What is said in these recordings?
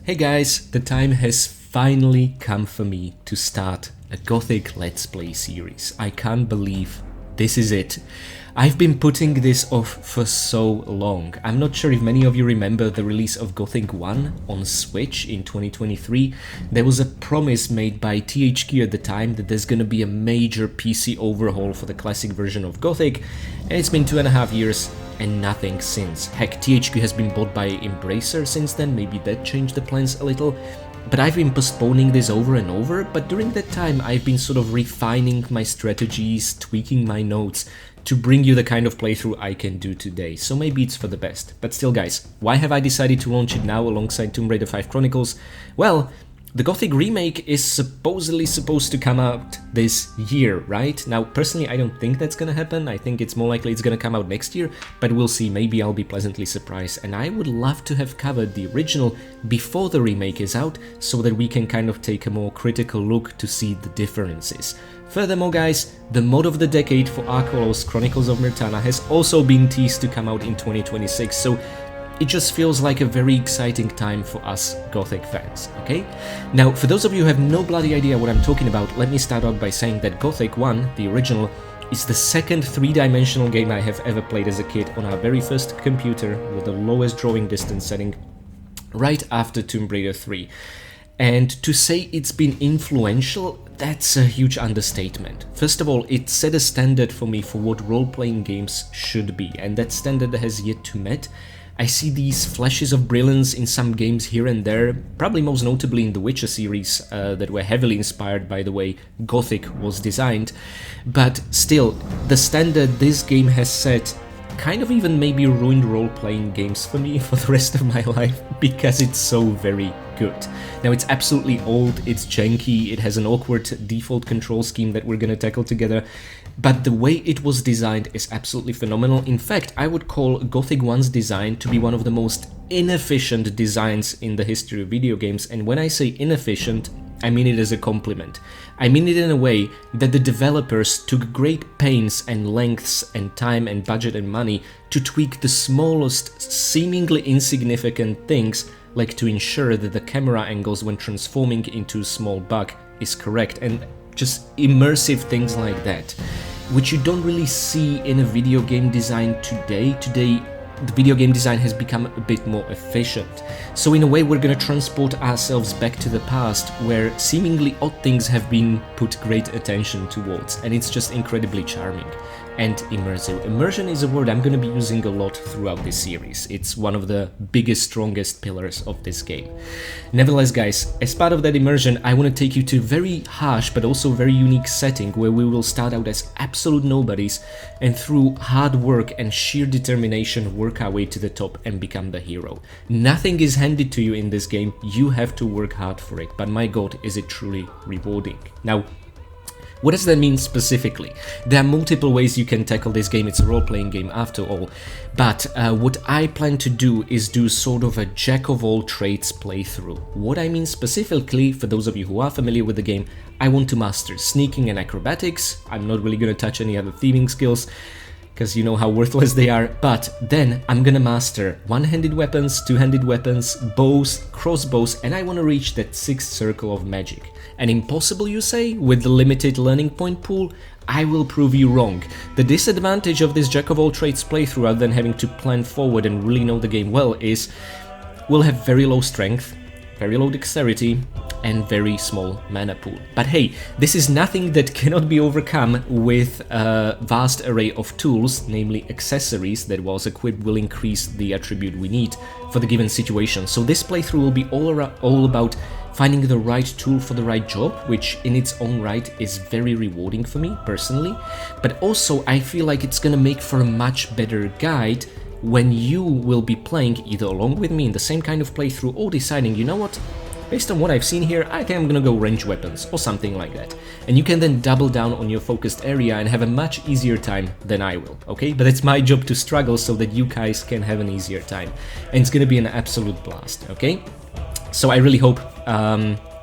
Hey guys, the time has finally come for me to start a Gothic Let's Play series. I can't believe this is it. I've been putting this off for so long. I'm not sure if many of you remember the release of Gothic 1 on Switch in 2023. There was a promise made by THQ at the time that there's gonna be a major PC overhaul for the classic version of Gothic, and it's been 2.5 years and nothing since. Heck, THQ has been bought by Embracer since then, maybe that changed the plans a little. But I've been postponing this over and over, but during that time I've been sort of refining my strategies, tweaking my notes to bring you the kind of playthrough I can do today, so maybe it's for the best. But still guys, why have I decided to launch it now alongside Tomb Raider 5 Chronicles? Well, the Gothic remake is supposedly supposed to come out this year, right? Now, personally, I don't think that's gonna happen. I think it's more likely it's gonna come out next year, but we'll see. Maybe I'll be pleasantly surprised. And I would love to have covered the original before the remake is out, so that we can kind of take a more critical look to see the differences. Furthermore, guys, the mod of the decade for Arcolos Chronicles of Myrtana has also been teased to come out in 2026, so it just feels like a very exciting time for us Gothic fans, okay? Now, for those of you who have no bloody idea what I'm talking about, let me start out by saying that Gothic 1, the original, is the second three-dimensional game I have ever played as a kid on our very first computer with the lowest drawing distance setting, right after Tomb Raider 3. And to say it's been influential, that's a huge understatement. First of all, it set a standard for me for what role-playing games should be, and that standard has yet to met. I see these flashes of brilliance in some games here and there, probably most notably in the Witcher series, that were heavily inspired by the way Gothic was designed, but still, the standard this game has set kind of even maybe ruined role-playing games for me for the rest of my life, because it's so very good. Now, it's absolutely old, it's janky, it has an awkward default control scheme that we're gonna tackle together, but the way it was designed is absolutely phenomenal. In fact, I would call Gothic 1's design to be one of the most inefficient designs in the history of video games, and when I say inefficient, I mean it as a compliment. I mean it in a way that the developers took great pains and lengths and time and budget and money to tweak the smallest, seemingly insignificant things, like to ensure that the camera angles when transforming into a small bug is correct, and just immersive things like that, which you don't really see in a video game design today. Today, the video game design has become a bit more efficient. So in a way, we're gonna transport ourselves back to the past, where seemingly odd things have been put great attention towards, and it's just incredibly charming and immersive. Immersion is a word I'm gonna be using a lot throughout this series. It's one of the biggest, strongest pillars of this game. Nevertheless, guys, as part of that immersion, I want to take you to a very harsh but also very unique setting where we will start out as absolute nobodies and through hard work and sheer determination work our way to the top and become the hero. Nothing is handed to you in this game, you have to work hard for it, but my god, is it truly rewarding. Now, what does that mean specifically? There are multiple ways you can tackle this game, it's a role-playing game after all, but what I plan to do is do sort of a jack-of-all-trades playthrough. What I mean specifically, for those of you who are familiar with the game, I want to master sneaking and acrobatics. I'm not really gonna touch any other thieving skills, because you know how worthless they are, but then I'm gonna master one-handed weapons, two-handed weapons, bows, crossbows, and I want to reach that sixth circle of magic. And impossible, you say? With the limited learning point pool? I will prove you wrong. The disadvantage of this jack-of-all-trades playthrough, rather than having to plan forward and really know the game well, is we'll have very low strength, very low dexterity, and very small mana pool. But hey, this is nothing that cannot be overcome with a vast array of tools, namely accessories that whilst equipped will increase the attribute we need for the given situation. So this playthrough will be all about finding the right tool for the right job, which in its own right is very rewarding for me personally, but also I feel like it's gonna make for a much better guide when you will be playing either along with me in the same kind of playthrough or deciding, you know what, based on what I've seen here, I think I'm gonna go range weapons or something like that. And you can then double down on your focused area and have a much easier time than I will, okay? But it's my job to struggle so that you guys can have an easier time. And it's gonna be an absolute blast, okay? So I really hope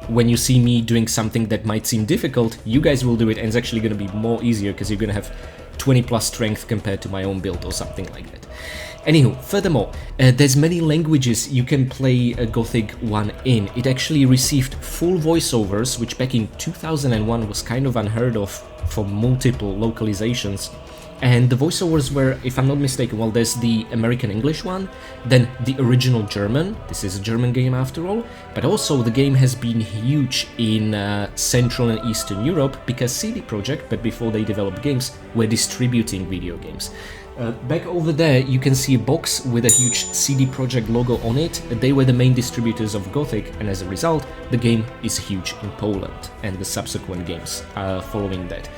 when you see me doing something that might seem difficult, you guys will do it and it's actually gonna be more easier because you're gonna have 20 plus strength compared to my own build or something like that. Anywho, furthermore, there's many languages you can play Gothic 1 in. It actually received full voiceovers, which back in 2001 was kind of unheard of for multiple localizations. And the voiceovers were, if I'm not mistaken, well, there's the American English one, then the original German, this is a German game after all, but also the game has been huge in Central and Eastern Europe because CD Projekt, but before they developed games, were distributing video games. Back over there you can see a box with a huge CD Projekt logo on it. They were the main distributors of Gothic, and as a result the game is huge in Poland and the subsequent games following that.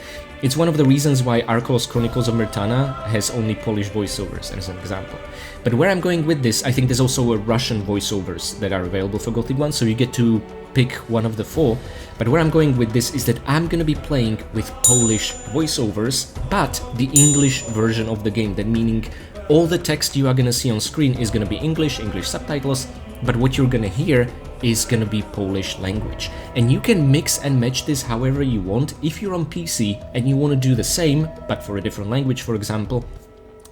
It's one of the reasons why Arcos Chronicles of Myrtana has only Polish voiceovers, as an example. But where I'm going with this, I think there's also a Russian voiceovers that are available for Gothic 1, so you get to pick one of the 4. But where I'm going with this is that I'm gonna be playing with Polish voiceovers, but the English version of the game, that meaning all the text you are gonna see on screen is gonna be English subtitles, but what you're gonna hear is gonna be Polish language. And you can mix and match this however you want. If you're on PC and you want to do the same, but for a different language, for example,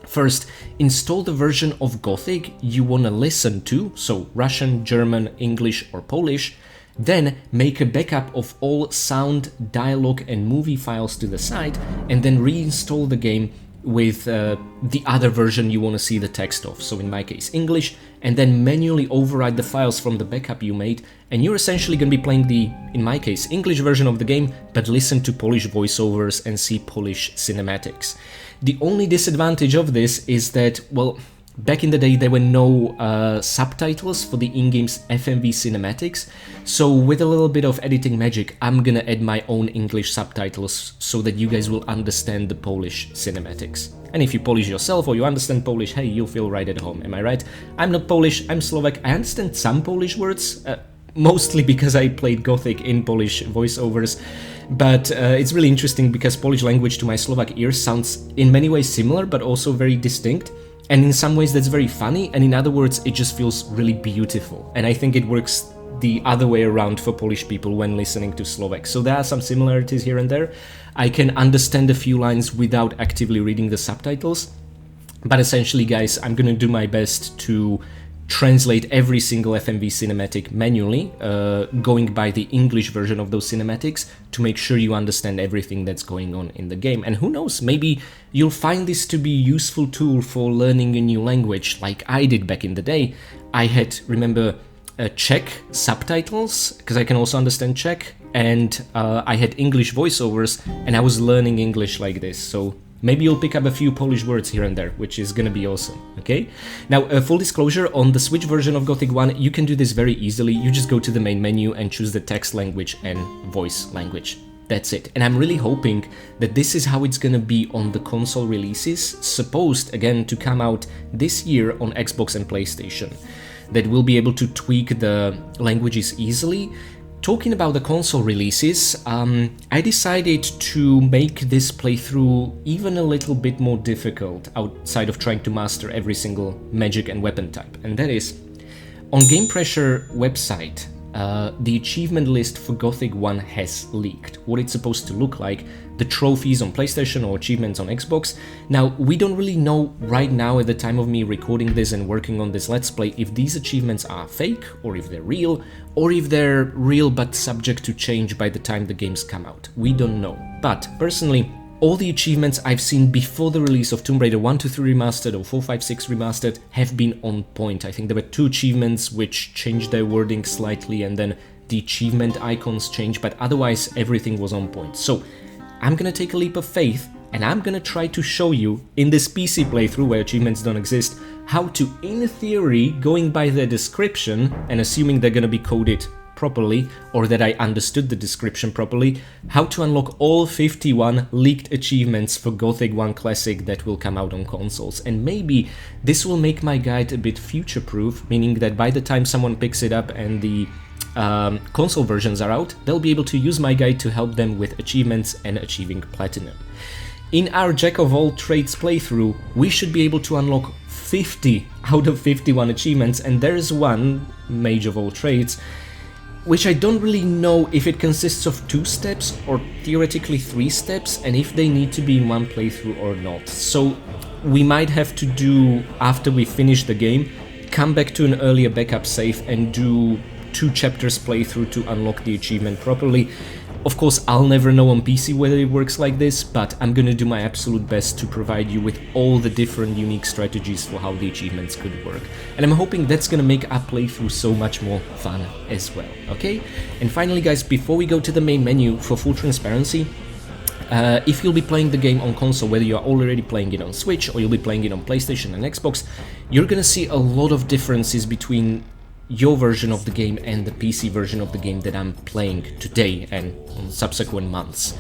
first install the version of Gothic you want to listen to, so Russian, German, English or Polish, then make a backup of all sound, dialogue and movie files to the side, and then reinstall the game with the other version you want to see the text of, so in my case English, and then manually override the files from the backup you made, and you're essentially going to be playing the, in my case, English version of the game, but listen to Polish voiceovers and see Polish cinematics. The only disadvantage of this is that, well, back in the day there were no subtitles for the in-game's FMV cinematics, so with a little bit of editing magic I'm gonna add my own English subtitles so that you guys will understand the Polish cinematics. And if you Polish yourself or you understand Polish, hey, you'll feel right at home, am I right? I'm not Polish, I'm Slovak, I understand some Polish words, mostly because I played Gothic in Polish voiceovers, but it's really interesting because Polish language to my Slovak ears sounds in many ways similar but also very distinct. And in some ways that's very funny, and in other words it just feels really beautiful. And I think it works the other way around for Polish people when listening to Slovak. So there are some similarities here and there. I can understand a few lines without actively reading the subtitles. But essentially, guys, I'm gonna do my best to translate every single FMV cinematic manually, going by the English version of those cinematics to make sure you understand everything that's going on in the game. And who knows, maybe you'll find this to be a useful tool for learning a new language like I did back in the day. I had, remember, Czech subtitles, because I can also understand Czech, and I had English voiceovers, and I was learning English like this, so maybe you'll pick up a few Polish words here and there, which is gonna be awesome, okay? Now, full disclosure, on the Switch version of Gothic 1, you can do this very easily. You just go to the main menu and choose the text language and voice language. That's it. And I'm really hoping that this is how it's gonna be on the console releases, supposed, again, to come out this year on Xbox and PlayStation, that we'll be able to tweak the languages easily. Talking about the console releases, I decided to make this playthrough even a little bit more difficult outside of trying to master every single magic and weapon type, and that is, on Game Pressure website, the achievement list for Gothic 1 has leaked, what it's supposed to look like, the trophies on PlayStation or achievements on Xbox. Now, we don't really know right now at the time of me recording this and working on this Let's Play if these achievements are fake, or if they're real, or if they're real but subject to change by the time the games come out. We don't know. But, personally, all the achievements I've seen before the release of Tomb Raider 1, 2, 3 Remastered or 4, 5, 6 Remastered have been on point. I think there were 2 achievements which changed their wording slightly and then the achievement icons changed, but otherwise everything was on point. So, I'm gonna take a leap of faith and I'm gonna try to show you in this PC playthrough where achievements don't exist how to, in theory, going by their description and assuming they're gonna be coded properly or that I understood the description properly, how to unlock all 51 leaked achievements for Gothic 1 Classic that will come out on consoles. And maybe this will make my guide a bit future-proof, meaning that by the time someone picks it up and the console versions are out, they'll be able to use my guide to help them with achievements and achieving platinum. In our Jack of all trades playthrough, we should be able to unlock 50 out of 51 achievements, and there is one, Mage of all trades, which I don't really know if it consists of 2 steps or theoretically 3 steps, and if they need to be in one playthrough or not. So we might have to do, after we finish the game, come back to an earlier backup save and do 2 chapters playthrough to unlock the achievement properly. Of course, I'll never know on PC whether it works like this, but I'm gonna do my absolute best to provide you with all the different unique strategies for how the achievements could work. And I'm hoping that's gonna make our playthrough so much more fun as well, okay? And finally guys, before we go to the main menu, for full transparency, if you'll be playing the game on console, whether you're already playing it on Switch or you'll be playing it on PlayStation and Xbox, you're gonna see a lot of differences between your version of the game and the PC version of the game that I'm playing today and on subsequent months.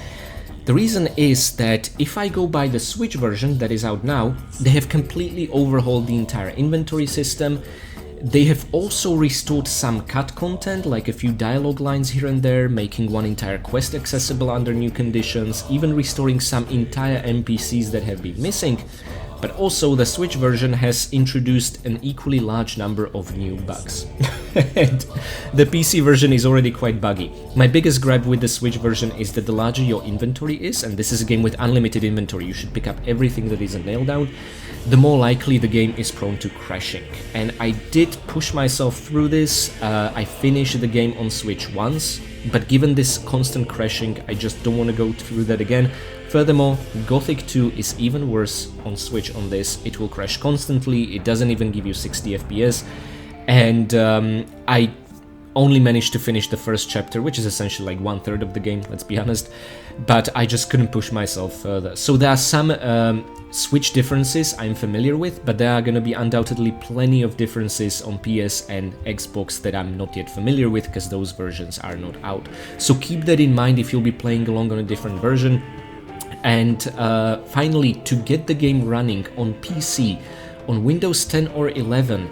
The reason is that if I go by the Switch version that is out now, they have completely overhauled the entire inventory system. They have also restored some cut content, like a few dialogue lines here and there, making one entire quest accessible under new conditions, even restoring some entire NPCs that have been missing. But also the Switch version has introduced an equally large number of new bugs. And the PC version is already quite buggy. My biggest gripe with the Switch version is that the larger your inventory is, and this is a game with unlimited inventory, you should pick up everything that is a nail down, the more likely the game is prone to crashing. And I did push myself through this. I finished the game on Switch once, but given this constant crashing, I just don't want to go through that again. Furthermore, Gothic 2 is even worse on Switch on this. It will crash constantly, it doesn't even give you 60 FPS, and I only managed to finish the first chapter, which is essentially like 1/3 of the game, let's be honest, but I just couldn't push myself further. So there are some Switch differences I'm familiar with, but there are gonna be undoubtedly plenty of differences on PS and Xbox that I'm not yet familiar with, because those versions are not out. So keep that in mind if you'll be playing along on a different version. And finally, to get the game running on PC, on Windows 10 or 11,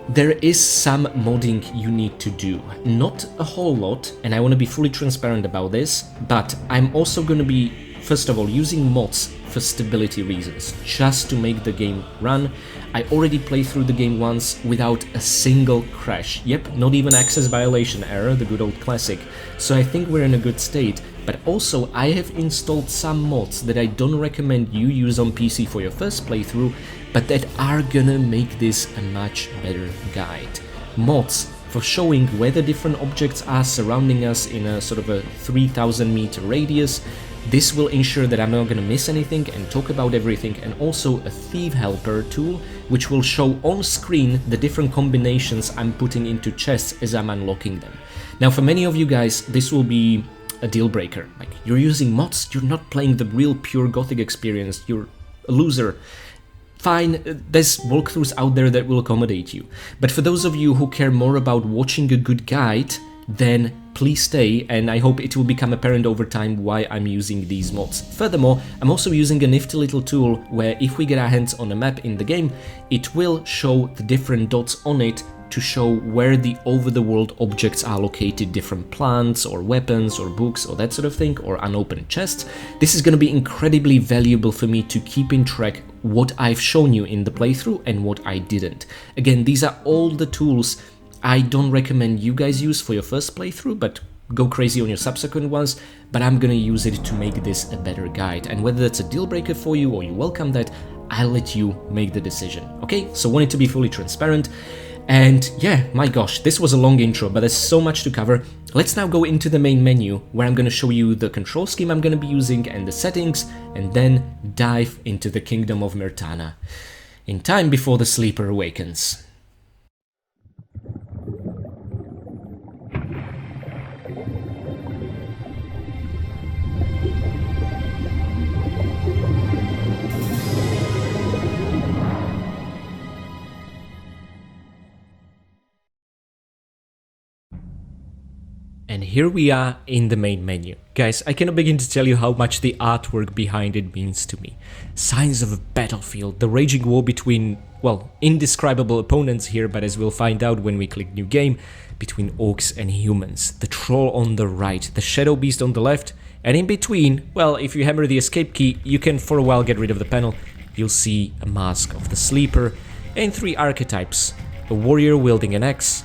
there is some modding you need to do. Not a whole lot, and I want to be fully transparent about this, but I'm also going to be, first of all, using mods for stability reasons, just to make the game run. I already played through the game once without a single crash. Yep, not even access violation error, the good old classic. So I think we're in a good state. But also, I have installed some mods that I don't recommend you use on PC for your first playthrough, but that are gonna make this a much better guide. Mods for showing where the different objects are surrounding us in a sort of a 3000 meter radius. This will ensure that I'm not gonna miss anything and talk about everything, and also a Thief Helper tool, which will show on screen the different combinations I'm putting into chests as I'm unlocking them. Now, for many of you guys, this will be a deal breaker. Like, you're using mods, you're not playing the real pure Gothic experience, you're a loser. Fine, there's walkthroughs out there that will accommodate you. But for those of you who care more about watching a good guide, then please stay, and I hope it will become apparent over time why I'm using these mods. Furthermore, I'm also using a nifty little tool where if we get our hands on a map in the game, it will show the different dots on it to show where the over-the-world objects are located, different plants or weapons or books or that sort of thing, or unopened chests. This is going to be incredibly valuable for me to keep in track what I've shown you in the playthrough and what I didn't. Again, these are all the tools I don't recommend you guys use for your first playthrough, but go crazy on your subsequent ones, but I'm gonna use it to make this a better guide. And whether that's a deal breaker for you or you welcome that, I'll let you make the decision. Okay, so wanted to be fully transparent. And yeah, my gosh, this was a long intro, but there's so much to cover. Let's now go into the main menu, where I'm going to show you the control scheme I'm going to be using and the settings, and then dive into the Kingdom of Myrtana, in time before the Sleeper awakens. And here we are in the main menu. Guys, I cannot begin to tell you how much the artwork behind it means to me. Signs of a battlefield, the raging war between, well, indescribable opponents here, but as we'll find out when we click new game, between orcs and humans. The troll on the right, the shadow beast on the left, and in between, well, if you hammer the escape key, you can for a while get rid of the panel. You'll see a mask of the sleeper and 3 archetypes. A warrior wielding an axe,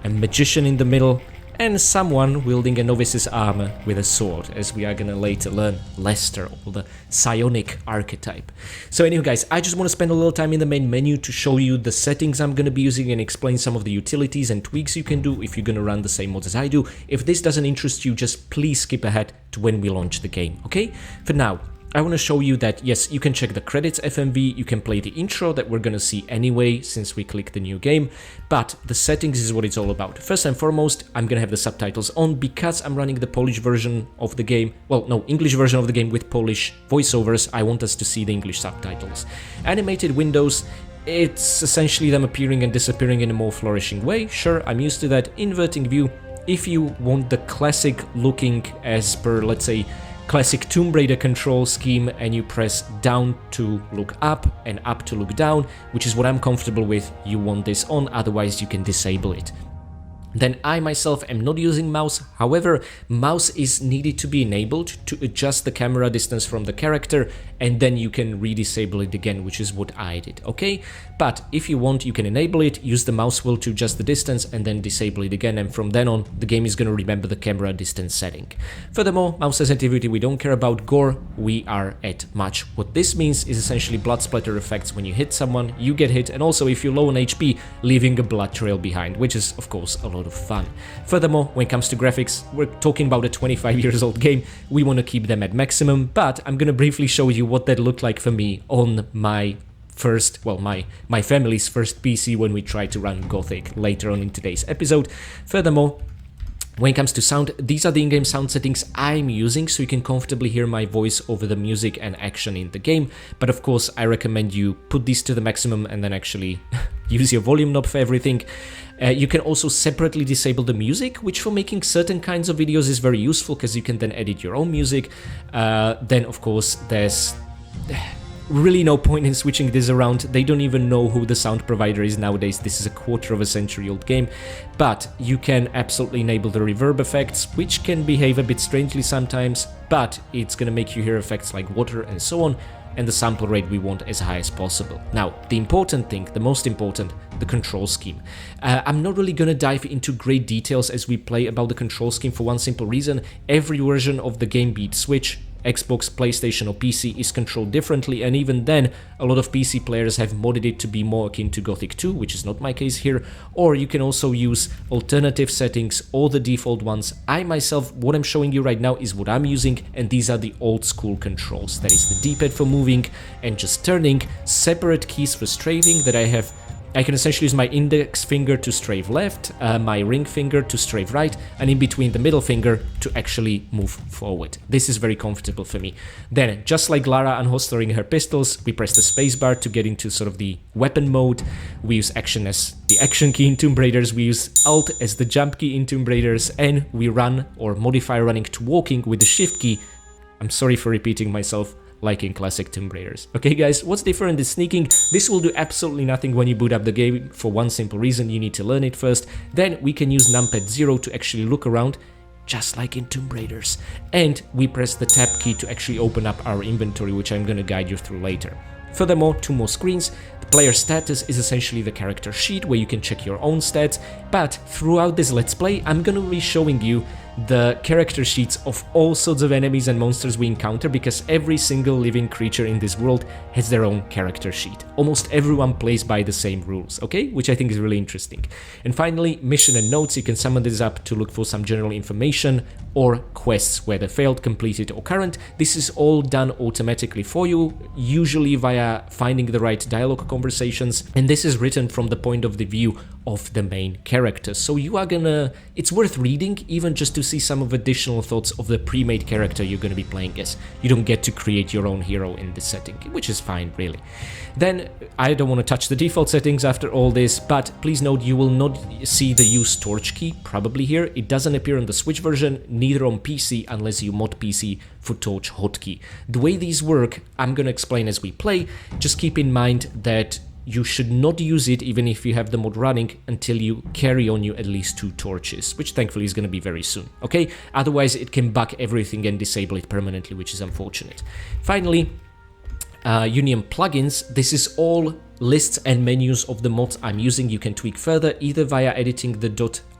a magician in the middle, and someone wielding a novice's armor with a sword, as we are gonna later learn Lester, or the psionic archetype. So anyway guys, I just want to spend a little time in the main menu to show you the settings I'm gonna be using and explain some of the utilities and tweaks you can do if you're gonna run the same mods as I do. If this doesn't interest you, just please skip ahead to when we launch the game, okay? For now, I want to show you that, yes, you can check the credits FMV, you can play the intro that we're gonna see anyway since we click the new game, but the settings is what it's all about. First and foremost, I'm gonna have the subtitles on because I'm running the Polish version of the game, well, no, English version of the game with Polish voiceovers. I want us to see the English subtitles. Animated windows, it's essentially them appearing and disappearing in a more flourishing way. Sure, I'm used to that. Inverting view, if you want the classic looking as per, let's say, classic Tomb Raider control scheme, and you press down to look up and up to look down, which is what I'm comfortable with, you want this on, otherwise you can disable it. Then I myself am not using mouse, however, mouse is needed to be enabled to adjust the camera distance from the character, and then you can re-disable it again, which is what I did, okay? But if you want, you can enable it, use the mouse wheel to adjust the distance, and then disable it again, and from then on, the game is gonna remember the camera distance setting. Furthermore, mouse sensitivity, we don't care about. Gore, we are at match. What this means is essentially blood splatter effects. When you hit someone, you get hit, and also if you're low on HP, leaving a blood trail behind, which is of course a lot of fun. Furthermore, when it comes to graphics, we're talking about a 25 years old game, we want to keep them at maximum, but I'm gonna briefly show you what that looked like for me on my first, well, my family's first PC when we tried to run Gothic later on in today's episode. Furthermore, when it comes to sound, these are the in-game sound settings I'm using, so you can comfortably hear my voice over the music and action in the game. But of course, I recommend you put these to the maximum and then actually use your volume knob for everything. You can also separately disable the music, which for making certain kinds of videos is very useful because you can then edit your own music. Then of course, there's really no point in switching this around. They don't even know who the sound provider is nowadays. This is a quarter-of-a-century-old game. But you can absolutely enable the reverb effects, which can behave a bit strangely sometimes, but it's gonna make you hear effects like water and so on, and the sample rate we want as high as possible. Now, the important thing, the most important, the control scheme. I'm not really gonna dive into great details as we play about the control scheme for one simple reason. Every version of the game, be it Switch, Xbox, PlayStation or PC, is controlled differently, and even then a lot of PC players have modded it to be more akin to Gothic 2, which is not my case here, or you can also use alternative settings or the default ones. I myself, what I'm showing you right now is what I'm using, and these are the old school controls. That is the D-pad for moving and just turning, separate keys for strafing that I can essentially use my index finger to strafe left, my ring finger to strafe right, and in between the middle finger to actually move forward. This is very comfortable for me. Then, just like Lara unholstering her pistols, we press the spacebar to get into sort of the weapon mode. We use action as the action key in Tomb Raiders, we use Alt as the jump key in Tomb Raiders, and we run or modify running to walking with the Shift key. I'm sorry for repeating myself, like in classic Tomb Raiders. Okay guys, what's different is sneaking. This will do absolutely nothing when you boot up the game for one simple reason: you need to learn it first. Then we can use numpad 0 to actually look around, just like in Tomb Raiders. And we press the tab key to actually open up our inventory, which I'm gonna guide you through later. Furthermore, two more screens. The player status is essentially the character sheet where you can check your own stats, but throughout this Let's Play, I'm gonna be showing you the character sheets of all sorts of enemies and monsters we encounter, because every single living creature in this world has their own character sheet. Almost everyone plays by the same rules, okay? Which I think is really interesting. And finally, mission and notes. You can summon this up to look for some general information or quests, whether failed, completed or current. This is all done automatically for you, usually via finding the right dialogue conversations, and this is written from the point of the view of the main character. So you are gonna, it's worth reading even just to see some of additional thoughts of the pre-made character you're gonna be playing as. You don't get to create your own hero in this setting, which is fine really. Then I don't want to touch the default settings after all this, but please note you will not see the use torch key probably here. It doesn't appear on the Switch version, neither on PC unless you mod PC for torch hotkey. The way these work, I'm gonna explain as we play. Just keep in mind that you should not use it even if you have the mod running until you carry on you at least 2 torches, which thankfully is going to be very soon, okay? Otherwise it can bug everything and disable it permanently, which is unfortunate. Finally, Union plugins. This is all lists and menus of the mods I'm using you can tweak further, either via editing the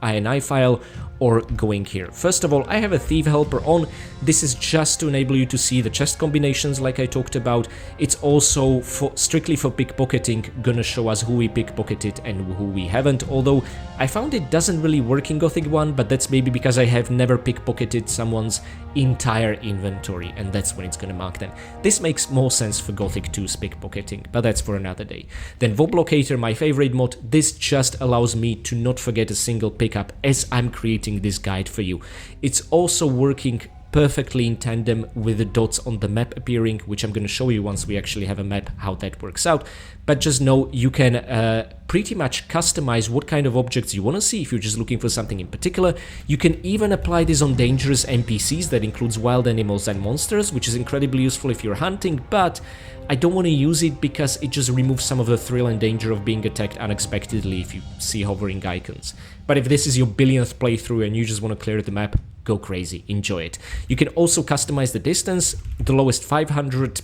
.ini file or going here. First of all, I have a Thief Helper on. This is just to enable you to see the chest combinations like I talked about. It's also strictly for pickpocketing, gonna show us who we pickpocketed and who we haven't, although I found it doesn't really work in Gothic 1, but that's maybe because I have never pickpocketed someone's entire inventory, and that's when it's gonna mark them. This makes more sense for Gothic 2's pickpocketing, but that's for another day. Then Vob Locator, my favorite mod. This just allows me to not forget a single pickup as I'm creating this guide for you. It's also working perfectly in tandem with the dots on the map appearing, which I'm going to show you once we actually have a map how that works out. But just know you can pretty much customize what kind of objects you want to see if you're just looking for something in particular. You can even apply this on dangerous NPCs, that includes wild animals and monsters, which is incredibly useful if you're hunting, but I don't want to use it because it just removes some of the thrill and danger of being attacked unexpectedly if you see hovering icons. But if this is your billionth playthrough and you just want to clear the map, go crazy, enjoy it. You can also customize the distance, the lowest 500,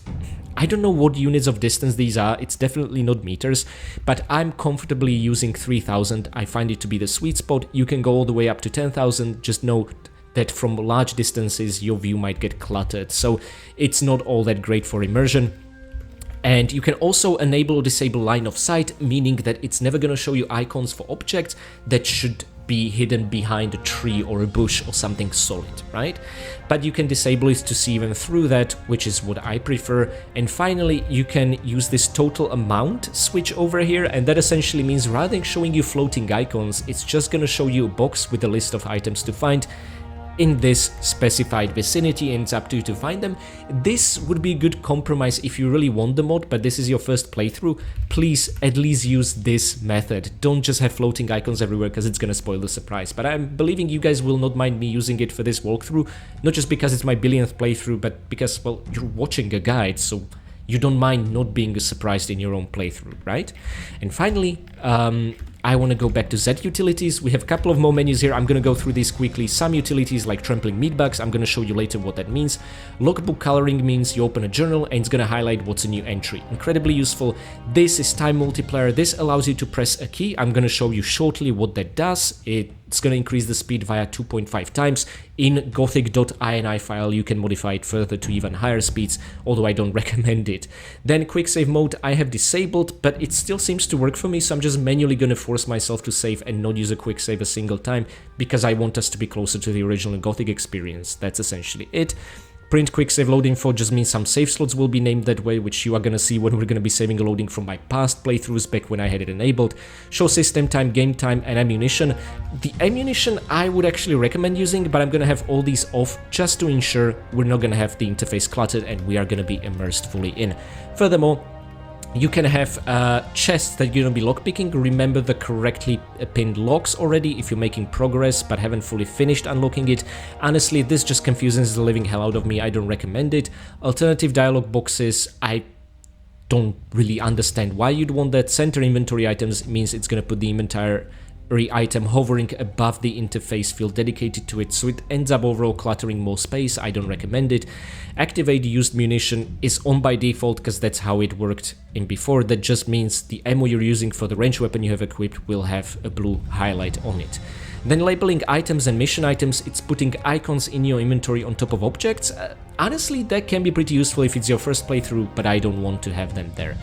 I don't know what units of distance these are, it's definitely not meters, but I'm comfortably using 3000, I find it to be the sweet spot. You can go all the way up to 10,000, just note that from large distances your view might get cluttered, so it's not all that great for immersion. And you can also enable or disable line of sight, meaning that it's never going to show you icons for objects that should be hidden behind a tree or a bush or something solid, right? But you can disable it to see even through that, which is what I prefer. And finally, you can use this total amount switch over here, and that essentially means rather than showing you floating icons, it's just going to show you a box with a list of items to find in this specified vicinity, and it's up to you to find them. This would be a good compromise if you really want the mod, but this is your first playthrough. Please at least use this method. Don't just have floating icons everywhere because it's gonna spoil the surprise. But I'm believing you guys will not mind me using it for this walkthrough, not just because it's my billionth playthrough, but because, well, you're watching a guide, so you don't mind not being surprised in your own playthrough, right? And finally, I want to go back to Z utilities. We have a couple of more menus here. I'm going to go through these quickly. Some utilities like trampling meatbugs, I'm going to show you later what that means. Logbook coloring means you open a journal and it's going to highlight what's a new entry. Incredibly useful. This is time multiplier. This allows you to press a key. I'm going to show you shortly what that does. It's going to increase the speed via 2.5 times. In gothic.ini file, you can modify it further to even higher speeds, although I don't recommend it. Then quick save mode I have disabled, but it still seems to work for me, so I'm just manually going to force myself to save and not use a quick save a single time, because I want us to be closer to the original Gothic experience. That's essentially it. Print quick save loading for just means some save slots will be named that way, which you are going to see when we're going to be saving a loading from my past playthroughs back when I had it enabled. Show system time, game time, and ammunition. The ammunition I would actually recommend using, but I'm going to have all these off just to ensure we're not going to have the interface cluttered and we are going to be immersed fully in. Furthermore, you can have chests that you're going to be lockpicking. Remember the correctly pinned locks already if you're making progress but haven't fully finished unlocking it. Honestly, this just confuses the living hell out of me. I don't recommend it. Alternative dialog boxes, I don't really understand why you'd want that. Center inventory items means it's going to put the inventory item hovering above the interface field dedicated to it, so it ends up overall cluttering more space. I don't recommend it. Activate used munition is on by default because that's how it worked in before. That just means the ammo you're using for the ranged weapon you have equipped will have a blue highlight on it. Then labeling items and mission items, it's putting icons in your inventory on top of objects. Honestly, that can be pretty useful if it's your first playthrough, but I don't want to have them there.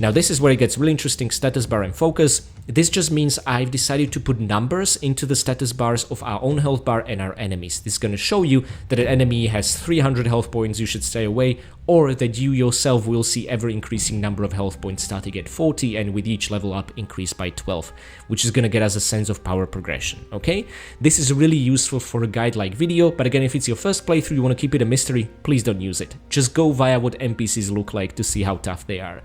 Now this is where it gets really interesting, status bar and focus. This just means I've decided to put numbers into the status bars of our own health bar and our enemies. This is going to show you that an enemy has 300 health points, you should stay away, or that you yourself will see ever increasing number of health points starting at 40 and with each level up increase by 12, which is going to get us a sense of power progression, okay? This is really useful for a guide-like video, but again, if it's your first playthrough, you want to keep it a mystery, please don't use it. Just go via what NPCs look like to see how tough they are.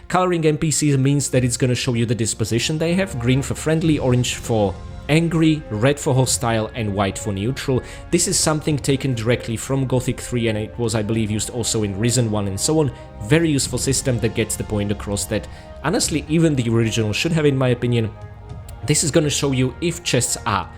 Coloring NPCs means that it's going to show you the disposition they have, green for friendly, orange for angry, red for hostile, and white for neutral. This is something taken directly from Gothic 3 and it was, I believe, used also in Risen 1 and so on. Very useful system that gets the point across that, honestly, even the original should have, in my opinion. This is going to show you if chests are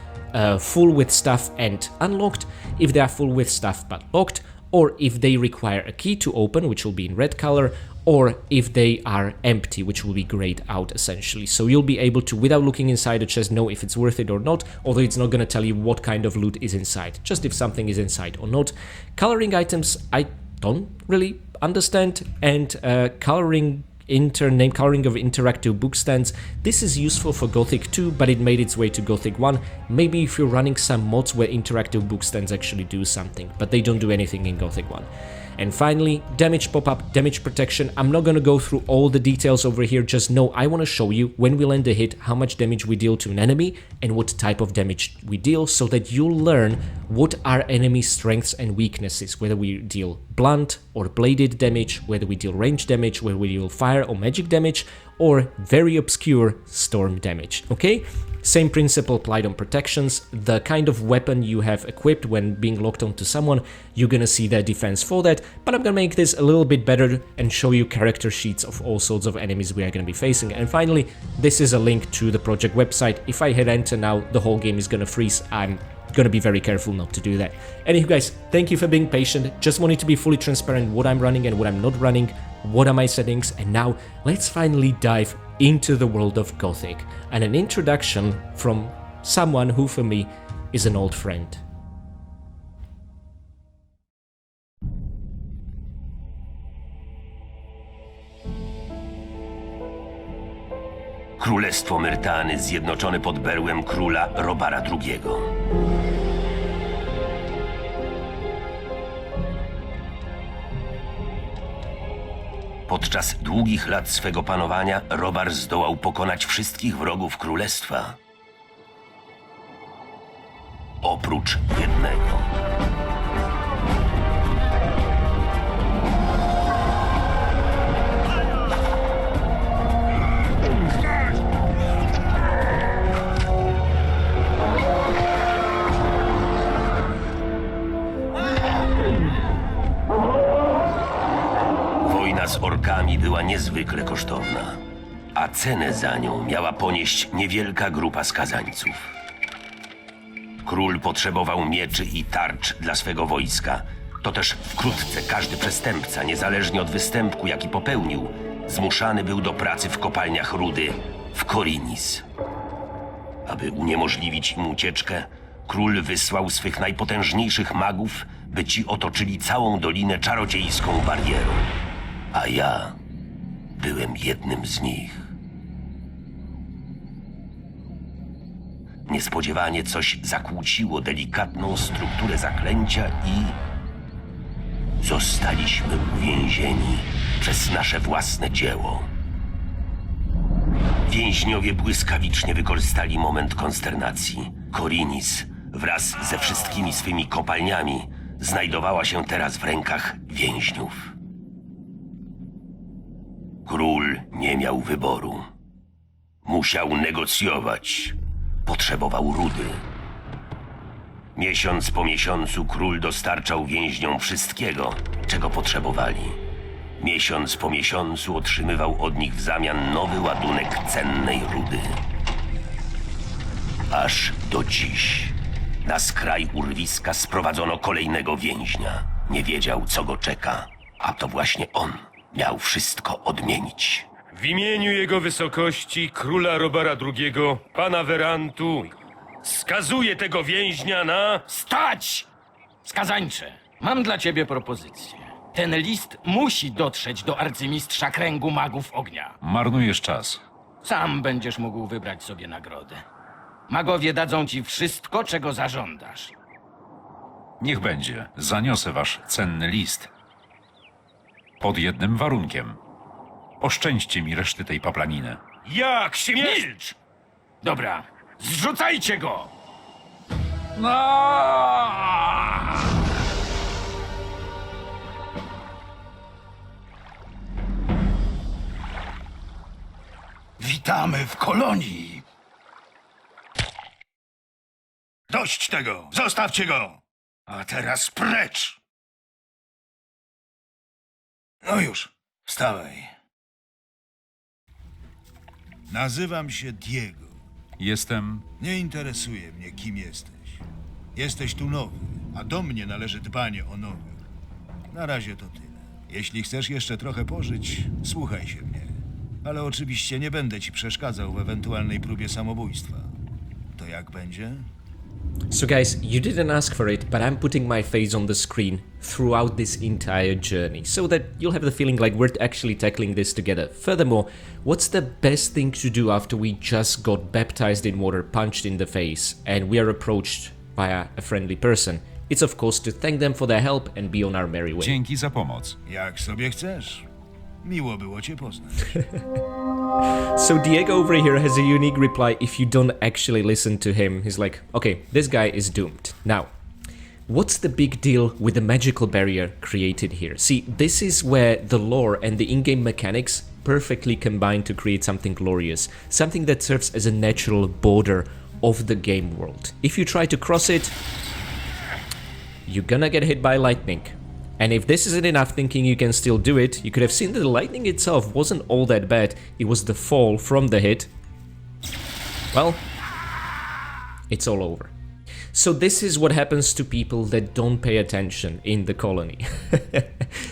full with stuff and unlocked, if they are full with stuff but locked, or if they require a key to open, which will be in red color, or if they are empty, which will be grayed out essentially. So you'll be able to, without looking inside a chest, know if it's worth it or not, although it's not going to tell you what kind of loot is inside, just if something is inside or not. Coloring items, I don't really understand, and coloring of interactive book stands. This is useful for Gothic 2, but it made its way to Gothic 1. Maybe if you're running some mods where interactive book stands actually do something, but they don't do anything in Gothic 1. And finally, damage pop-up, damage protection. I'm not gonna go through all the details over here, just know I wanna show you when we land a hit how much damage we deal to an enemy and what type of damage we deal, so that you'll learn what are enemies' strengths and weaknesses, whether we deal blunt or bladed damage, whether we deal range damage, whether we deal fire or magic damage, or very obscure storm damage, okay? Same principle applied on protections. The kind of weapon you have equipped when being locked onto someone, you're gonna see their defense for that, but I'm gonna make this a little bit better and show you character sheets of all sorts of enemies we are gonna be facing. And finally, this is a link to the project website. If I hit enter now, the whole game is gonna freeze. I'm gonna be very careful not to do that. Anyway guys, thank you for being patient. Just wanted to be fully transparent what I'm running and what I'm not running, what are my settings, and now let's finally dive into the world of Gothic, and an introduction from someone who for me is an old friend. Królestwo Myrtany zjednoczone pod berłem króla Robara II. Podczas długich lat swego panowania Robar zdołał pokonać wszystkich wrogów królestwa. Oprócz jednego. Z orkami była niezwykle kosztowna, a cenę za nią miała ponieść niewielka grupa skazańców. Król potrzebował mieczy i tarcz dla swego wojska. To też wkrótce każdy przestępca, niezależnie od występku, jaki popełnił, zmuszany był do pracy w kopalniach rudy w Korinis. Aby uniemożliwić im ucieczkę, król wysłał swych najpotężniejszych magów, by ci otoczyli całą dolinę czarodziejską barierą. A ja byłem jednym z nich. Niespodziewanie coś zakłóciło delikatną strukturę zaklęcia i zostaliśmy uwięzieni przez nasze własne dzieło. Więźniowie błyskawicznie wykorzystali moment konsternacji. Korinis wraz ze wszystkimi swymi kopalniami znajdowała się teraz w rękach więźniów. Król nie miał wyboru. Musiał negocjować. Potrzebował rudy. Miesiąc po miesiącu król dostarczał więźniom wszystkiego, czego potrzebowali. Miesiąc po miesiącu otrzymywał od nich w zamian nowy ładunek cennej rudy. Aż do dziś. Na skraj urwiska sprowadzono kolejnego więźnia. Nie wiedział, co go czeka, a to właśnie on miał wszystko odmienić. W imieniu jego wysokości, króla Robara II, pana Werantu, skazuję tego więźnia na... Stać! Skazańcze, mam dla ciebie propozycję. Ten list musi dotrzeć do arcymistrza kręgu magów ognia. Marnujesz czas. Sam będziesz mógł wybrać sobie nagrodę. Magowie dadzą ci wszystko, czego zażądasz. Niech będzie. Zaniosę wasz cenny list. Pod jednym warunkiem. Oszczędźcie mi reszty tej paplaniny. Jak śmiesz? Milcz! Dobra, zrzucajcie go! Witamy w kolonii. Dość tego! Zostawcie go! A teraz precz! No już, wstawaj. Nazywam się Diego. Jestem... Nie interesuje mnie, kim jesteś. Jesteś tu nowy, a do mnie należy dbanie o nowych. Na razie to tyle. Jeśli chcesz jeszcze trochę pożyć, słuchaj się mnie. Ale oczywiście nie będę ci przeszkadzał w ewentualnej próbie samobójstwa. To jak będzie? So guys, you didn't ask for it, but I'm putting my face on the screen throughout this entire journey, so that you'll have the feeling like we're actually tackling this together. Furthermore, what's the best thing to do after we just got baptized in water, punched in the face, and we are approached by a friendly person? It's of course to thank them for their help and be on our merry way. Dzięki za pomoc. Jak sobie chcesz. Miło było cię poznać. So Diego over here has a unique reply if you don't actually listen to him. He's like, okay, this guy is doomed. Now, what's the big deal with the magical barrier created here? See, this is where the lore and the in-game mechanics perfectly combine to create something glorious, something that serves as a natural border of the game world. If you try to cross it, you're gonna get hit by lightning. And if this isn't enough thinking you can still do it, you could have seen that the lightning itself wasn't all that bad, it was the fall from the hit. Well, it's all over. So this is what happens to people that don't pay attention in the colony.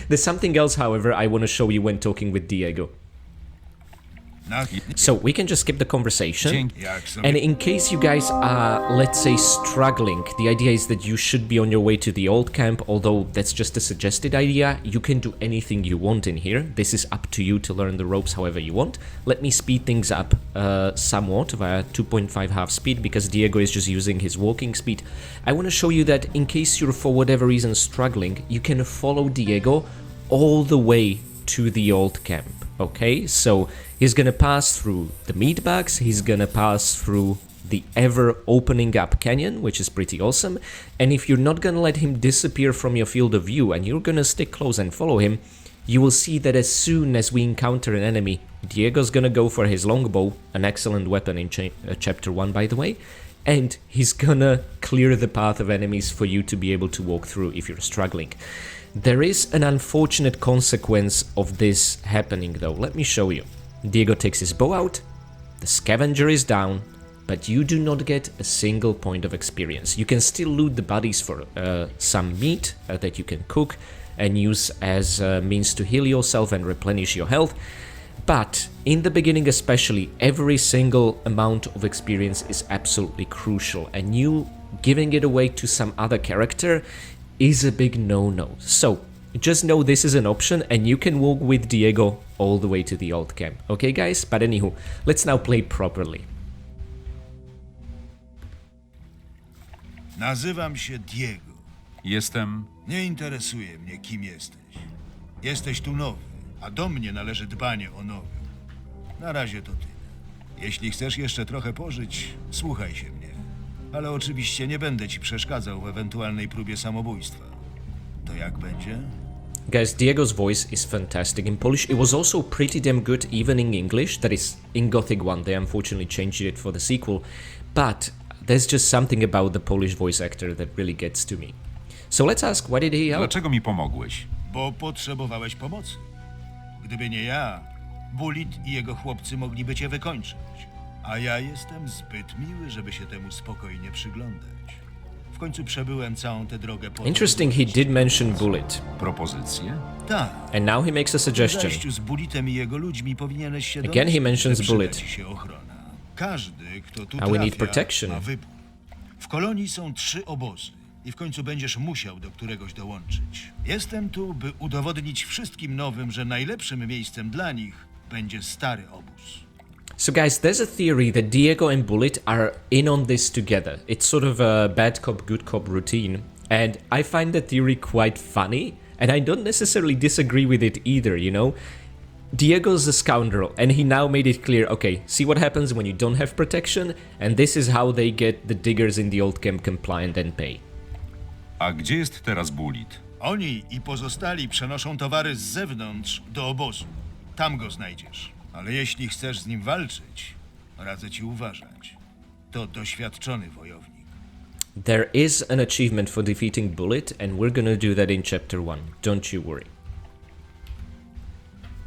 There's something else, however, I want to show you when talking with Diego. So we can just skip the conversation, and in case you guys are, let's say, struggling, the idea is that you should be on your way to the old camp, although that's just a suggested idea. You can do anything you want in here. This is up to you to learn the ropes however you want. Let me speed things up somewhat via 2.5 half speed, because Diego is just using his walking speed. I want to show you that in case you're for whatever reason struggling, you can follow Diego all the way to the old camp. Okay, so he's gonna pass through the meat bags, he's gonna pass through the ever opening up canyon, which is pretty awesome, and if you're not gonna let him disappear from your field of view and you're gonna stick close and follow him, you will see that as soon as we encounter an enemy, Diego's gonna go for his longbow, an excellent weapon in chapter 1 by the way, and he's gonna clear the path of enemies for you to be able to walk through if you're struggling. There is an unfortunate consequence of this happening though. Let me show you. Diego takes his bow out, the scavenger is down, but you do not get a single point of experience. You can still loot the bodies for some meat that you can cook and use as a means to heal yourself and replenish your health. But in the beginning especially, every single amount of experience is absolutely crucial, and you giving it away to some other character is a big no-no. So just know this is an option and you can walk with Diego all the way to the old camp. Okay guys? But anywho, let's now play properly. Nazywam się Diego. Jestem... Nie interesuje mnie, kim jesteś. Jesteś tu nowy, a do mnie należy dbanie o nowych. Na razie to tyle. Jeśli chcesz jeszcze trochę pożyć, słuchaj się mnie. Ale oczywiście nie będę ci przeszkadzał w ewentualnej próbie samobójstwa. To jak będzie? Guys, Diego's voice is fantastic in Polish. It was also pretty damn good even in English. That is, in Gothic 1, they unfortunately changed it for the sequel. But there's just something about the Polish voice actor that really gets to me. So let's ask, why did he help? Dlaczego mi pomogłeś? Bo potrzebowałeś pomocy. Gdyby nie ja, Bullet i jego chłopcy mogliby cię wykończyć. A ja jestem zbyt miły, żeby się temu spokojnie przyglądać. W końcu przebyłem całą tę drogę po... Interesting, he did mention Bullet. Propozycje? Tak. And now he makes a W suggestion. zajściu z Bulletem i jego ludźmi powinieneś się Again, domyślić, he mentions że przyda Bullet. ci się ochrona. Każdy, kto tu And we need trafia, protection. ma wybór. W kolonii są 3 obozy i w końcu będziesz musiał do któregoś dołączyć. Jestem tu, by udowodnić wszystkim nowym, że najlepszym miejscem dla nich będzie stary obóz. So guys, there's a theory that Diego and Bullet are in on this together. It's sort of a bad cop, good cop routine. And I find the theory quite funny, and I don't necessarily disagree with it either, you know? Diego's a scoundrel, and he now made it clear, okay, see what happens when you don't have protection, and this is how they get the diggers in the old camp compliant and pay. A gdzie jest teraz Bullet? Oni i pozostali przenoszą towary z zewnątrz do obozu. Tam go znajdziesz. Ale jeśli chcesz z nim walczyć, radzę ci uważać. To doświadczony wojownik. There is an achievement for defeating Bullet, and we're gonna do that in chapter 1. Don't you worry.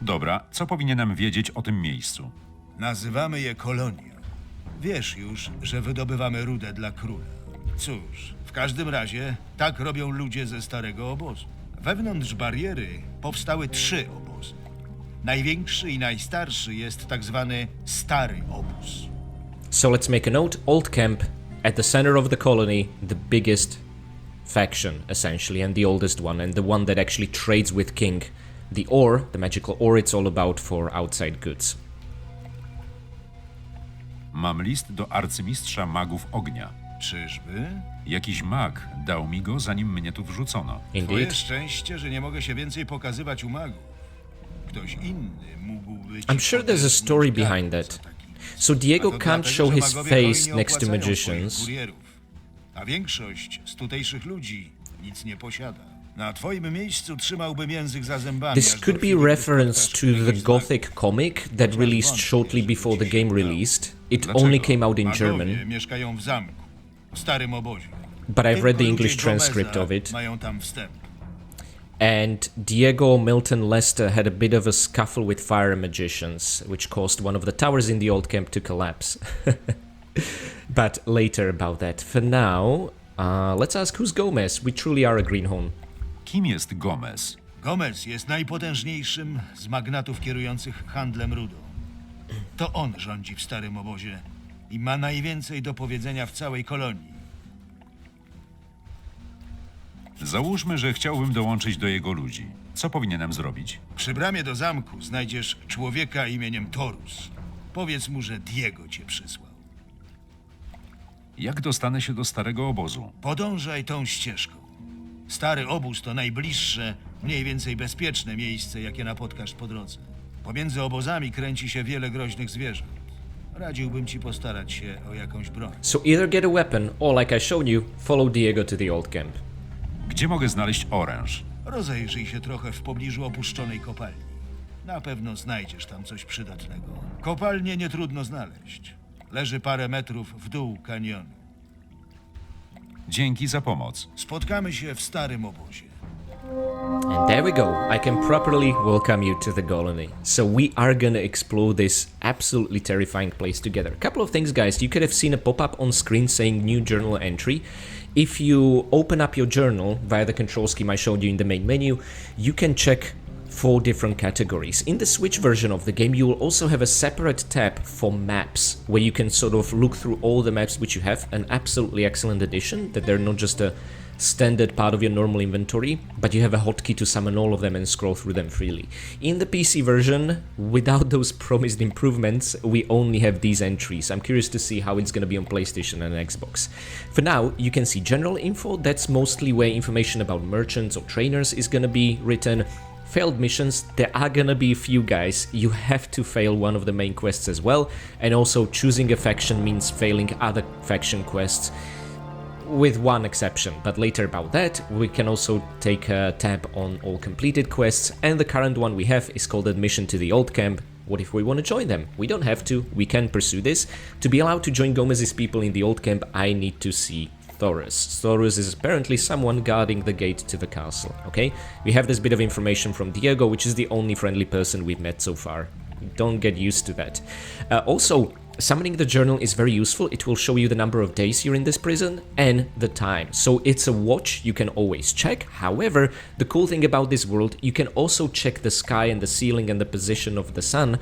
Dobra, co powinienem wiedzieć o tym miejscu? Nazywamy je kolonią. Wiesz już, że wydobywamy rudę dla króla. Cóż, w każdym razie tak robią ludzie ze starego obozu. Wewnątrz bariery powstały 3 obozy. Największy i najstarszy jest tak zwany Stary Obóz. So let's make a note. Old camp at the center of the colony, the biggest faction essentially, and the oldest one, and the one that actually trades with King. The ore, the magical ore, it's all about for outside goods. Mam list do arcymistrza magów ognia. Czyżby? Jakiś mag dał mi go, zanim mnie tu wrzucono. Twoje Indeed. szczęście, że nie mogę się więcej pokazywać u magów. Ktoś inny mógłby ci I'm sure there's a story potężny behind gard, that. co taki. So Diego A to can't dlatego, show że his magowie face hojnie next to opłacają magicians. swoich kurierów, a większość z tutejszych ludzi nic nie posiada. Na twoim miejscu trzymałbym język za zębami. This aż do could be chwili, gdy reference spotkasz to the któregoś z Gothic magów. comic that released shortly before the game released. It only came out in Magowie German, mieszkają w zamku, w starym obozie. but I've read the Tylko English ludzie transcript Gomeza of it. mają tam wstęp. And Diego Milton Lester had a bit of a scuffle with fire magicians, which caused one of the towers in the old camp to collapse. But later about that. For now, let's ask who's Gomez. We truly are a greenhorn. Kim jest Gomez? Gomez jest najpotężniejszym z magnatów kierujących handlem rudą. To on rządzi w starym obozie i ma najwięcej do powiedzenia w całej kolonii. Załóżmy, że chciałbym dołączyć do jego ludzi. Co powinienem zrobić? Przy bramie do zamku znajdziesz człowieka imieniem Torus. Powiedz mu, że Diego cię przysłał. Jak dostanę się do starego obozu? Podążaj tą ścieżką. Stary obóz to najbliższe, mniej więcej bezpieczne miejsce, jakie napotkasz po drodze. Pomiędzy obozami kręci się wiele groźnych zwierząt. Radziłbym ci postarać się o jakąś broń. So either get a weapon, or like I showed you, follow Diego to the old camp. Gdzie mogę znaleźć oręż? Rozejrzyj się trochę w pobliżu opuszczonej kopalni. Na pewno znajdziesz tam coś przydatnego. Kopalnię nie trudno znaleźć. Leży parę metrów w dół kanionu. Dzięki za pomoc. Spotkamy się w starym obozie. And there we go. I can properly welcome you to the colony. So we are gonna explore this absolutely terrifying place together. A couple of things, guys. You could have seen a pop-up on screen saying new journal entry. If you open up your journal via the control scheme I showed you in the main menu, you can check 4 different categories. In the Switch version of the game, you will also have a separate tab for maps, where you can sort of look through all the maps which you have. An absolutely excellent addition, that they're not just a standard part of your normal inventory, but you have a hotkey to summon all of them and scroll through them freely. In the PC version, without those promised improvements, we only have these entries. I'm curious to see how it's going to be on PlayStation and Xbox. For now, you can see general info. That's mostly where information about merchants or trainers is going to be written. Failed missions, there are gonna be a few, guys. You have to fail one of the main quests as well, and also choosing a faction means failing other faction quests, with one exception, but later about that. We can also take a tab on all completed quests, and the current one we have is called Admission to the Old Camp. What if we want to join them? We don't have to, we can pursue this. To be allowed to join Gomez's people in the Old Camp, I need to see Thorus. Thorus is apparently someone guarding the gate to the castle, okay? We have this bit of information from Diego, which is the only friendly person we've met so far. Don't get used to that. Also, summoning the journal is very useful. It will show you the number of days you're in this prison and the time. So it's a watch you can always check. However, the cool thing about this world, you can also check the sky and the ceiling and the position of the sun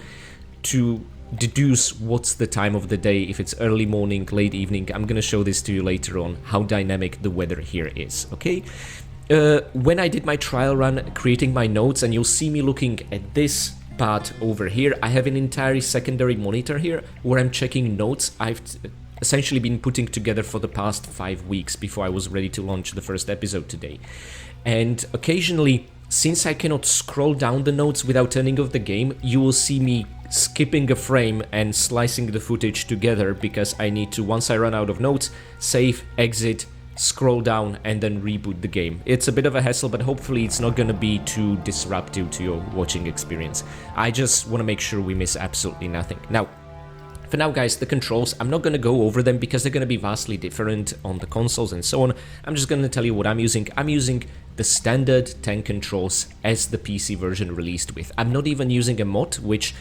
to deduce what's the time of the day, if it's early morning, late evening. I'm gonna show this to you later on, how dynamic the weather here is, okay? When I did my trial run creating my notes, and you'll see me looking at this part over here, I have an entire secondary monitor here where I'm checking notes I've essentially been putting together for the past 5 weeks before I was ready to launch the first episode today. And occasionally, since I cannot scroll down the notes without turning off the game, you will see me skipping a frame and slicing the footage together, because I need to, once I run out of notes, save, exit, scroll down, and then reboot the game. It's a bit of a hassle, but hopefully it's not gonna be too disruptive to your watching experience. I just want to make sure we miss absolutely nothing. Now, for now, guys, the controls, I'm not going to go over them because they're going to be vastly different on the consoles and so on. I'm just going to tell you what I'm using. I'm using the standard tank controls as the PC version released with. I'm not even using a mod, which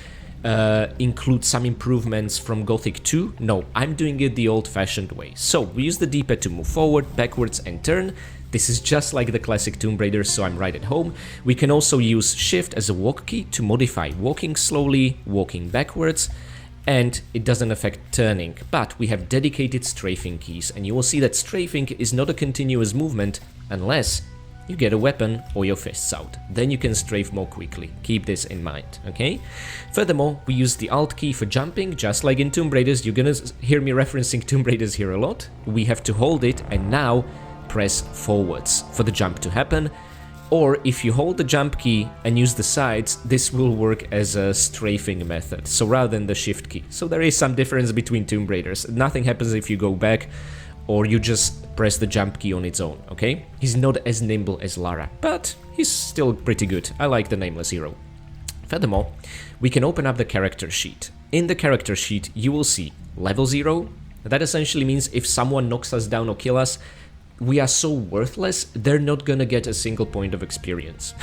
include some improvements from Gothic 2. No, I'm doing it the old-fashioned way. So we use the D-pad to move forward, backwards and turn. This is just like the classic Tomb Raider, so I'm right at home. We can also use Shift as a walk key to modify walking slowly, walking backwards, and it doesn't affect turning. But we have dedicated strafing keys, and you will see that strafing is not a continuous movement unless you get a weapon or your fists out. Then you can strafe more quickly. Keep this in mind, okay? Furthermore, we use the Alt key for jumping, just like in Tomb Raiders. You're gonna hear me referencing Tomb Raiders here a lot. We have to hold it and now press forwards for the jump to happen. Or if you hold the jump key and use the sides, this will work as a strafing method, so rather than the shift key. So there is some difference between Tomb Raiders. Nothing happens if you go back or you just press the jump key on its own, okay? He's not as nimble as Lara, but he's still pretty good. I like the Nameless Hero. Furthermore, we can open up the character sheet. In the character sheet, you will see level 0. That essentially means if someone knocks us down or kills us, we are so worthless, they're not gonna get a single point of experience.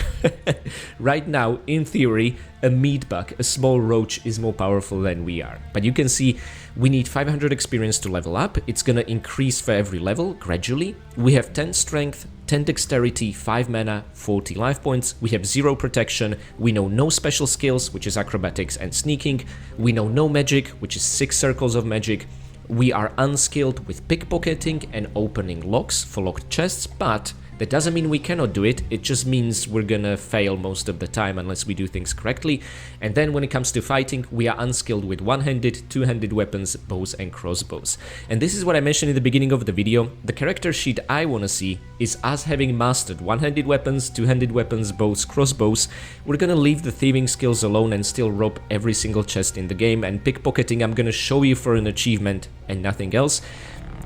Right now, in theory, a meat bug, a small roach, is more powerful than we are. But you can see we need 500 experience to level up. It's gonna increase for every level, gradually. We have 10 strength, 10 dexterity, 5 mana, 40 life points. We have 0 protection. We know no special skills, which is acrobatics and sneaking. We know no magic, which is 6 circles of magic. We are unskilled with pickpocketing and opening locks for locked chests, but that doesn't mean we cannot do it. It just means we're gonna fail most of the time unless we do things correctly. And then when it comes to fighting, we are unskilled with one-handed, two-handed weapons, bows and crossbows. And this is what I mentioned in the beginning of the video. The character sheet I wanna see is us having mastered one-handed weapons, two-handed weapons, bows, crossbows. We're gonna leave the thieving skills alone and still rob every single chest in the game, and pickpocketing I'm gonna show you for an achievement and nothing else.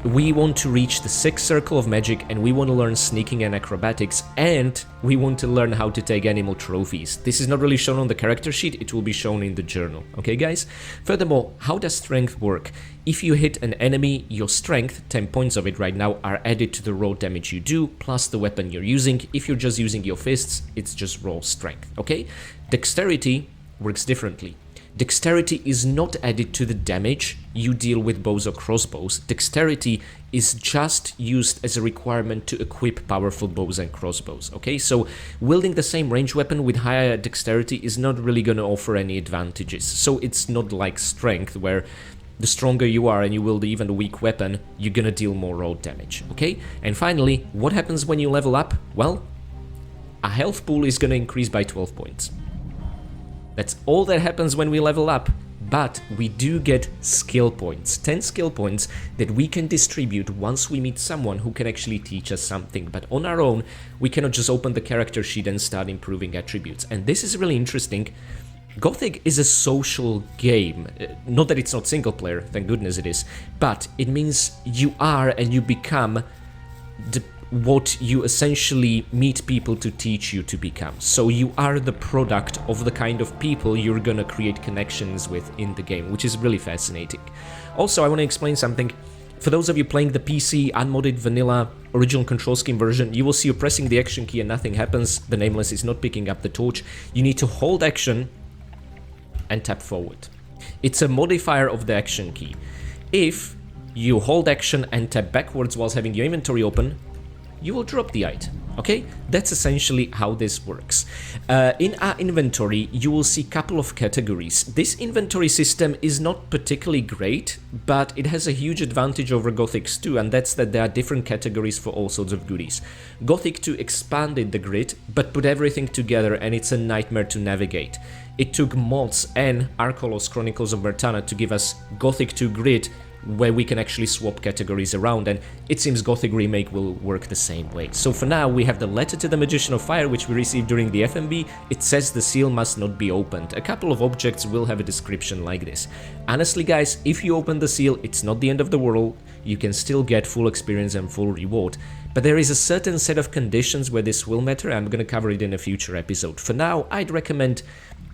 We want to reach the 6th circle of magic, and we want to learn sneaking and acrobatics, and we want to learn how to take animal trophies. This is not really shown on the character sheet, it will be shown in the journal, okay guys? Furthermore, how does strength work? If you hit an enemy, your strength, 10 points of it right now, are added to the raw damage you do, plus the weapon you're using. If you're just using your fists, it's just raw strength, okay? Dexterity works differently. Dexterity is not added to the damage you deal with bows or crossbows. Dexterity is just used as a requirement to equip powerful bows and crossbows, okay? So wielding the same range weapon with higher dexterity is not really going to offer any advantages. So it's not like strength, where the stronger you are and you wield even a weak weapon, you're going to deal more raw damage, okay? And finally, what happens when you level up? Well, a health pool is going to increase by 12 points. That's all that happens when we level up, but we do get skill points, 10 skill points that we can distribute once we meet someone who can actually teach us something. But on our own, we cannot just open the character sheet and start improving attributes. And this is really interesting. Gothic is a social game. Not that it's not single player, thank goodness it is, but it means you are and you become what you essentially meet people to teach you to become. So you are the product of the kind of people you're gonna create connections with in the game, which is really fascinating. Also, I want to explain something. For those of you playing the PC, unmodded, vanilla, original control scheme version, you will see you're pressing the action key and nothing happens. The Nameless is not picking up the torch. You need to hold action and tap forward. It's a modifier of the action key. If you hold action and tap backwards whilst having your inventory open, you will drop the item, okay? That's essentially how this works. In our inventory, you will see a couple of categories. This inventory system is not particularly great, but it has a huge advantage over Gothic 2, and that's that there are different categories for all sorts of goodies. Gothic 2 expanded the grid, but put everything together, and it's a nightmare to navigate. It took mods and Archolos Chronicles of Bertana to give us Gothic 2 grid, where we can actually swap categories around, and it seems Gothic Remake will work the same way. So for now, we have the letter to the Magician of Fire, which we received during the FMB. It says the seal must not be opened. A couple of objects will have a description like this. Honestly guys, if you open the seal, it's not the end of the world. You can still get full experience and full reward. But there is a certain set of conditions where this will matter. I'm gonna cover it in a future episode. For now, I'd recommend,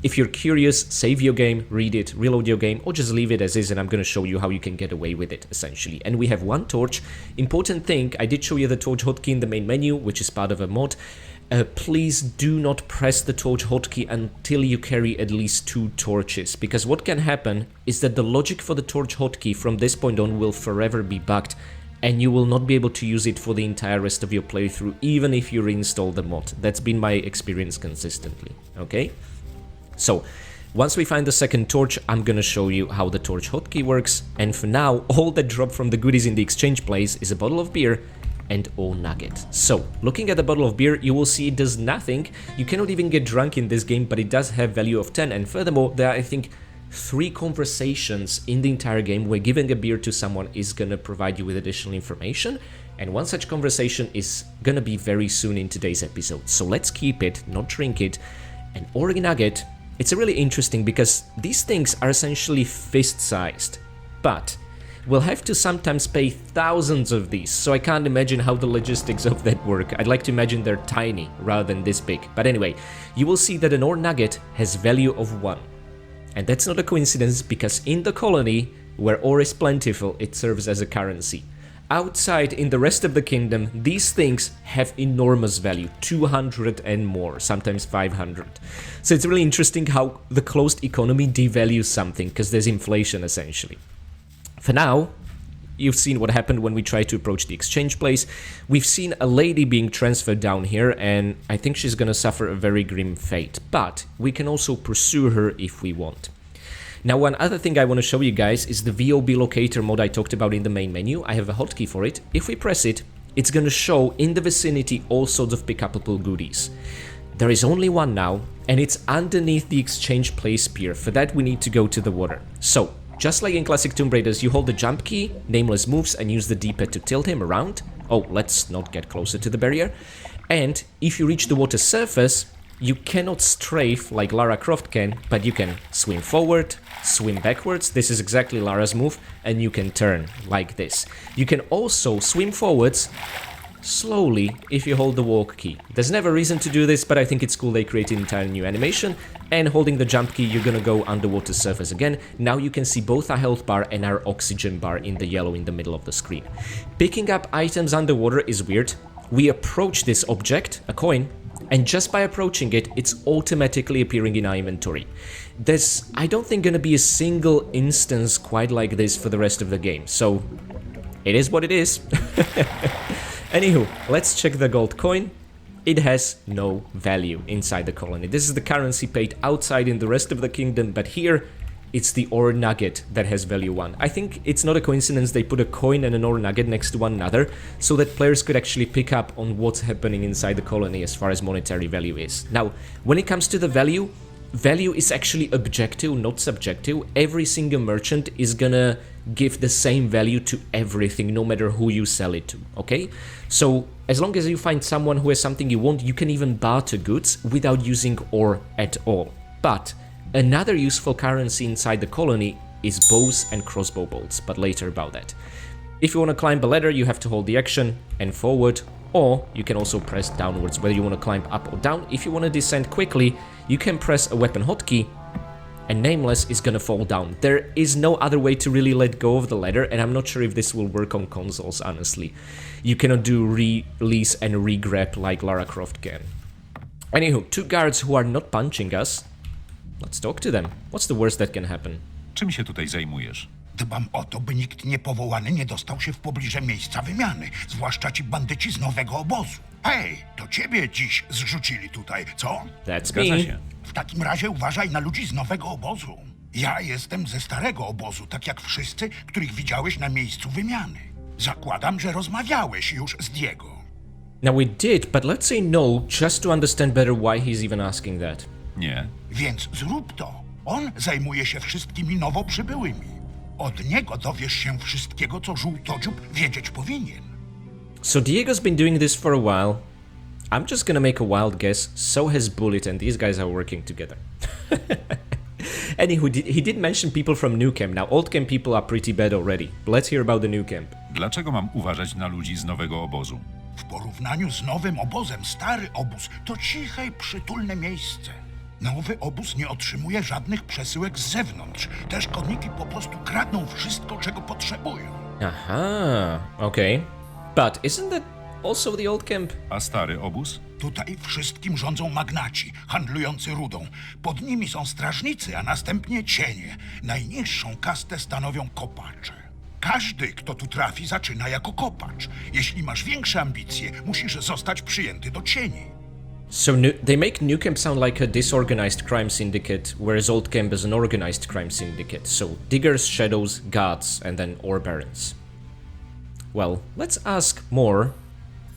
if you're curious, save your game, read it, reload your game, or just leave it as is, and I'm going to show you how you can get away with it, essentially. And we have one torch. Important thing, I did show you the torch hotkey in the main menu, which is part of a mod. please do not press the torch hotkey until you carry at least 2 torches, because what can happen is that the logic for the torch hotkey from this point on will forever be bugged, and you will not be able to use it for the entire rest of your playthrough, even if you reinstall the mod. That's been my experience consistently, okay? So, once we find the second torch, I'm gonna show you how the torch hotkey works, and for now, all that drop from the goodies in the exchange place is a bottle of beer and ore nugget. So, looking at the bottle of beer, you will see it does nothing. You cannot even get drunk in this game, but it does have value of 10, and furthermore, there are, I think, 3 conversations in the entire game where giving a beer to someone is gonna provide you with additional information, and one such conversation is gonna be very soon in today's episode. So let's keep it, not drink it. And ore nugget, it's really interesting because these things are essentially fist-sized, but we'll have to sometimes pay thousands of these, so I can't imagine how the logistics of that work. I'd like to imagine they're tiny rather than this big. But anyway, you will see that an ore nugget has value of 1. And that's not a coincidence, because in the colony, where ore is plentiful, it serves as a currency. Outside, in the rest of the kingdom, these things have enormous value, 200 and more, sometimes 500. So it's really interesting how the closed economy devalues something, because there's inflation essentially. For now, you've seen what happened when we tried to approach the exchange place. We've seen a lady being transferred down here, and I think she's gonna suffer a very grim fate, but we can also pursue her if we want. Now, one other thing I want to show you guys is the VOB locator mod I talked about in the main menu. I have a hotkey for it. If we press it, it's gonna show in the vicinity all sorts of pickupable goodies. There is only one now, and it's underneath the exchange place pier. For that, we need to go to the water. So, just like in classic Tomb Raiders, you hold the jump key, Nameless moves, and use the D-pad to tilt him around. Oh, let's not get closer to the barrier. And if you reach the water surface, you cannot strafe like Lara Croft can, but you can swim forward, swim backwards, this is exactly Lara's move, and you can turn like this. You can also swim forwards slowly if you hold the walk key. There's never a reason to do this, but I think it's cool they created an entire new animation, and holding the jump key you're gonna go underwater surface again. Now you can see both our health bar and our oxygen bar in the yellow in the middle of the screen. Picking up items underwater is weird. We approach this object, a coin, and just by approaching it, it's automatically appearing in our inventory. There's, I don't think, gonna be a single instance quite like this for the rest of the game, so it is what it is. Anywho, let's check the gold coin. It has no value inside the colony. This is the currency paid outside in the rest of the kingdom, but here it's the ore nugget that has value 1. I think it's not a coincidence they put a coin and an ore nugget next to one another, so that players could actually pick up on what's happening inside the colony as far as monetary value is. Now, when it comes to the value is actually objective, not subjective. Every single merchant is gonna give the same value to everything, no matter who you sell it to, okay? So, as long as you find someone who has something you want, you can even barter goods without using ore at all. But another useful currency inside the colony is bows and crossbow bolts, but later about that. If you want to climb a ladder, you have to hold the action and forward, or you can also press downwards, whether you want to climb up or down. If you want to descend quickly, you can press a weapon hotkey, and Nameless is gonna fall down. There is no other way to really let go of the ladder, and I'm not sure if this will work on consoles, honestly. You cannot do release and re-grab like Lara Croft can. Anywho, 2 guards who are not punching us. Let's talk to them. What's the worst that can happen? Czym się tutaj zajmujesz? Dbam o to, by nikt niepowołany nie dostał się w pobliże miejsca wymiany, zwłaszcza ci bandyci z nowego obozu. Hej, to ciebie dziś zrzucili tutaj, co? That's Zgadza me. się. W takim razie uważaj na ludzi z nowego obozu. Ja jestem ze starego obozu, tak jak wszyscy, których widziałeś na miejscu wymiany. Zakładam, że rozmawiałeś już z Diego. Now we did, but let's say no, just to understand better why he's even asking that. Nie. Więc zrób to. On zajmuje się wszystkimi nowo przybyłymi. Od niego dowiesz się wszystkiego, co żółtodziób wiedzieć powinien. So Diego's been doing this for a while. I'm just gonna make a wild guess. So has Bullet, and these guys are working together. Anywho, he did mention people from New Camp. Now, Old Camp people are pretty bad already. But let's hear about the New Camp. Dlaczego mam uważać na ludzi z nowego obozu? W porównaniu z nowym obozem, stary obóz to ciche i przytulne miejsce. Nowy obóz nie otrzymuje żadnych przesyłek z zewnątrz. Te szkodniki po prostu kradną wszystko, czego potrzebują. Aha, okay. But isn't that also the Old Camp? A stary obóz? Tutaj wszystkim rządzą magnaci, handlujący rudą. Pod nimi są strażnicy, a następnie cienie. Najniższą kastę stanowią kopacze. Każdy, kto tu trafi, zaczyna jako kopacz. Jeśli masz większe ambicje, musisz zostać przyjęty do cieni. So they make New Camp sound like a disorganized crime syndicate, whereas Old Camp is an organized crime syndicate. So Diggers, Shadows, Gods, and then Ore Barons. Well, let's ask more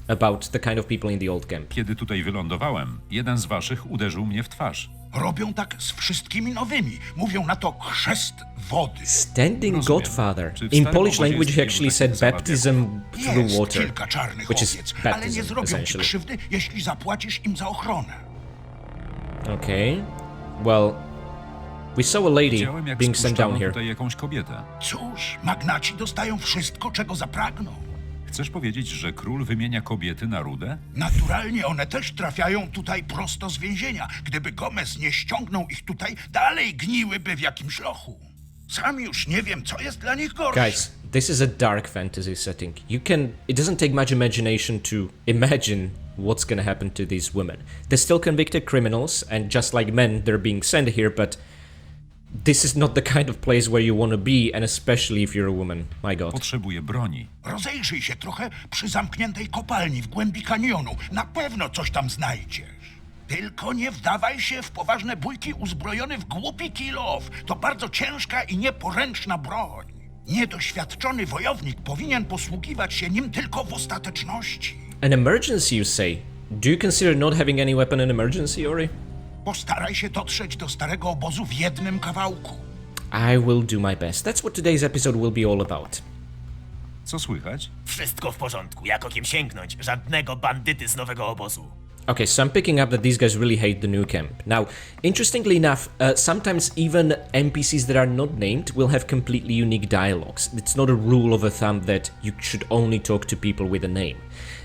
about the kind of people in the Old Camp. Kiedy tutaj wylądowałem, jeden z waszych uderzył mnie w twarz. Robią tak z wszystkimi nowymi. Mówią na to chrzest wody. Standing Rozumiem. Godfather. Czy w In starym Polish obozie language he jest actually wielu said takich zabawiaków? baptism through Jest water, kilka czarnych which is owiec, ale nie baptism, zrobią ci essentially. krzywdy, jeśli zapłacisz im za ochronę. Okay. Well, we saw a lady Widziałem, jak being sent down spuszczano here. tutaj jakąś kobietę. Cóż, magnaci dostają wszystko, czego zapragną. Chcesz powiedzieć, że król wymienia kobiety na rudę? Naturalnie one też trafiają tutaj prosto z więzienia. Gdyby Gomez nie ściągnął ich tutaj, dalej gniłyby w jakimś lochu. Sam już nie wiem, co jest dla nich gorsze. Guys, this is a dark fantasy setting. It doesn't take much imagination to imagine what's gonna happen to these women. They're still convicted criminals, and just like men, they're being sent here, but this is not the kind of place where you want to be, and especially if you're a woman. My god. Potrzebuje broni. Rozejrzyj się trochę przy zamkniętej kopalni w głębi kanionu. Na pewno coś tam znajdziesz. Tylko nie wdawaj się w poważne bójki uzbrojony w głupi kill-off. To bardzo ciężka i nieporęczna broń. Niedoświadczony wojownik powinien posługiwać się nim tylko w ostateczności. An emergency, you say? Do you consider not having any weapon in emergency, Ori? Postaraj się dotrzeć do starego obozu w jednym kawałku. I will do my best. That's what today's episode will be all about. Co słychać? Wszystko w porządku, jak okiem sięgnąć. Żadnego bandyty z nowego obozu. Okay, so I'm picking up that these guys really hate the new camp. Now, interestingly enough, sometimes even NPCs that are not named will have completely unique dialogues. It's not a rule of a thumb that you should only talk to people with a name.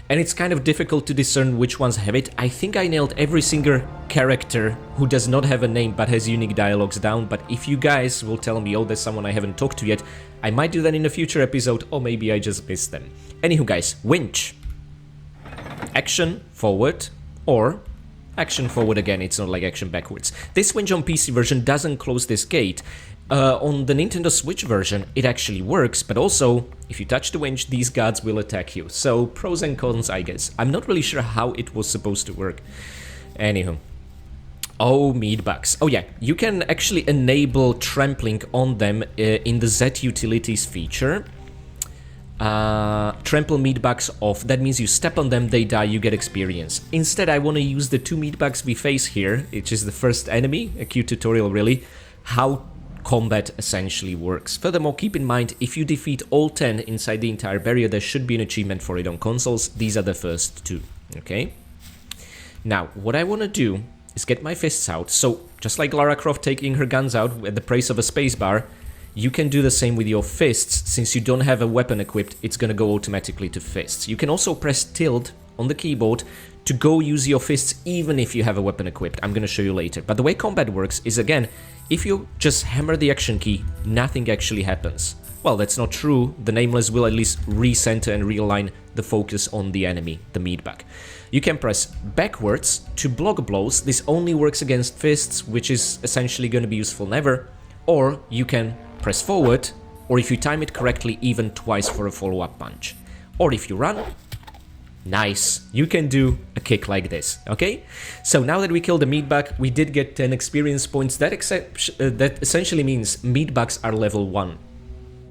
And it's kind of difficult to discern which ones have it. I think I nailed every single character who does not have a name but has unique dialogues down, but if you guys will tell me, oh, there's someone I haven't talked to yet, I might do that in a future episode, or maybe I just missed them. Anywho guys, winch. Action, forward, or action forward again, it's not like action backwards. This winch on PC version doesn't close this gate. On the Nintendo Switch version, it actually works, but also, if you touch the winch, these guards will attack you. So, pros and cons, I guess. I'm not really sure how it was supposed to work. Anywho. Oh, meatbugs. Oh yeah, you can actually enable trampling on them in the Z Utilities feature. Trample meatbugs off. That means you step on them, they die, you get experience. Instead, I want to use the two meatbugs we face here, which is the first enemy, a cute tutorial really, how combat essentially works. Furthermore, keep in mind, if you defeat all 10 inside the entire barrier, there should be an achievement for it on consoles. These are the first two, okay? Now, what I want to do is get my fists out. So, just like Lara Croft taking her guns out at the praise of a spacebar, you can do the same with your fists. Since you don't have a weapon equipped, it's gonna go automatically to fists. You can also press tilde on the keyboard to go use your fists even if you have a weapon equipped. I'm gonna show you later. But the way combat works is, again, if you just hammer the action key, nothing actually happens. Well, that's not true. The Nameless will at least recenter and realign the focus on the enemy, the meatbag. You can press backwards to block blows. This only works against fists, which is essentially going to be useful never. Or you can press forward, or if you time it correctly, even twice for a follow-up punch. Or if you run, nice, you can do a kick like this, okay? So now that we killed the meatbug, we did get 10 experience points. That essentially means meatbugs are level 1.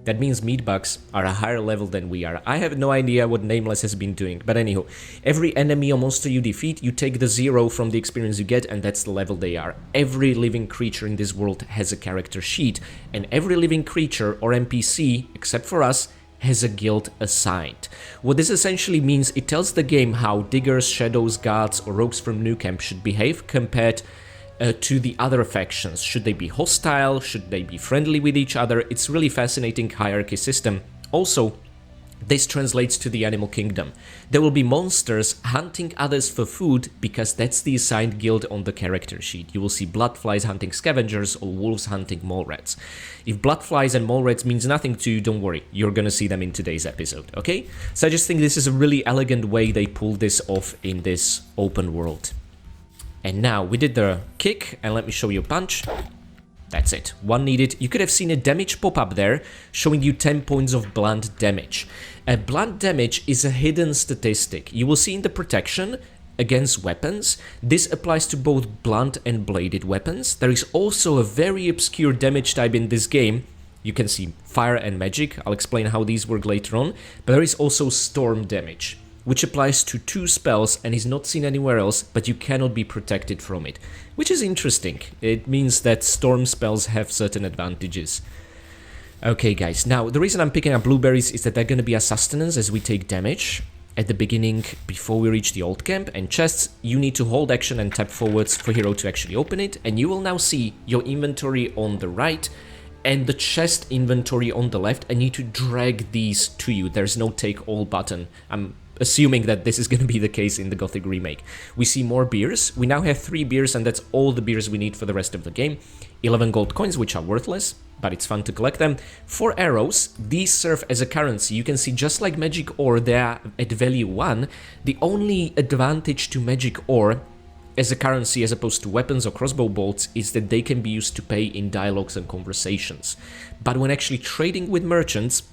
That means meatbugs are a higher level than we are. I have no idea what Nameless has been doing, but anyhow, every enemy or monster you defeat, you take the 0 from the experience you get, and that's the level they are. Every living creature in this world has a character sheet, and every living creature or NPC, except for us, has a guild assigned. What this essentially means, it tells the game how diggers, shadows, guards, or rogues from New Camp should behave compared to the other factions. Should they be hostile? Should they be friendly with each other? It's really fascinating hierarchy system. Also, This translates to the animal kingdom. There will be monsters hunting others for food because that's the assigned guild on the character sheet. You will see bloodflies hunting scavengers or wolves hunting mole rats. If bloodflies and mole rats means nothing to you, don't worry. You're gonna see them in today's episode, okay? So I just think this is a really elegant way they pulled this off in this open world. And now we did the kick, and let me show you a punch. That's it, 1 needed. You could have seen a damage pop up there, showing you 10 points of blunt damage. Blunt damage is a hidden statistic. You will see in the protection against weapons. This applies to both blunt and bladed weapons. There is also a very obscure damage type in this game. You can see fire and magic. I'll explain how these work later on. But there is also storm damage, which applies to 2 spells and is not seen anywhere else, but you cannot be protected from it, which is interesting. It means that storm spells have certain advantages. Okay guys, now the reason I'm picking up blueberries is that they're going to be a sustenance as we take damage at the beginning before we reach the old camp. And chests, you need to hold action and tap forwards for hero to actually open it, and you will now see your inventory on the right and the chest inventory on the left. I need to drag these to you. There's no take all button. I'm assuming that this is going to be the case in the Gothic remake. We see more beers. We now have 3 beers, and that's all the beers we need for the rest of the game. 11 gold coins, which are worthless, but it's fun to collect them. 4 arrows. These serve as a currency. You can see, just like magic ore, they are at value 1. The only advantage to magic ore as a currency as opposed to weapons or crossbow bolts is that they can be used to pay in dialogues and conversations. But when actually trading with merchants,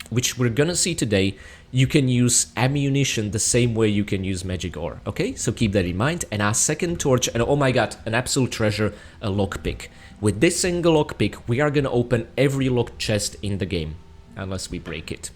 which we're gonna see today, you can use ammunition the same way you can use magic ore, okay? So keep that in mind. And our second torch, and oh my god, an absolute treasure, a lockpick. With this single lockpick, we are gonna open every locked chest in the game, unless we break it.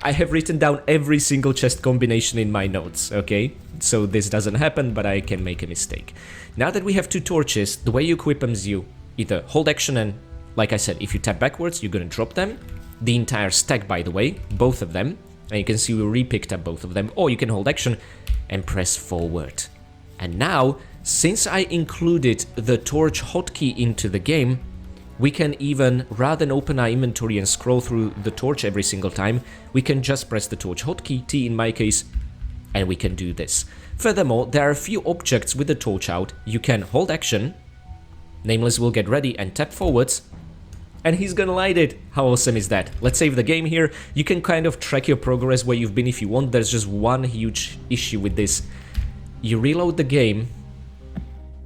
I have written down every single chest combination in my notes, okay? So this doesn't happen, but I can make a mistake. Now that we have 2 torches, the way you equip them is you either hold action and, like I said, if you tap backwards, you're gonna drop them. The entire stack, by the way, both of them, and you can see we re-picked up both of them, or you can hold action and press forward. And now, since I included the torch hotkey into the game, we can even, rather than open our inventory and scroll through the torch every single time, we can just press the torch hotkey, T in my case, and we can do this. Furthermore, there are a few objects with the torch out. You can hold action, Nameless will get ready and tap forwards, and he's gonna light it. How awesome is that? Let's save the game here. You can kind of track your progress where you've been if you want. There's just one huge issue with this. You reload the game,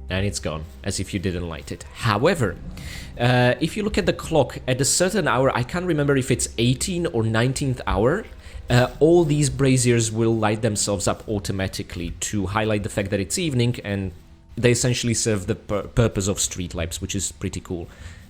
and it's gone, as if you didn't light it. However, if you look at the clock, at a certain hour, I can't remember if it's 18th or 19th hour, all these braziers will light themselves up automatically to highlight the fact that it's evening, and they essentially serve the purpose of street lamps, which is pretty cool.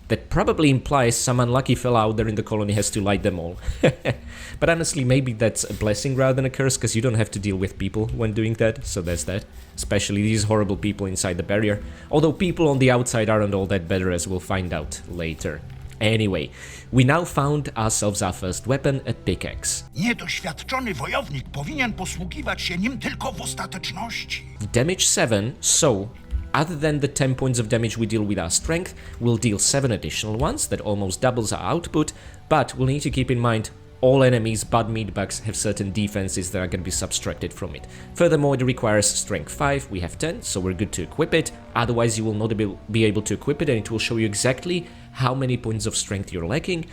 That probably implies some unlucky fella out there in the colony has to light them all. But honestly, maybe that's a blessing rather than a curse, because you don't have to deal with people when doing that, so there's that. Especially these horrible people inside the barrier. Although people on the outside aren't all that better, as we'll find out later. Anyway, we now found ourselves our first weapon, a pickaxe. Niedoświadczony wojownik powinien posługiwać się nim tylko w ostateczności. Damage 7, so other than the 10 points of damage we deal with our strength, we'll deal 7 additional ones, that almost doubles our output, but we'll need to keep in mind all enemies but meatbugs have certain defenses that are going to be subtracted from it. Furthermore, it requires strength 5, we have 10, so we're good to equip it, otherwise you will not be able to equip it, and it will show you exactly how many points of strength you're lacking.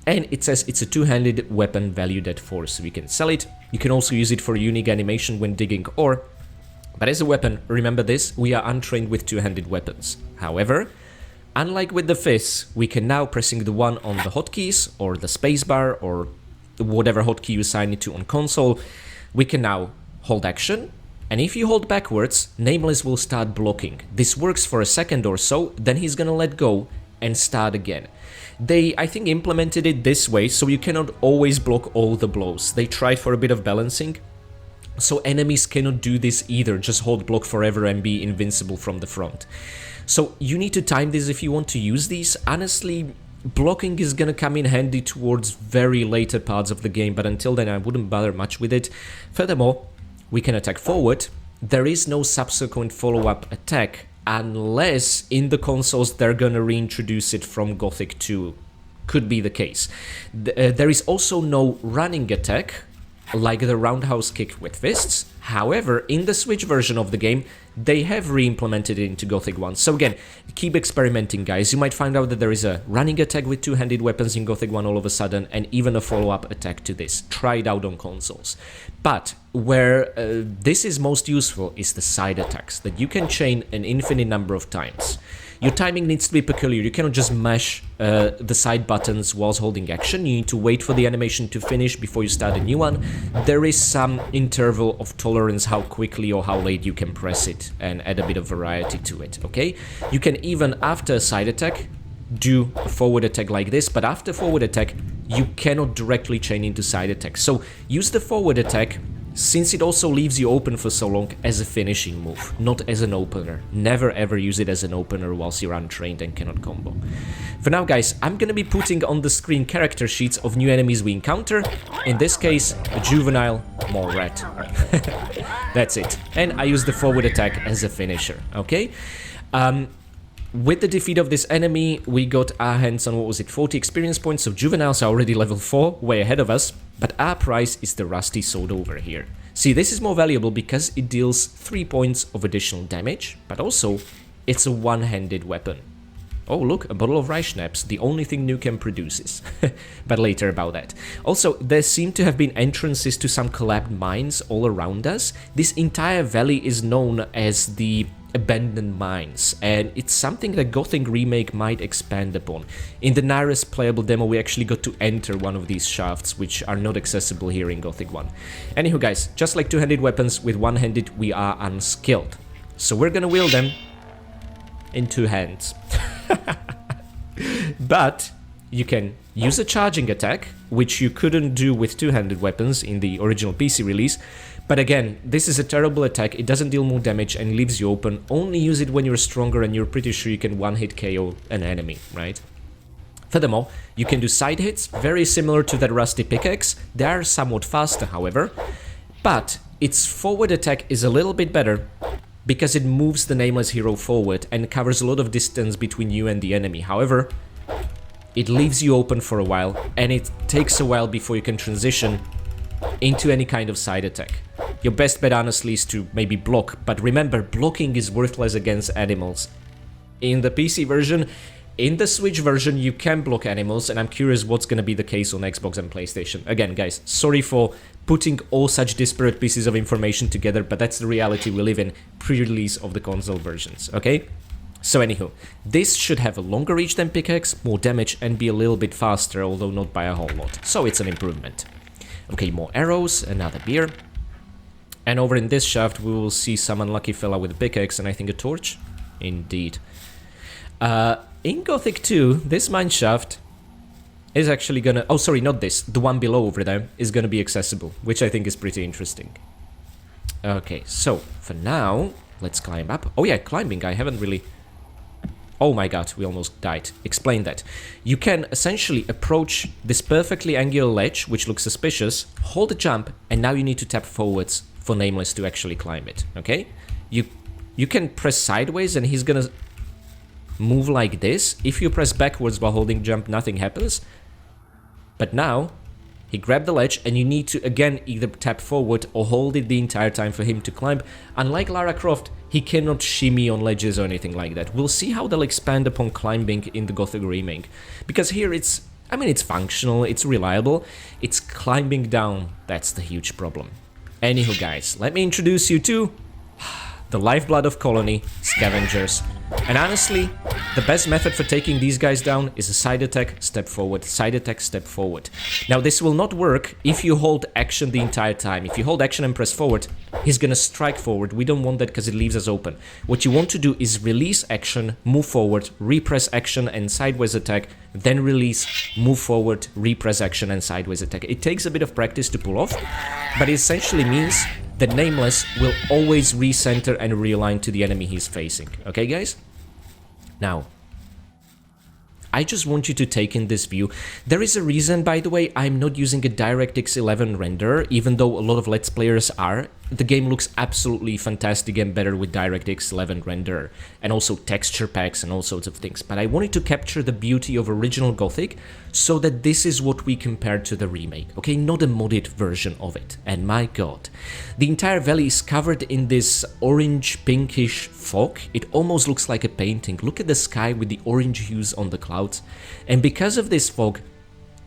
And it says it's a 2-handed weapon valued at 4, so we can sell it. You can also use it for a unique animation when digging ore. But as a weapon, remember this, we are untrained with 2-handed weapons. However, unlike with the fists, we can now, pressing the 1 on the hotkeys, or the spacebar, or whatever hotkey you assign it to on console, we can now hold action, and if you hold backwards, Nameless will start blocking. This works for a second or so, then he's gonna let go and start again. They, I think, implemented it this way, so you cannot always block all the blows. They tried for a bit of balancing. So enemies cannot do this either, just hold block forever and be invincible from the front. So you need to time this if you want to use these. Honestly, blocking is gonna come in handy towards very later parts of the game, but until then I wouldn't bother much with it. Furthermore, we can attack forward. There is no subsequent follow-up attack, unless in the consoles they're gonna reintroduce it from Gothic 2 could be the case. There is also no running attack, like the roundhouse kick with fists. However, in the Switch version of the game, they have re-implemented it into Gothic 1. So again, keep experimenting, guys. You might find out that there is a running attack with two-handed weapons in Gothic 1 all of a sudden, and even a follow-up attack to this. Try it out on consoles. But where this is most useful is the side attacks, that you can chain an infinite number of times. Your timing needs to be peculiar. You cannot just mash the side buttons whilst holding action. You need to wait for the animation to finish before you start a new one. There is some interval of tolerance how quickly or how late you can press it and add a bit of variety to it, okay? You can even, after a side attack, do a forward attack like this, but after forward attack, you cannot directly chain into side attack. So use the forward attack, since it also leaves you open for so long, as a finishing move, not as an opener. Never ever use it as an opener whilst you're untrained and cannot combo. For now, guys, I'm gonna be putting on the screen character sheets of new enemies we encounter. In this case, a juvenile mole rat. That's it. And I use the forward attack as a finisher, okay? With the defeat of this enemy, we got our hands on, what was it, 40 experience points, so juveniles are already level 4, way ahead of us, but our prize is the rusty sword over here. See, this is more valuable because it deals 3 points of additional damage, but also it's a one-handed weapon. Oh look, a bottle of rice schnapps, the only thing Nukem produces. But later about that. Also, there seem to have been entrances to some collapsed mines all around us. This entire valley is known as the abandoned mines, and it's something that Gothic Remake might expand upon. In the nearest playable demo, we actually got to enter one of these shafts, which are not accessible here in Gothic 1. Anywho, guys, just like two-handed weapons, with one-handed we are unskilled. So we're gonna wield them in two hands. But you can use a charging attack, which you couldn't do with two-handed weapons in the original PC release. But again, this is a terrible attack, it doesn't deal more damage and leaves you open. Only use it when you're stronger and you're pretty sure you can one-hit KO an enemy, right? Furthermore, you can do side hits, very similar to that rusty pickaxe. They are somewhat faster, however, but its forward attack is a little bit better because it moves the nameless hero forward and covers a lot of distance between you and the enemy. However, it leaves you open for a while, and it takes a while before you can transition into any kind of side attack. Your best bet, honestly, is to maybe block, but remember, blocking is worthless against animals. In the PC version, in the Switch version, you can block animals, and I'm curious what's gonna be the case on Xbox and PlayStation. Again, guys, sorry for putting all such disparate pieces of information together, but that's the reality we live in pre-release of the console versions, okay? So anywho, this should have a longer reach than Pickaxe, more damage, and be a little bit faster, although not by a whole lot. So it's an improvement. Okay, more arrows, another beer. And over in this shaft we will see some unlucky fella with a pickaxe and I think a torch. Indeed. In Gothic 2, this mine shaft is actually gonna... Oh, sorry, not this. The one below over there is gonna be accessible, which I think is pretty interesting. Okay, so for now, let's climb up. Oh yeah, climbing, I haven't really... Oh my god, we almost died. Explain that. You can essentially approach this perfectly angular ledge, which looks suspicious, hold a jump, and now you need to tap forwards for Nameless to actually climb it, okay? You can press sideways and he's gonna move like this. If you press backwards while holding jump, nothing happens. But now, he grabbed the ledge and you need to again either tap forward or hold it the entire time for him to climb. Unlike Lara Croft, he cannot shimmy on ledges or anything like that. We'll see how they'll expand upon climbing in the Gothic Remake. Because here it's, I mean, it's functional, it's reliable, it's climbing down, that's the huge problem. Anywho guys, let me introduce you to the lifeblood of Colony, Scavengers. And honestly, the best method for taking these guys down is a side attack, step forward, side attack, step forward. Now this will not work if you hold action the entire time. If you hold action and press forward, he's gonna strike forward. We don't want that because it leaves us open. What you want to do is release action, move forward, repress action and sideways attack, then release, move forward, repress action and sideways attack. It takes a bit of practice to pull off, but it essentially means that Nameless will always recenter and realign to the enemy he's facing. Okay, guys? Now, I just want you to take in this view. There is a reason, by the way, I'm not using a DirectX 11 renderer, even though a lot of Let's Players are. the game looks absolutely fantastic and better with DirectX 11 render, and also texture packs and all sorts of things, but I wanted to capture the beauty of original Gothic so that this is what we compare to the remake, okay, not a modded version of it. And my god, the entire valley is covered in this orange pinkish fog. It almost looks like a painting. Look at the sky with the orange hues on the clouds, and because of this fog,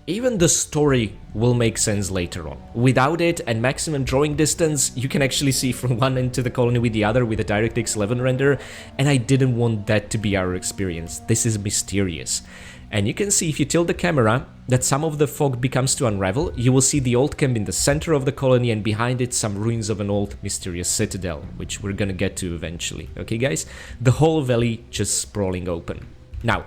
even the story will make sense later on. Without it and maximum drawing distance, you can actually see from one end to the colony with the other with a DirectX 11 render, and I didn't want that to be our experience. This is mysterious. And you can see if you tilt the camera that some of the fog becomes to unravel. You will see the old camp in the center of the colony, and behind it some ruins of an old mysterious citadel, which we're gonna get to eventually. Okay guys? The whole valley just sprawling open. Now,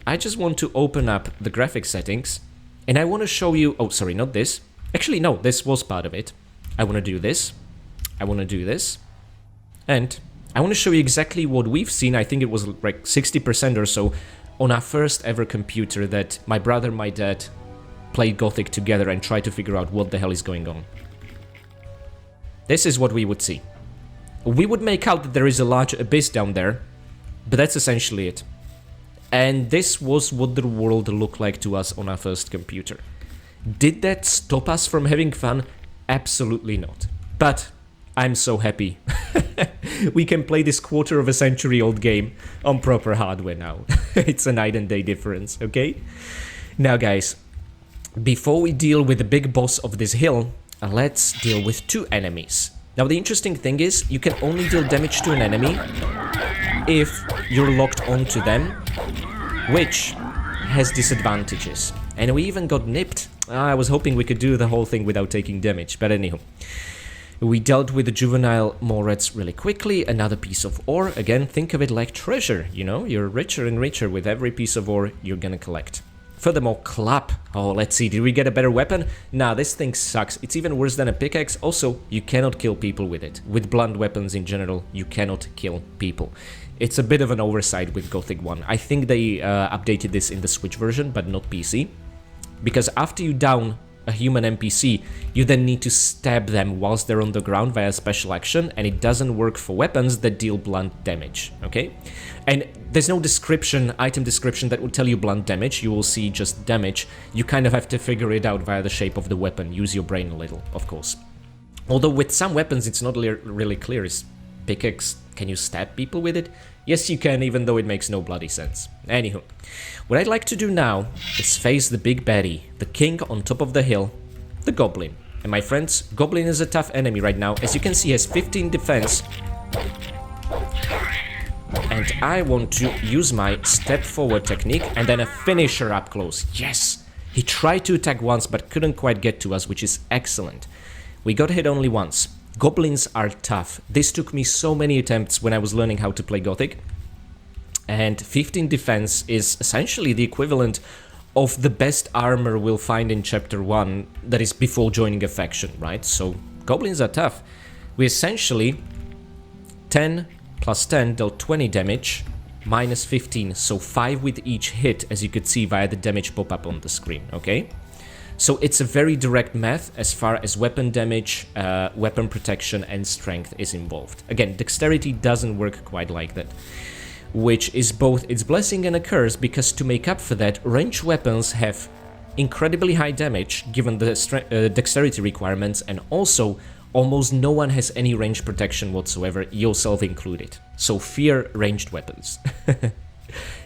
I just want to open up the graphic settings, and I want to show you, oh sorry, not this. Actually no, this was part of it. I want to do this, I want to do this, and I want to show you exactly what we've seen. I think it was like 60% or so on our first ever computer that my brother and my dad played Gothic together and tried to figure out what the hell is going on. This is what we would see. We would make out that there is a large abyss down there, but that's essentially it. And this was what the world looked like to us on our first computer. Did that stop us from having fun? Absolutely not. But I'm so happy. We can play this quarter of a century old game on proper hardware now. It's a night and day difference, okay? Now guys, before we deal with the big boss of this hill, let's deal with two enemies. Now the interesting thing is, you can only deal damage to an enemy if you're locked onto them, which has disadvantages. And we even got nipped. I was hoping we could do the whole thing without taking damage, but anyhow. We dealt with the juvenile mole rats really quickly. Another piece of ore. Again, think of it like treasure, you know? You're richer and richer with every piece of ore you're gonna collect. Furthermore, clap. Oh, let's see, did we get a better weapon? Nah, this thing sucks. It's even worse than a pickaxe. Also, you cannot kill people with it. With blunt weapons in general, you cannot kill people. It's a bit of an oversight with Gothic 1. I think they updated this in the Switch version, but not PC. Because after you down a human NPC, you then need to stab them whilst they're on the ground via special action, and it doesn't work for weapons that deal blunt damage, okay? And there's no description, item description that will tell you blunt damage, you will see just damage. You kind of have to figure it out via the shape of the weapon, use your brain a little, of course. Although with some weapons it's not really clear. Is pickaxe, can you stab people with it? Yes you can, even though it makes no bloody sense. Anywho, what I'd like to do now is face the big baddie, the king on top of the hill, the goblin. And my friends, goblin is a tough enemy right now. As you can see, he has 15 defense. And I want to use my step forward technique and then a finisher up close. Yes! He tried to attack once but couldn't quite get to us, which is excellent. We got hit only once. Goblins are tough. This took me so many attempts when I was learning how to play Gothic. And 15 defense is essentially the equivalent of the best armor we'll find in Chapter 1, that is before joining a faction, right? So goblins are tough. We essentially 10 plus 10 dealt 20 damage, minus 15, so 5 with each hit, as you could see via the damage pop-up on the screen, okay? So it's a very direct math as far as weapon damage, weapon protection and strength is involved. Again, dexterity doesn't work quite like that, which is both its blessing and a curse, because to make up for that, ranged weapons have incredibly high damage given the dexterity requirements, and also almost no one has any range protection whatsoever, yourself included. So fear ranged weapons.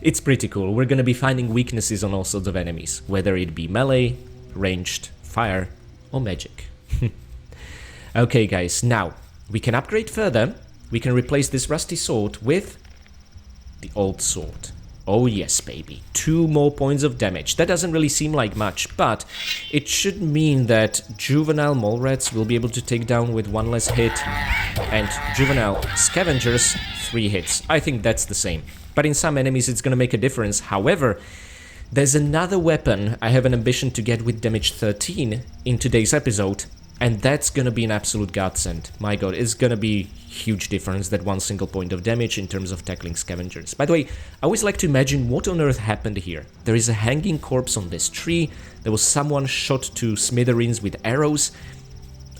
It's pretty cool. We're gonna be finding weaknesses on all sorts of enemies, whether it be melee, ranged, fire, or magic. Okay guys, now we can upgrade further. We can replace this rusty sword with the old sword. Oh yes, baby. 2 more points of damage. That doesn't really seem like much, but it should mean that juvenile mole rats will be able to take down with 1 less hit, and juvenile scavengers 3 hits. I think that's the same. But in some enemies it's gonna make a difference. However, there's another weapon I have an ambition to get with damage 13 in today's episode, and that's gonna be an absolute godsend. My god, it's gonna be huge difference, that 1 single point of damage in terms of tackling scavengers. By the way, I always like to imagine what on earth happened here. There is a hanging corpse on this tree, there was someone shot to smithereens with arrows.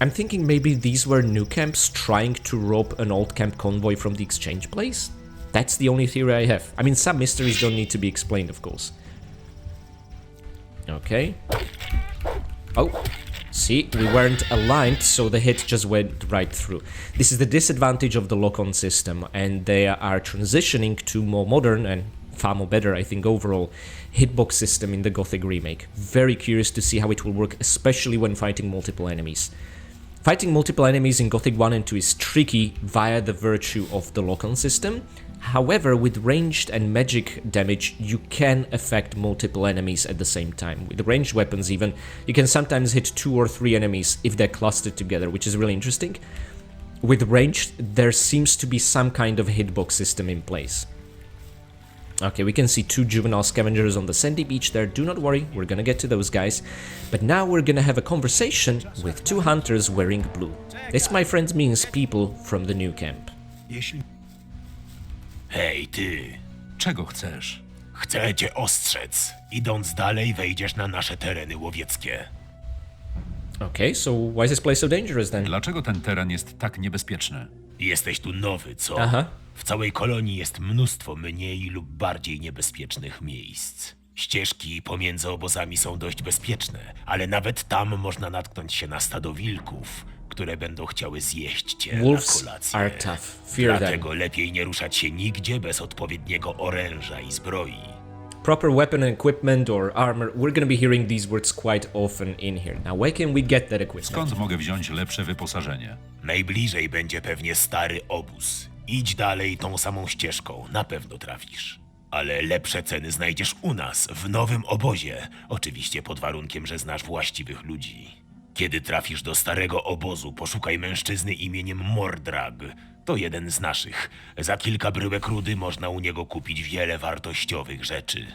I'm thinking maybe these were new camps trying to rob an old camp convoy from the exchange place? That's the only theory I have. I mean, some mysteries don't need to be explained, of course. Okay. Oh, see, we weren't aligned, so the hit just went right through. This is the disadvantage of the lock-on system, and they are transitioning to more modern and far more better, I think, overall hitbox system in the Gothic remake. Very curious to see how it will work, especially when fighting multiple enemies. Fighting multiple enemies in Gothic 1 and 2 is tricky via the virtue of the lock-on system. However, with ranged and magic damage, you can affect multiple enemies at the same time. With ranged weapons even, you can sometimes hit 2 or 3 enemies if they're clustered together, which is really interesting. With ranged, there seems to be some kind of hitbox system in place. Okay, we can see 2 juvenile scavengers on the sandy beach there. Do not worry, we're gonna get to those guys. But now we're gonna have a conversation with 2 hunters wearing blue. This, my friends, means people from the new camp. Jeśli Hej, ty. Czego chcesz? Chcę cię ostrzec. Idąc dalej, wejdziesz na nasze tereny łowieckie. Okay, so why is this place so dangerous then? Dlaczego ten teren jest tak niebezpieczny? Jesteś tu nowy, co? Aha. W całej kolonii jest mnóstwo mniej lub bardziej niebezpiecznych miejsc. Ścieżki pomiędzy obozami są dość bezpieczne, ale nawet tam można natknąć się na stado wilków, które będą chciały zjeść cię Wolves na kolację. are tough. Fear them. Dlatego lepiej nie ruszać się nigdzie bez odpowiedniego oręża i zbroi. Proper weapon and equipment or armor, we're gonna be hearing these words quite often in here. Now, where can we get that equipment? Skąd mogę wziąć lepsze wyposażenie? Najbliżej będzie pewnie stary obóz. Idź dalej tą samą ścieżką, na pewno trafisz. Ale lepsze ceny znajdziesz u nas, w nowym obozie. Oczywiście pod warunkiem, że znasz właściwych ludzi. Kiedy trafisz do starego obozu, poszukaj mężczyzny imieniem Mordrag. To jeden z naszych. Za kilka bryłek rudy można u niego kupić wiele wartościowych rzeczy.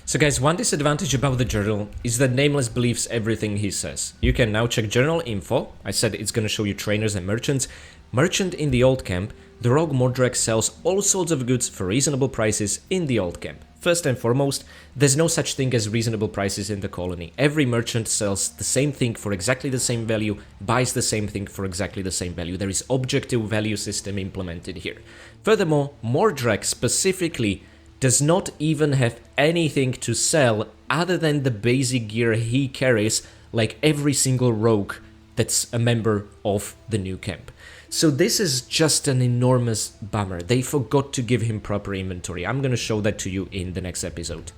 So guys, one disadvantage about the journal is that Nameless believes everything he says. You can now check journal info. I said it's gonna show you trainers and merchants. Merchant in the old camp, the rogue Mordrag sells all sorts of goods for reasonable prices in the old camp. First and foremost, there's no such thing as reasonable prices in the colony. Every merchant sells the same thing for exactly the same value, buys the same thing for exactly the same value. There is objective value system implemented here. Furthermore, Mordrag specifically does not even have anything to sell other than the basic gear he carries, like every single rogue that's a member of the new camp. So this is just an enormous bummer. They forgot to give him proper inventory. I'm gonna show that to you in the next episode.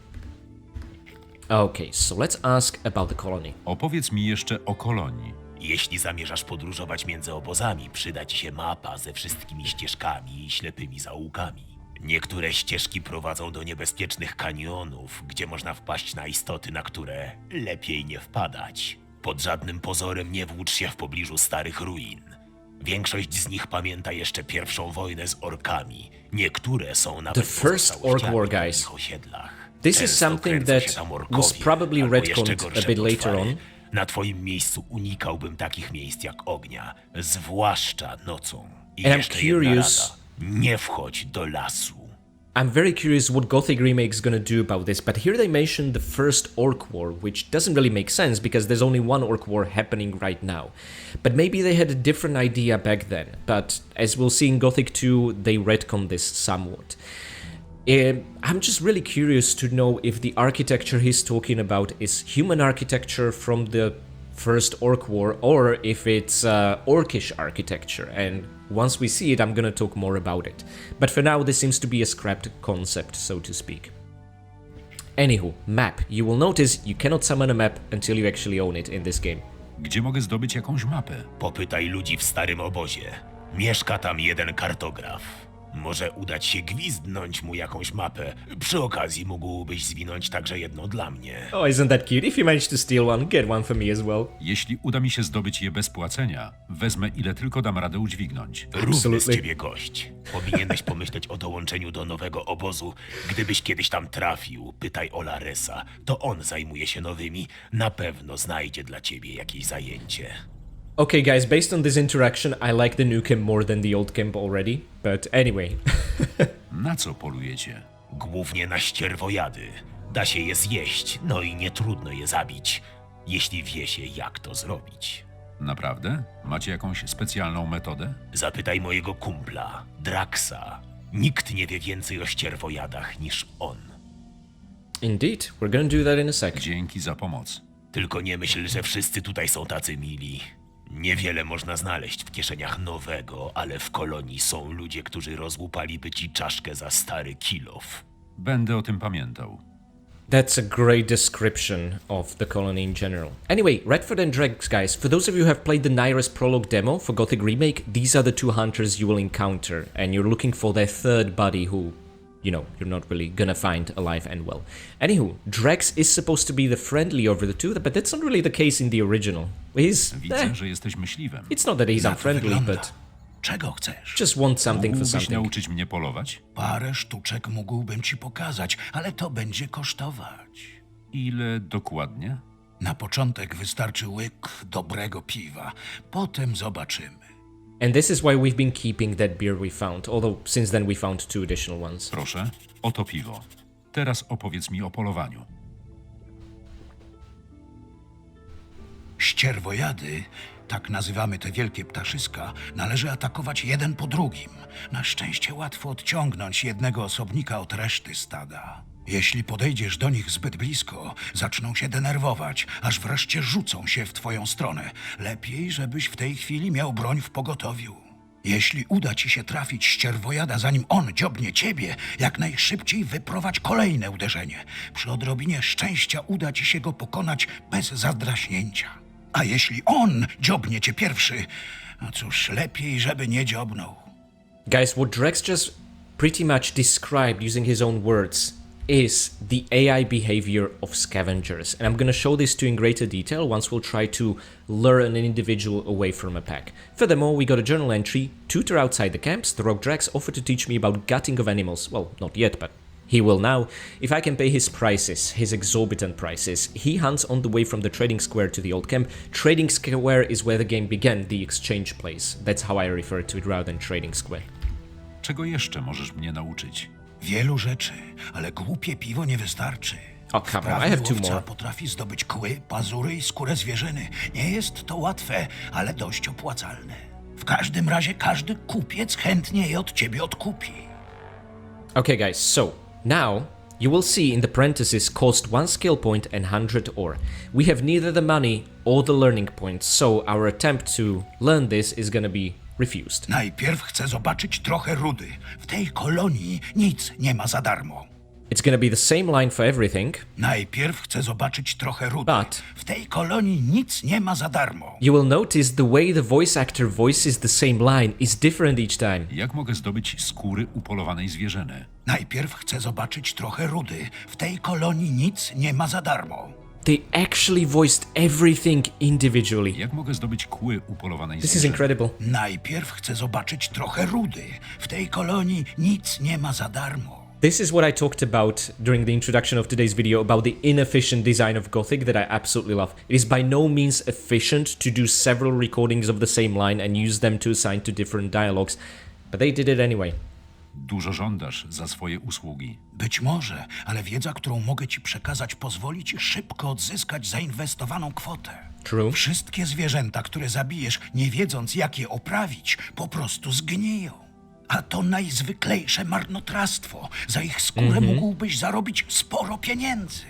Okay, so let's ask about the colony. Opowiedz mi jeszcze o kolonii. Jeśli zamierzasz podróżować między obozami, przyda ci się mapa ze wszystkimi ścieżkami i ślepymi zaułkami. Niektóre ścieżki prowadzą do niebezpiecznych kanionów, gdzie można wpaść na istoty, na które lepiej nie wpadać. Pod żadnym pozorem nie włócz się w pobliżu starych ruin. Większość z nich pamięta jeszcze pierwszą wojnę z orkami. Niektóre są nawet The first orc war, guys. w ich osiedlach. This is Często something kręcą that się tam was orkowie, probably albo jeszcze retconned gorsze a bit later potwory. on. Na twoim miejscu unikałbym takich miejsc jak ognia, zwłaszcza nocą. I And I'm jeszcze jedna curious- rada. Nie wchodź do lasu. I'm very curious what Gothic Remake is gonna do about this, but here they mentioned the first Orc War, which doesn't really make sense because there's only one Orc War happening right now. But maybe they had a different idea back then, but as we'll see in Gothic 2, they retconned this somewhat. I'm just really curious to know if the architecture he's talking about is human architecture from the first Orc War, or if it's Orcish architecture, and once we see it, I'm gonna talk more about it. But for now, this seems to be a scrapped concept, so to speak. Anywho, map. You will notice you cannot summon a map until you actually own it in this game. Gdzie mogę zdobyć jakąś mapę? Popytaj ludzi w starym obozie. Mieszka tam jeden kartograf. Może udać się gwizdnąć mu jakąś mapę. Przy okazji mógłbyś zwinąć także jedną dla mnie. Oh, isn't that cute? If you manage to steal one, get one for me as well. Jeśli uda mi się zdobyć je bez płacenia, wezmę ile tylko dam radę udźwignąć. Równy z Absolutely. ciebie gość. Powinieneś pomyśleć o dołączeniu do nowego obozu. Gdybyś kiedyś tam trafił, pytaj o Laresa. To on zajmuje się nowymi. Na pewno znajdzie dla ciebie jakieś zajęcie. Okay, guys, based on this interaction, I like the new camp more than the old camp already. But anyway. Na co polujecie? Głównie na ścierwojady. Da się je zjeść, no i nie trudno je zabić, jeśli wie się, jak to zrobić. Naprawdę? Macie jakąś specjalną metodę? Zapytaj mojego kumpla, Draxa. Nikt nie wie więcej o ścierwojadach niż on. Indeed, we're gonna do that in a sec. Dzięki za pomoc. Tylko nie myśl, że wszyscy tutaj są tacy mili. Niewiele można znaleźć w kieszeniach nowego, ale w kolonii są ludzie, którzy rozłupaliby ci czaszkę za stary kilof. Będę o tym pamiętał. That's a great description of the colony in general. Anyway, Redford and Dregs, guys, for those of you who have played the Naira's prologue demo for Gothic Remake, these are the two hunters you will encounter, and you're looking for their third buddy who, you know, you're not really gonna find alive and well. Anywho, Dregs is supposed to be the friendly over the two, but that's not really the case in the original. Widzę, że jesteś myśliwym. It's not that he's Na to unfriendly, wygląda. but Czego chcesz? just wants something for Mógłbyś something. nauczyć mnie polować? Parę sztuczek mógłbym ci pokazać, ale to będzie kosztować. Ile dokładnie? Na początek wystarczy łyk dobrego piwa. Potem zobaczymy. And this is why we've been keeping that beer we found, although since then we found 2 additional ones. Proszę, oto piwo. Teraz opowiedz mi o polowaniu. Ścierwojady, tak nazywamy te wielkie ptaszyska, należy atakować jeden po drugim. Na szczęście łatwo odciągnąć jednego osobnika od reszty stada. Jeśli podejdziesz do nich zbyt blisko, zaczną się denerwować, aż wreszcie rzucą się w twoją stronę. Lepiej, żebyś w tej chwili miał broń w pogotowiu. Jeśli uda ci się trafić ścierwojada, zanim on dziobnie ciebie, jak najszybciej wyprowadź kolejne uderzenie. Przy odrobinie szczęścia uda ci się go pokonać bez zadraśnięcia. A jeśli on dziobnie cię pierwszy, no cóż, lepiej, żeby nie dziobnął. Guys, what Drex just pretty much described using his own words is the AI behavior of scavengers. And I'm going to show this to you in greater detail once we'll try to lure an individual away from a pack. Furthermore, we got a journal entry. Tutor outside the camps, the rogue Drex offered to teach me about gutting of animals. Well, not yet, but he will now. If I can pay his prices, his exorbitant prices. He hunts on the way from the trading square to the old camp. Trading square is where the game began, the exchange place. That's how I refer to it rather than trading square. Czego jeszcze możesz mnie nauczyć? Wielu rzeczy, ale głupie piwo nie wystarczy. Oh, come on, I Wprawny have two łowca more. potrafi zdobyć kły, pazury i skórę zwierzyny. Nie jest to łatwe, ale dość opłacalne. W każdym razie każdy kupiec chętnie je od ciebie odkupi. Okay, guys, so now you will see in the parentheses cost 1 skill point and 100 ore. We have neither the money or the learning points, so our attempt to learn this is gonna be refused. Najpierw chcę zobaczyć trochę rudy. W tej kolonii nic nie ma za darmo. It's gonna be the same line for everything. Najpierw chcę zobaczyć trochę rudy. But W tej kolonii nic nie ma za darmo. you will notice the way the voice actor voices the same line is different each time. Jak mogę zdobyć skóry upolowanej zwierzyny? Najpierw chcę zobaczyć trochę rudy. W tej kolonii nic nie ma za darmo. They actually voiced everything individually. Jak mogę zdobyć kły upolowanej This is zwierzyny? incredible. Najpierw chcę zobaczyć trochę rudy. W tej kolonii nic nie ma za darmo. This is what I talked about during the introduction of today's video about the inefficient design of Gothic that I absolutely love. It is by no means efficient to do several recordings of the same line and use them to assign to different dialogues, but they did it anyway. Dużo żądasz za swoje usługi. Być może, ale wiedza, którą mogę ci przekazać, pozwoli ci szybko odzyskać zainwestowaną kwotę. True. Wszystkie zwierzęta, które zabijesz, nie wiedząc jak je oprawić, po prostu zgniją. A to najzwyklejsze marnotrawstwo. Za ich skórę mógłbyś zarobić sporo pieniędzy.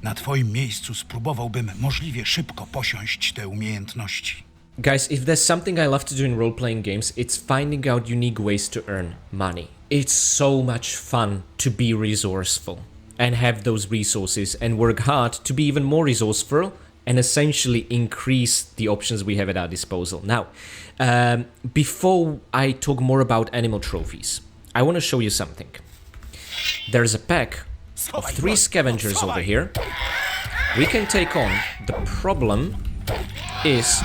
Na twoim miejscu spróbowałbym możliwie szybko posiąść te umiejętności. Guys, if there's something I love to do in role-playing games, it's finding out unique ways to earn money. It's so much fun to be resourceful and have those resources and work hard to be even more resourceful and essentially increase the options we have at our disposal. Now, before I talk more about animal trophies, I want to show you something. There's a pack of 3 scavengers over here. We can take on. The problem is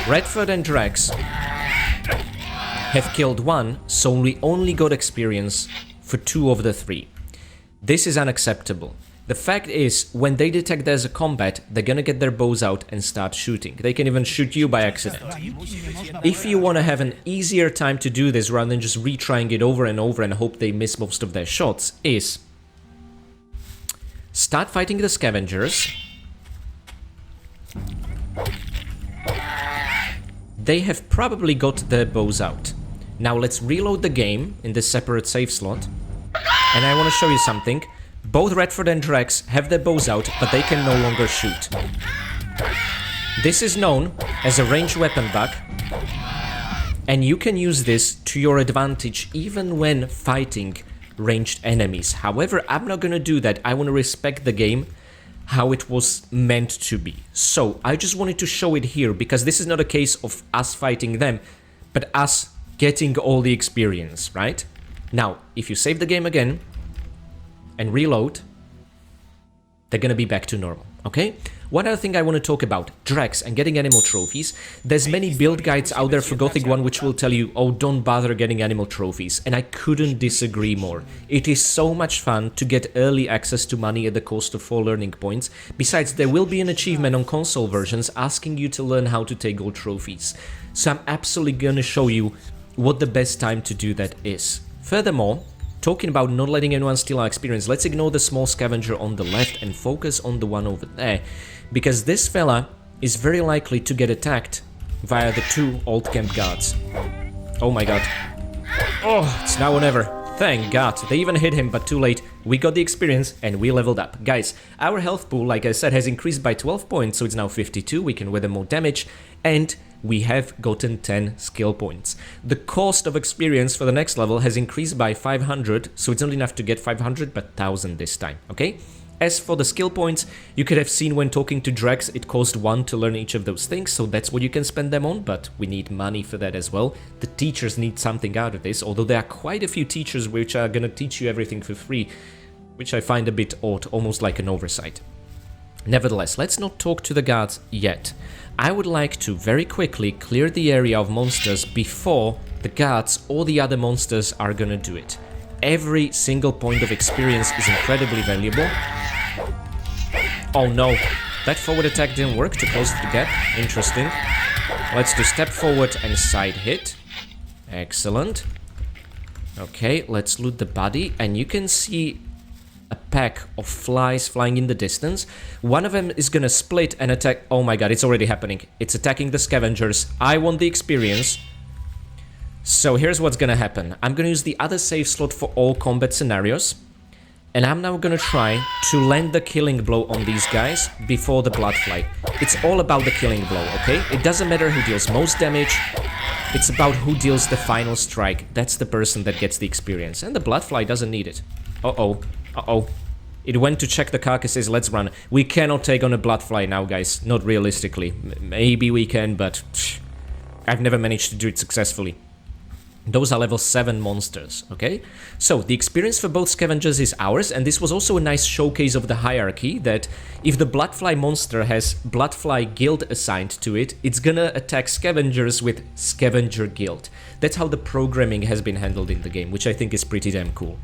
Redford and Drex have killed 1, so we only got experience for 2 of the 3. This is unacceptable. The fact is, when they detect there's a combat, they're gonna get their bows out and start shooting. They can even shoot you by accident. If you want to have an easier time to do this rather than just retrying it over and over and hope they miss most of their shots, is start fighting the scavengers. they have probably got their bows out. Now let's reload the game in this separate save slot. And I want to show you something. Both Redford and Drex have their bows out, but they can no longer shoot. This is known as a ranged weapon bug, and you can use this to your advantage even when fighting ranged enemies. However, I'm not gonna do that. I want to respect the game how it was meant to be. So I just wanted to show it here because this is not a case of us fighting them, but us getting all the experience, right? Now, if you save the game again and reload, they're gonna be back to normal, okay? One other thing I want to talk about, Drex and getting animal trophies. There's many build guides out there for Gothic 1 which will tell you, oh, don't bother getting animal trophies, and I couldn't disagree more. It is so much fun to get early access to money at the cost of 4 learning points. Besides, there will be an achievement on console versions asking you to learn how to take gold trophies. So I'm absolutely gonna show you what the best time to do that is. Furthermore, talking about not letting anyone steal our experience, let's ignore the small scavenger on the left and focus on the one over there, because this fella is very likely to get attacked via the 2 old camp guards. Oh my god. Oh, it's now or never. Thank god. They even hit him, but too late. We got the experience and we leveled up. Guys, our health pool, like I said, has increased by 12 points, so it's now 52. We can weather more damage, and we have gotten 10 skill points. The cost of experience for the next level has increased by 500, so it's not enough to get 500, but 1000 this time, okay? As for the skill points, you could have seen when talking to Drex, it cost 1 to learn each of those things, so that's what you can spend them on, but we need money for that as well. The teachers need something out of this, although there are quite a few teachers which are gonna teach you everything for free, which I find a bit odd, almost like an oversight. Nevertheless, let's not talk to the guards yet. I would like to very quickly clear the area of monsters before the guards or the other monsters are gonna do it. Every single point of experience is incredibly valuable. Oh no, that forward attack didn't work to close the gap. Interesting. Let's do step forward and side hit. Excellent. Okay, let's loot the body, and you can see a pack of flies flying in the distance. One of them is gonna split and attack. Oh my god, it's already happening. It's attacking the scavengers. I want the experience. So here's what's gonna happen. I'm gonna use the other save slot for all combat scenarios, and I'm now gonna try to land the killing blow on these guys before the bloodfly. It's all about the killing blow, okay? It doesn't matter who deals most damage. It's about who deals the final strike. That's the person that gets the experience, and the bloodfly doesn't need it. Uh-oh. Uh-oh. It went to check the carcasses. Let's run. We cannot take on a bloodfly now, guys. Not realistically. Maybe we can, but I've never managed to do it successfully. Those are level 7 monsters, okay? So, the experience for both scavengers is ours, and this was also a nice showcase of the hierarchy, that if the bloodfly monster has bloodfly guild assigned to it, it's gonna attack scavengers with scavenger guild. That's how the programming has been handled in the game, which I think is pretty damn cool.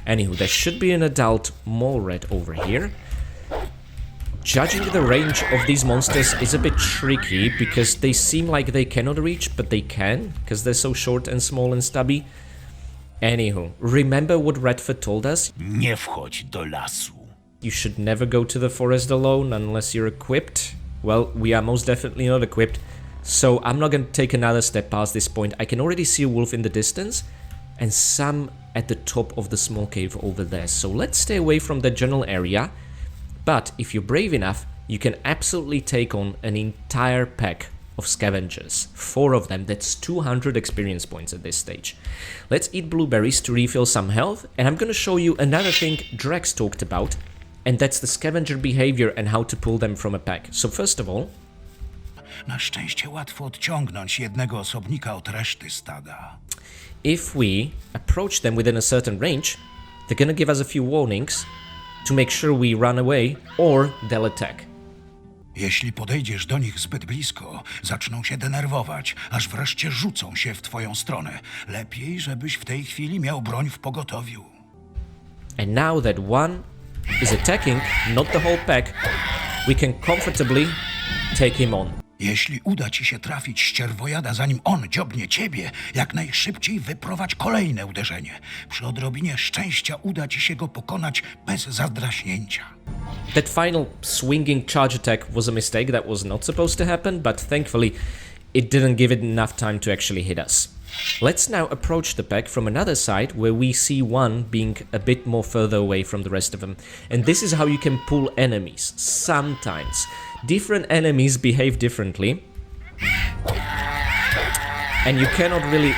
Anywho, there should be an adult mole rat over here. Judging the range of these monsters is a bit tricky, because they seem like they cannot reach, but they can, because they're so short and small and stubby. Anywho, remember what Redford told us? Nie wchodź do lasu. You should never go to the forest alone unless you're equipped. Well, we are most definitely not equipped, so I'm not going to take another step past this point. I can already see a wolf in the distance, and some at the top of the small cave over there. So let's stay away from the general area. But if you're brave enough, you can absolutely take on an entire pack of scavengers. 4 of them, that's 200 experience points at this stage. Let's eat blueberries to refill some health, and I'm gonna show you another thing Drex talked about, and that's the scavenger behavior and how to pull them from a pack. So first of all, Na szczęście łatwo odciągnąć jednego osobnika od reszty stada. if we approach them within a certain range, they're gonna give us a few warnings to make sure we run away, or they'll attack. Jeśli podejdziesz do nich zbyt blisko, zaczną się denerwować, aż wreszcie rzucą się w twoją stronę. Lepiej, żebyś w tej chwili miał broń w pogotowiu. And now that one is attacking, not the whole pack, we can comfortably take him on. Jeśli uda ci się trafić ścierwojada, zanim on dziobnie ciebie, jak najszybciej wyprowadź kolejne uderzenie. Przy odrobinie szczęścia uda ci się go pokonać bez zadraśnięcia. That final swinging charge attack was a mistake. That was not supposed to happen, but thankfully it didn't give it enough time to actually hit us. Let's now approach the pack from another side where we see one being a bit more further away from the rest of them. And this is how you can pull enemies. Sometimes different enemies behave differently. And you cannot really...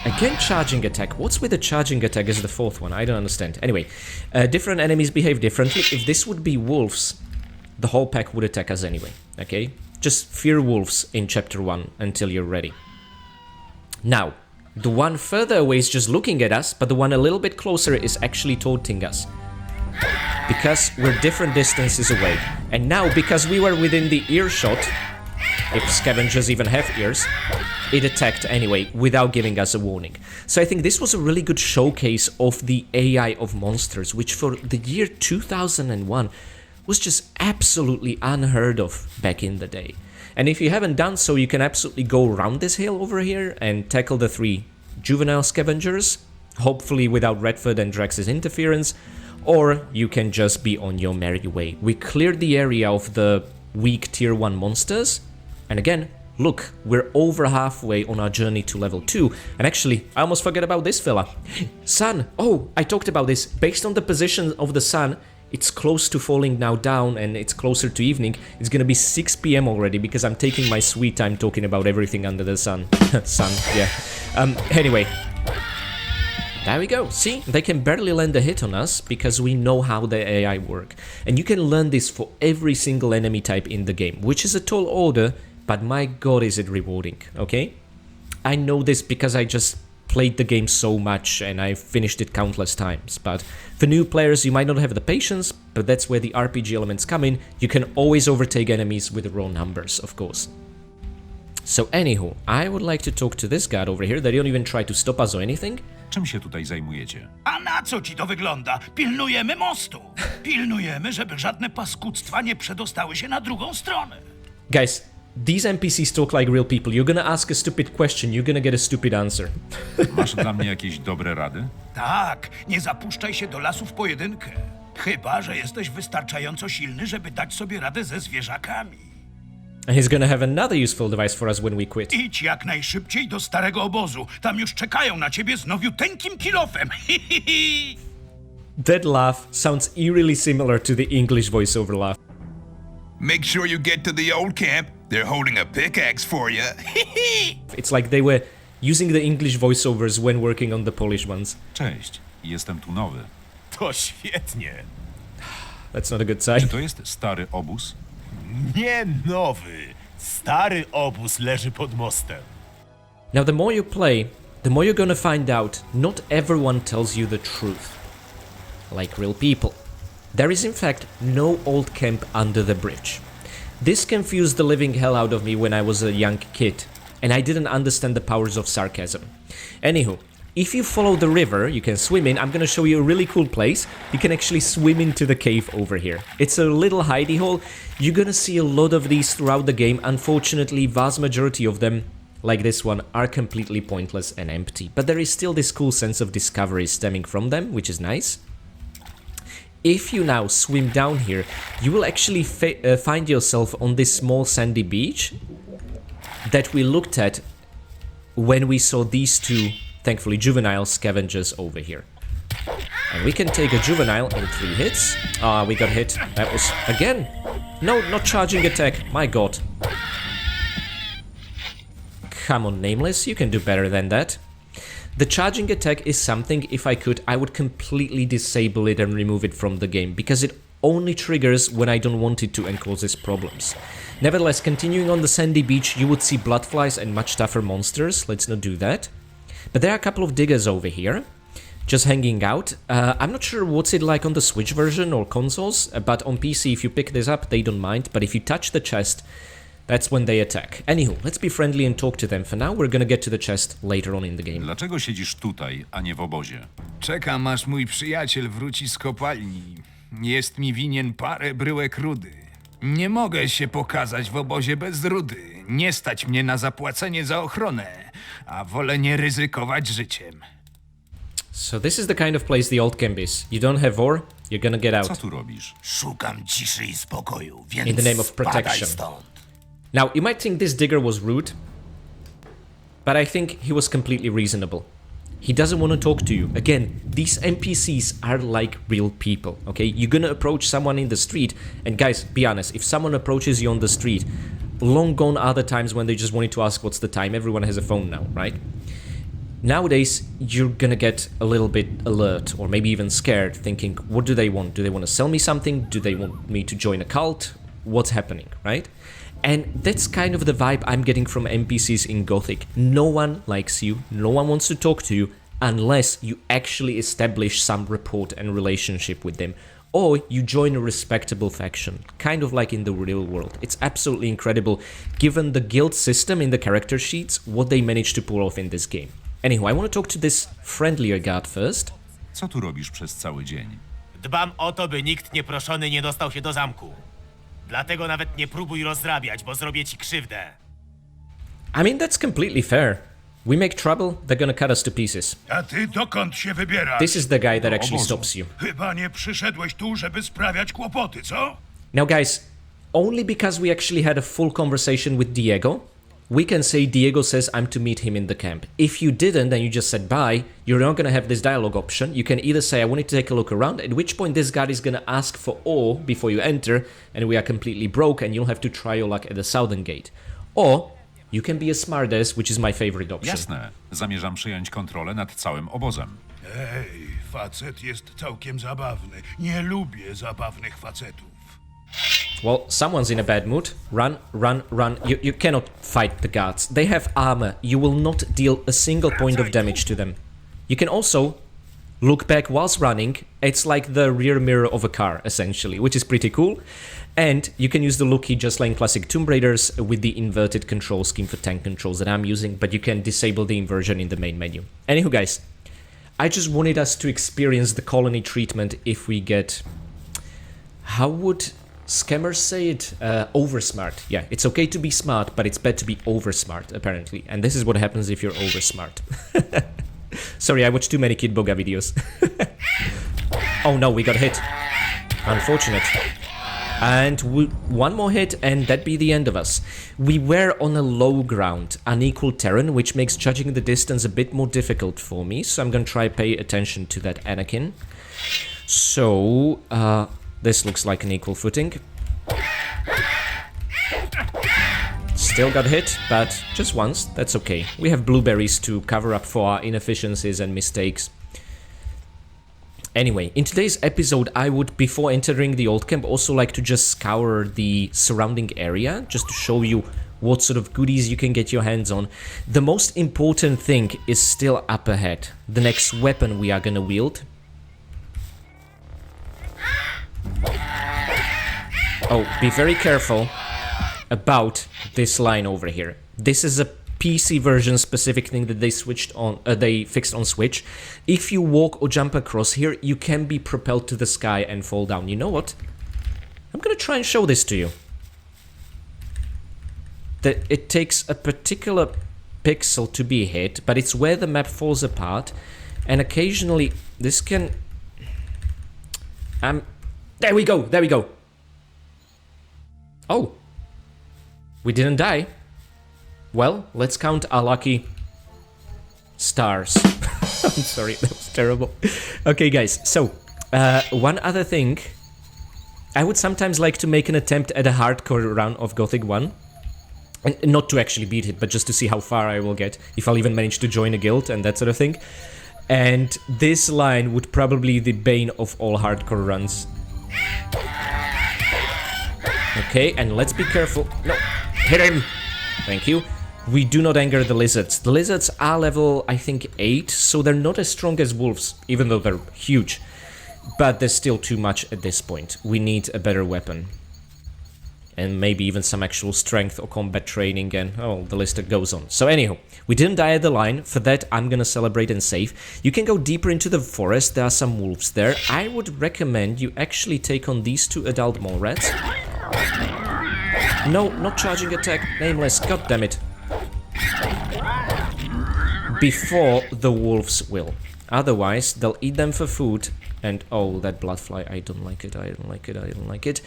Again, charging attack. What's with the charging attack as the fourth one? I don't understand. Anyway, different enemies behave differently. If this would be wolves, the whole pack would attack us anyway, okay? Just fear wolves in chapter 1 until you're ready. Now, the one further away is just looking at us, but the one a little bit closer is actually taunting us. Because we're different distances away. And now, because we were within the earshot, if scavengers even have ears, it attacked anyway, without giving us a warning. So I think this was a really good showcase of the AI of monsters, which for the year 2001 was just absolutely unheard of back in the day. And if you haven't done so, you can absolutely go around this hill over here and tackle the 3 juvenile scavengers, hopefully without Redford and Drax's interference, or you can just be on your merry way. We cleared the area of the weak tier 1 monsters, and again, look, we're over halfway on our journey to level 2, and actually, I almost forgot about this fella. Sun! Oh, I talked about this. Based on the position of the sun, it's close to falling now down and it's closer to evening. It's gonna be 6 PM already because I'm taking my sweet time talking about everything under the sun. Sun, yeah. Anyway. There we go. See, they can barely land a hit on us because we know how the AI work. And you can learn this for every single enemy type in the game, which is a tall order, but my god is it rewarding, okay? I know this because I just played the game so much and I've finished it countless times, but for new players you might not have the patience, but that's where the RPG elements come in. You can always overtake enemies with the raw numbers, of course. So anywho, I would like to talk to this guy over here. They don't even try to stop us or anything. Czym się tutaj zajmujecie? A na co ci to wygląda? Pilnujemy mostu. Pilnujemy, żeby żadne paskudztwa nie przedostały się na drugą stronę. Guys, these NPCs talk like real people. You're gonna ask a stupid question, you're gonna get a stupid answer. Masz dla mnie jakieś dobre rady? Tak, nie zapuszczaj się do lasu w pojedynkę. Chyba że jesteś wystarczająco silny, żeby dać sobie radę ze zwierzakami. And he's gonna have another useful device for us when we quit. Idź jak najszybciej do starego obozu. Tam już czekają na ciebie z nowiuteńkim kilofem. That laugh sounds eerily similar to the English voiceover laugh. Make sure you get to the old camp. They're holding a pickaxe for you. It's like they were using the English voiceovers when working on the Polish ones. Cześć, jestem tu nowy. To świetnie. That's not a good Czy sign. to jest stary obóz? Nie nowy. Stary obóz leży pod mostem. Now the more you play, the more you're gonna find out not everyone tells you the truth. Like real people. There is in fact no old camp under the bridge. This confused the living hell out of me when I was a young kid, and I didn't understand the powers of sarcasm. Anywho, if you follow the river, you can swim in. I'm gonna show you a really cool place. You can actually swim into the cave over here. It's a little hidey hole. You're gonna see a lot of these throughout the game. Unfortunately, vast majority of them, like this one, are completely pointless and empty. But there is still this cool sense of discovery stemming from them, which is nice. If you now swim down here, you will actually find yourself on this small sandy beach that we looked at when we saw these 2, thankfully, juvenile scavengers over here. And we can take a juvenile in 3 hits. Ah, we got hit. That was, again, no, not charging attack, my god. Come on, Nameless, you can do better than that. The charging attack is something, if I could, I would completely disable it and remove it from the game, because it only triggers when I don't want it to and causes problems. Nevertheless, continuing on the sandy beach, you would see bloodflies and much tougher monsters. Let's not do that. But there are a couple of diggers over here, just hanging out. I'm not sure what's it like on the Switch version or consoles, but on PC, if you pick this up, they don't mind. But if you touch the chest, that's when they attack. Anywho, let's be friendly and talk to them. For now, we're gonna get to the chest later on in the game. Dlaczego siedzisz tutaj, a nie w obozie? Czekam, aż mój przyjaciel wróci z kopalni. Jest mi winien parę bryłek rudy. Nie mogę się pokazać w obozie bez rudy. Nie stać mnie na zapłacenie za ochronę, a wolę nie ryzykować życiem. So this is the kind of place the old camp is. You don't have ore, you're gonna get Co out. tu robisz? Szukam ciszy i spokoju, więc In the name of spadaj protection. stąd. Now, you might think this digger was rude, but I think he was completely reasonable. He doesn't want to talk to you. Again, these NPCs are like real people, okay? You're gonna approach someone in the street, and guys, be honest, if someone approaches you on the street, long gone are the times when they just wanted to ask what's the time. Everyone has a phone now, right? Nowadays, you're gonna get a little bit alert, or maybe even scared, thinking, what do they want? Do they want to sell me something? Do they want me to join a cult? What's happening, right? And that's kind of the vibe I'm getting from NPCs in Gothic. No one likes you, no one wants to talk to you, unless you actually establish some rapport and relationship with them, or you join a respectable faction, kind of like in the real world. It's absolutely incredible, given the guild system in the character sheets, what they managed to pull off in this game. Anyway, I want to talk to this friendlier guard first. Co tu robisz przez cały dzień? Dbam o to, by nikt nieproszony nie dostał się do zamku. Dlatego nawet nie próbuj rozrabiać, bo zrobię ci krzywdę. I mean, that's completely fair. We make trouble, they're gonna cut us to pieces. A ty dokąd się wybierasz? This is the guy that actually stops you. Chyba nie przyszedłeś tu, żeby sprawiać kłopoty, co? Now guys, only because we actually had a full conversation with Diego, we can say Diego says I'm to meet him in the camp. If you didn't and you just said bye, you're not gonna have this dialogue option. You can either say I wanted to take a look around, at which point this guy is gonna ask for ore before you enter, and we are completely broke and you'll have to try your luck at the southern gate. Or you can be a smartass, which is my favorite option. Jasne, zamierzam przyjąć kontrolę nad całym obozem. Ej, facet jest całkiem zabawny. Nie lubię zabawnych facetów. Well, someone's in a bad mood. Run, run, run. You cannot fight the guards. They have armor. You will not deal a single point of damage to them. You can also look back whilst running. It's like the rear mirror of a car, essentially, which is pretty cool. And you can use the look key just like in classic Tomb Raiders with the inverted control scheme for tank controls that I'm using, but you can disable the inversion in the main menu. Anywho, guys, I just wanted us to experience the colony treatment if we get... How would scammers say it? Oversmart. Yeah, it's okay to be smart, but it's bad to be oversmart, apparently. And this is what happens if you're oversmart. Sorry, I watched too many Kid Boga videos. Oh no, we got hit. Unfortunate. And one more hit and that'd be the end of us. We were on a low ground, unequal terrain, which makes judging the distance a bit more difficult for me, so I'm gonna try pay attention to that Anakin. So, this looks like an equal footing. Still got hit, but just once, that's okay. We have blueberries to cover up for our inefficiencies and mistakes. Anyway, in today's episode, I would, before entering the old camp, also like to just scour the surrounding area, just to show you what sort of goodies you can get your hands on. The most important thing is still up ahead. The next weapon we are gonna wield. Oh, be very careful about this line over here. This is a PC version specific thing that they switched on, they fixed on Switch. If you walk or jump across here, you can be propelled to the sky and fall down. You know what? I'm gonna try and show this to you. That it takes a particular pixel to be hit, but it's where the map falls apart, and occasionally this can... there we go, there we go. Oh, we didn't die. Well, let's count our lucky stars. I'm sorry, that was terrible. Okay, guys, so one other thing. I would sometimes like to make an attempt at a hardcore run of Gothic 1. And not to actually beat it, but just to see how far I will get, if I'll even manage to join a guild and that sort of thing. And this line would probably be the bane of all hardcore runs. Okay, and let's be careful. No, hit him! Thank you. We do not anger the lizards. The lizards are level, I think, 8, so they're not as strong as wolves, even though they're huge. But there's still too much at this point. We need a better weapon. And maybe even some actual strength or combat training, and oh, the list goes on. So anyhow, we didn't die at the line. For that, I'm gonna celebrate and save. You can go deeper into the forest. There are some wolves there. I would recommend you actually take on these 2 adult mole rats. No, not charging attack. Nameless. God damn it. Before the wolves will. Otherwise, they'll eat them for food. And oh, that bloodfly, I don't like it, I don't like it, I don't like it.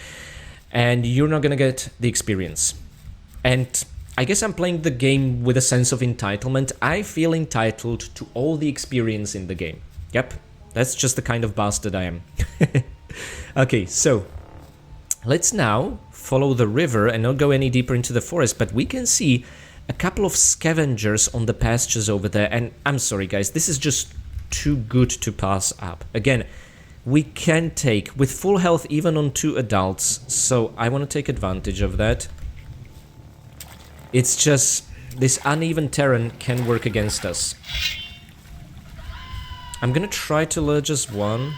And you're not gonna get the experience. And I guess I'm playing the game with a sense of entitlement. I feel entitled to all the experience in the game. Yep, that's just the kind of bastard I am. Okay, so let's now follow the river and not go any deeper into the forest, but we can see a couple of scavengers on the pastures over there, and I'm sorry guys, this is just too good to pass up. Again, we can take with full health even on 2 adults, so I want to take advantage of that. It's just this uneven terrain can work against us. I'm gonna try to lure just one.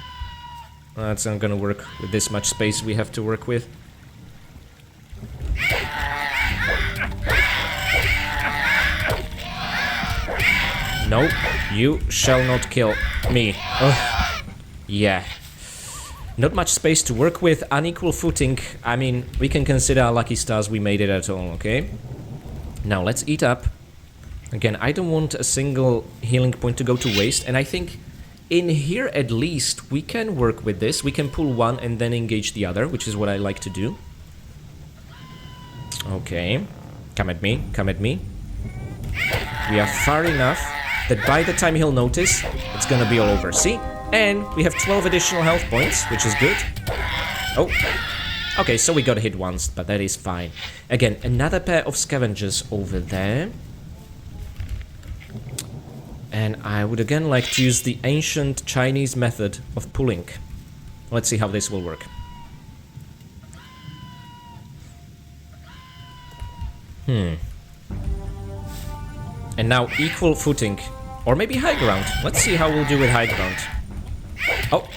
That's not gonna work with this much space we have to work with. No, you shall not kill me. Ugh. Yeah. Not much space to work with, unequal footing. I mean, we can consider our lucky stars we made it at all, okay? Now, let's eat up. Again, I don't want a single healing point to go to waste, and I think in here at least we can work with this. We can pull one and then engage the other, which is what I like to do. Okay. Come at me, come at me. We are far enough that by the time he'll notice, it's gonna be all over. See? And we have 12 additional health points, which is good. Oh. Okay, so we got hit once, but that is fine. Again, another pair of scavengers over there. And I would again like to use the ancient Chinese method of pulling. Let's see how this will work. And now equal footing. Or maybe high ground. Let's see how we'll do with high ground. Oh.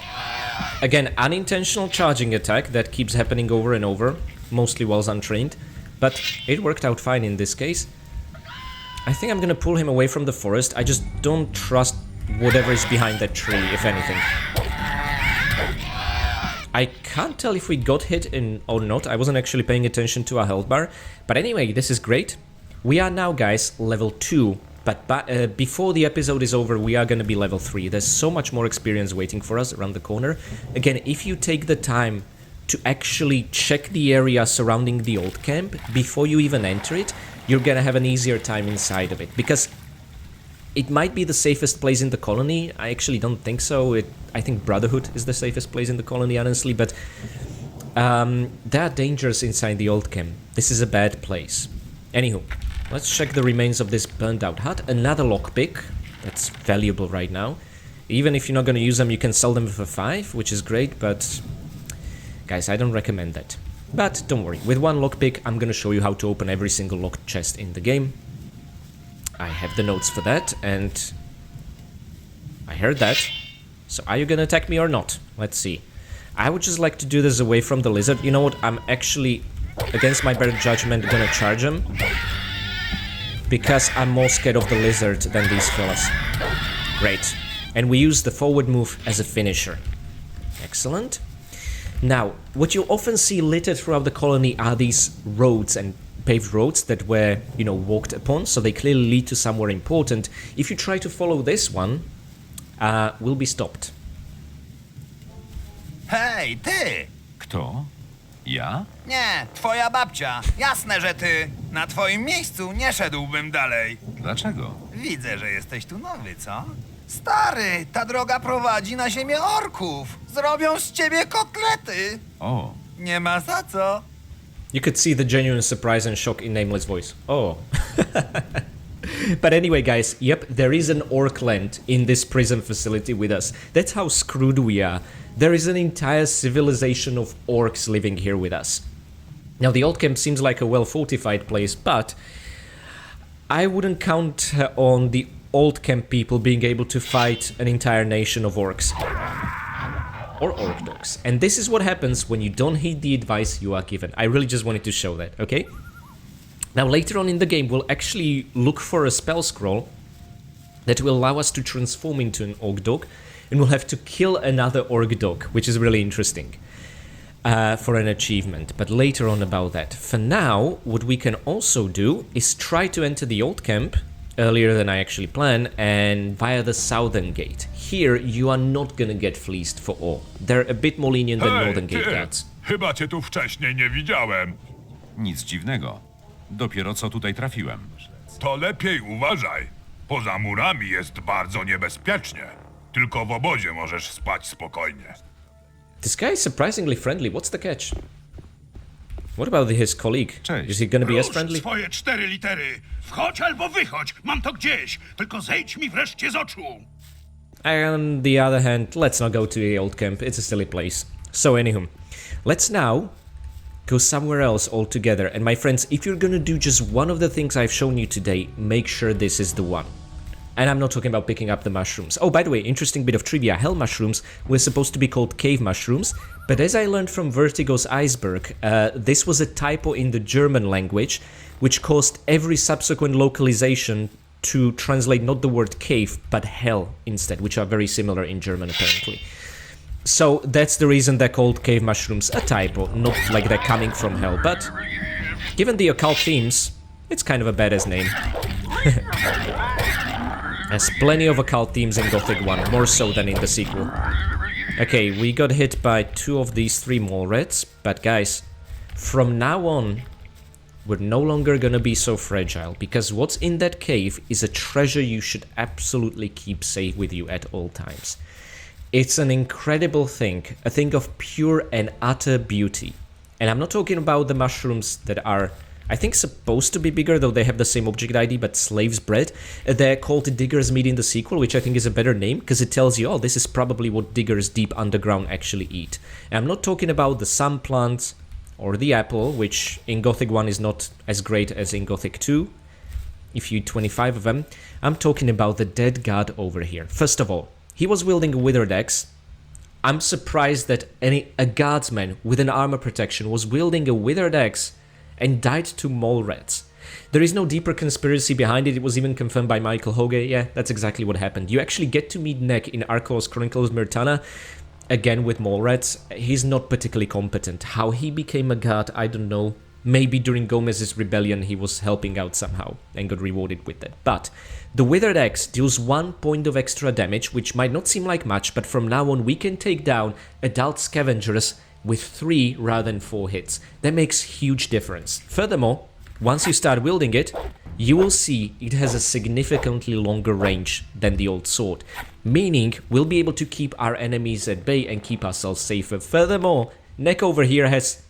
Again, unintentional charging attack that keeps happening over and over. Mostly whilst untrained. But it worked out fine in this case. I think I'm gonna pull him away from the forest. I just don't trust whatever is behind that tree, if anything. I can't tell if we got hit in or not. I wasn't actually paying attention to our health bar. But anyway, this is great. We are now, guys, level 2. But before the episode is over, we are gonna be level 3. There's so much more experience waiting for us around the corner. Again, if you take the time to actually check the area surrounding the old camp before you even enter it, you're gonna have an easier time inside of it, because it might be the safest place in the colony. I actually don't think so. I think Brotherhood is the safest place in the colony, honestly, but there are dangers inside the old camp. This is a bad place. Anywho, let's check the remains of this burned out hut. Another lockpick. That's valuable right now. Even if you're not gonna use them, you can sell them for 5, which is great, but guys, I don't recommend that. But don't worry, with one lockpick, I'm gonna show you how to open every single locked chest in the game. I have the notes for that, and I heard that. So are you gonna attack me or not? Let's see. I would just like to do this away from the lizard. You know what? I'm actually, against my better judgment, gonna charge him. Because I'm more scared of the lizard than these fellas. Great. And we use the forward move as a finisher. Excellent. Now, what you often see littered throughout the colony are these roads and paved roads that were, you know, walked upon, so they clearly lead to somewhere important. If you try to follow this one, we'll be stopped. Hej, ty! Kto? Ja? Nie, twoja babcia. Jasne, że ty. Na twoim miejscu nie szedłbym dalej. Dlaczego? Widzę, że jesteś tu nowy, co? Stary, ta droga prowadzi na ziemię orków. Zrobią z ciebie kotlety. O. Nie ma za co. You could see the genuine surprise and shock in Nameless voice. Oh. But anyway, guys, yep, there is an orc land in this prison facility with us. That's how screwed we are. There is an entire civilization of orcs living here with us. Now, the old camp seems like a well-fortified place, but I wouldn't count on the old camp people being able to fight an entire nation of orcs. Or orc dogs. And this is what happens when you don't heed the advice you are given. I really just wanted to show that, okay? Now, later on in the game, we'll actually look for a spell scroll that will allow us to transform into an orc dog, and we'll have to kill another orc dog, which is really interesting for an achievement, but later on about that. For now, what we can also do is try to enter the old camp earlier than I actually planned, and via the southern gate. Here, you are not gonna get fleeced for all. They're a bit more lenient than northern gate guards. Chyba cię tu wcześniej nie widziałem. Nic dziwnego. Dopiero co tutaj trafiłem. To lepiej uważaj. Poza murami jest bardzo niebezpiecznie. Tylko w obozie możesz spać spokojnie. This guy is surprisingly friendly. What's the catch? What about his colleague? Cześć. Is he gonna be as Rusz friendly? swoje 4 litery. Wchodź albo wychodź. Mam to gdzieś. Tylko zejdź mi wreszcie z oczu. On the other hand, let's not go to the old camp. It's a silly place. So anywho, let's now go somewhere else altogether. And my friends, if you're gonna do just one of the things I've shown you today, make sure this is the one. And I'm not talking about picking up the mushrooms. Oh, by the way, interesting bit of trivia. Hell mushrooms were supposed to be called cave mushrooms, but as I learned from Vertigo's Iceberg, this was a typo in the German language, which caused every subsequent localization to translate not the word cave, but hell instead, which are very similar in German apparently. So that's the reason they're called cave mushrooms, a typo, not like they're coming from hell, but given the occult themes, it's kind of a badass name. There's plenty of occult themes in Gothic 1, more so than in the sequel. Okay, we got hit by 2 of these 3 mole rats, but guys, from now on, we're no longer gonna be so fragile, because what's in that cave is a treasure you should absolutely keep safe with you at all times. It's an incredible thing, a thing of pure and utter beauty. And I'm not talking about the mushrooms that are, I think, supposed to be bigger, though they have the same object ID, but slave's bread. They're called Digger's Meat in the sequel, which I think is a better name, because it tells you, oh, this is probably what diggers deep underground actually eat. And I'm not talking about the sun plant or the apple, which in Gothic 1 is not as great as in Gothic 2, if you eat 25 of them. I'm talking about the dead god over here. First of all, he was wielding a Withered Axe. I'm surprised that a guardsman with an armor protection was wielding a Withered Axe and died to mole rats. There is no deeper conspiracy behind it. It was even confirmed by Michael Hoge. Yeah, that's exactly what happened. You actually get to meet Neck in Arcos Chronicles Myrtana, again with mole rats. He's not particularly competent. How he became a god, I don't know. Maybe during Gomez's rebellion he was helping out somehow and got rewarded with that. But the Withered Axe deals 1 point of extra damage, which might not seem like much, but from now on we can take down adult scavengers with 3 rather than 4 hits. That makes huge difference. Furthermore, once you start wielding it, you will see it has a significantly longer range than the old sword, meaning we'll be able to keep our enemies at bay and keep ourselves safer. Furthermore, Neck over here has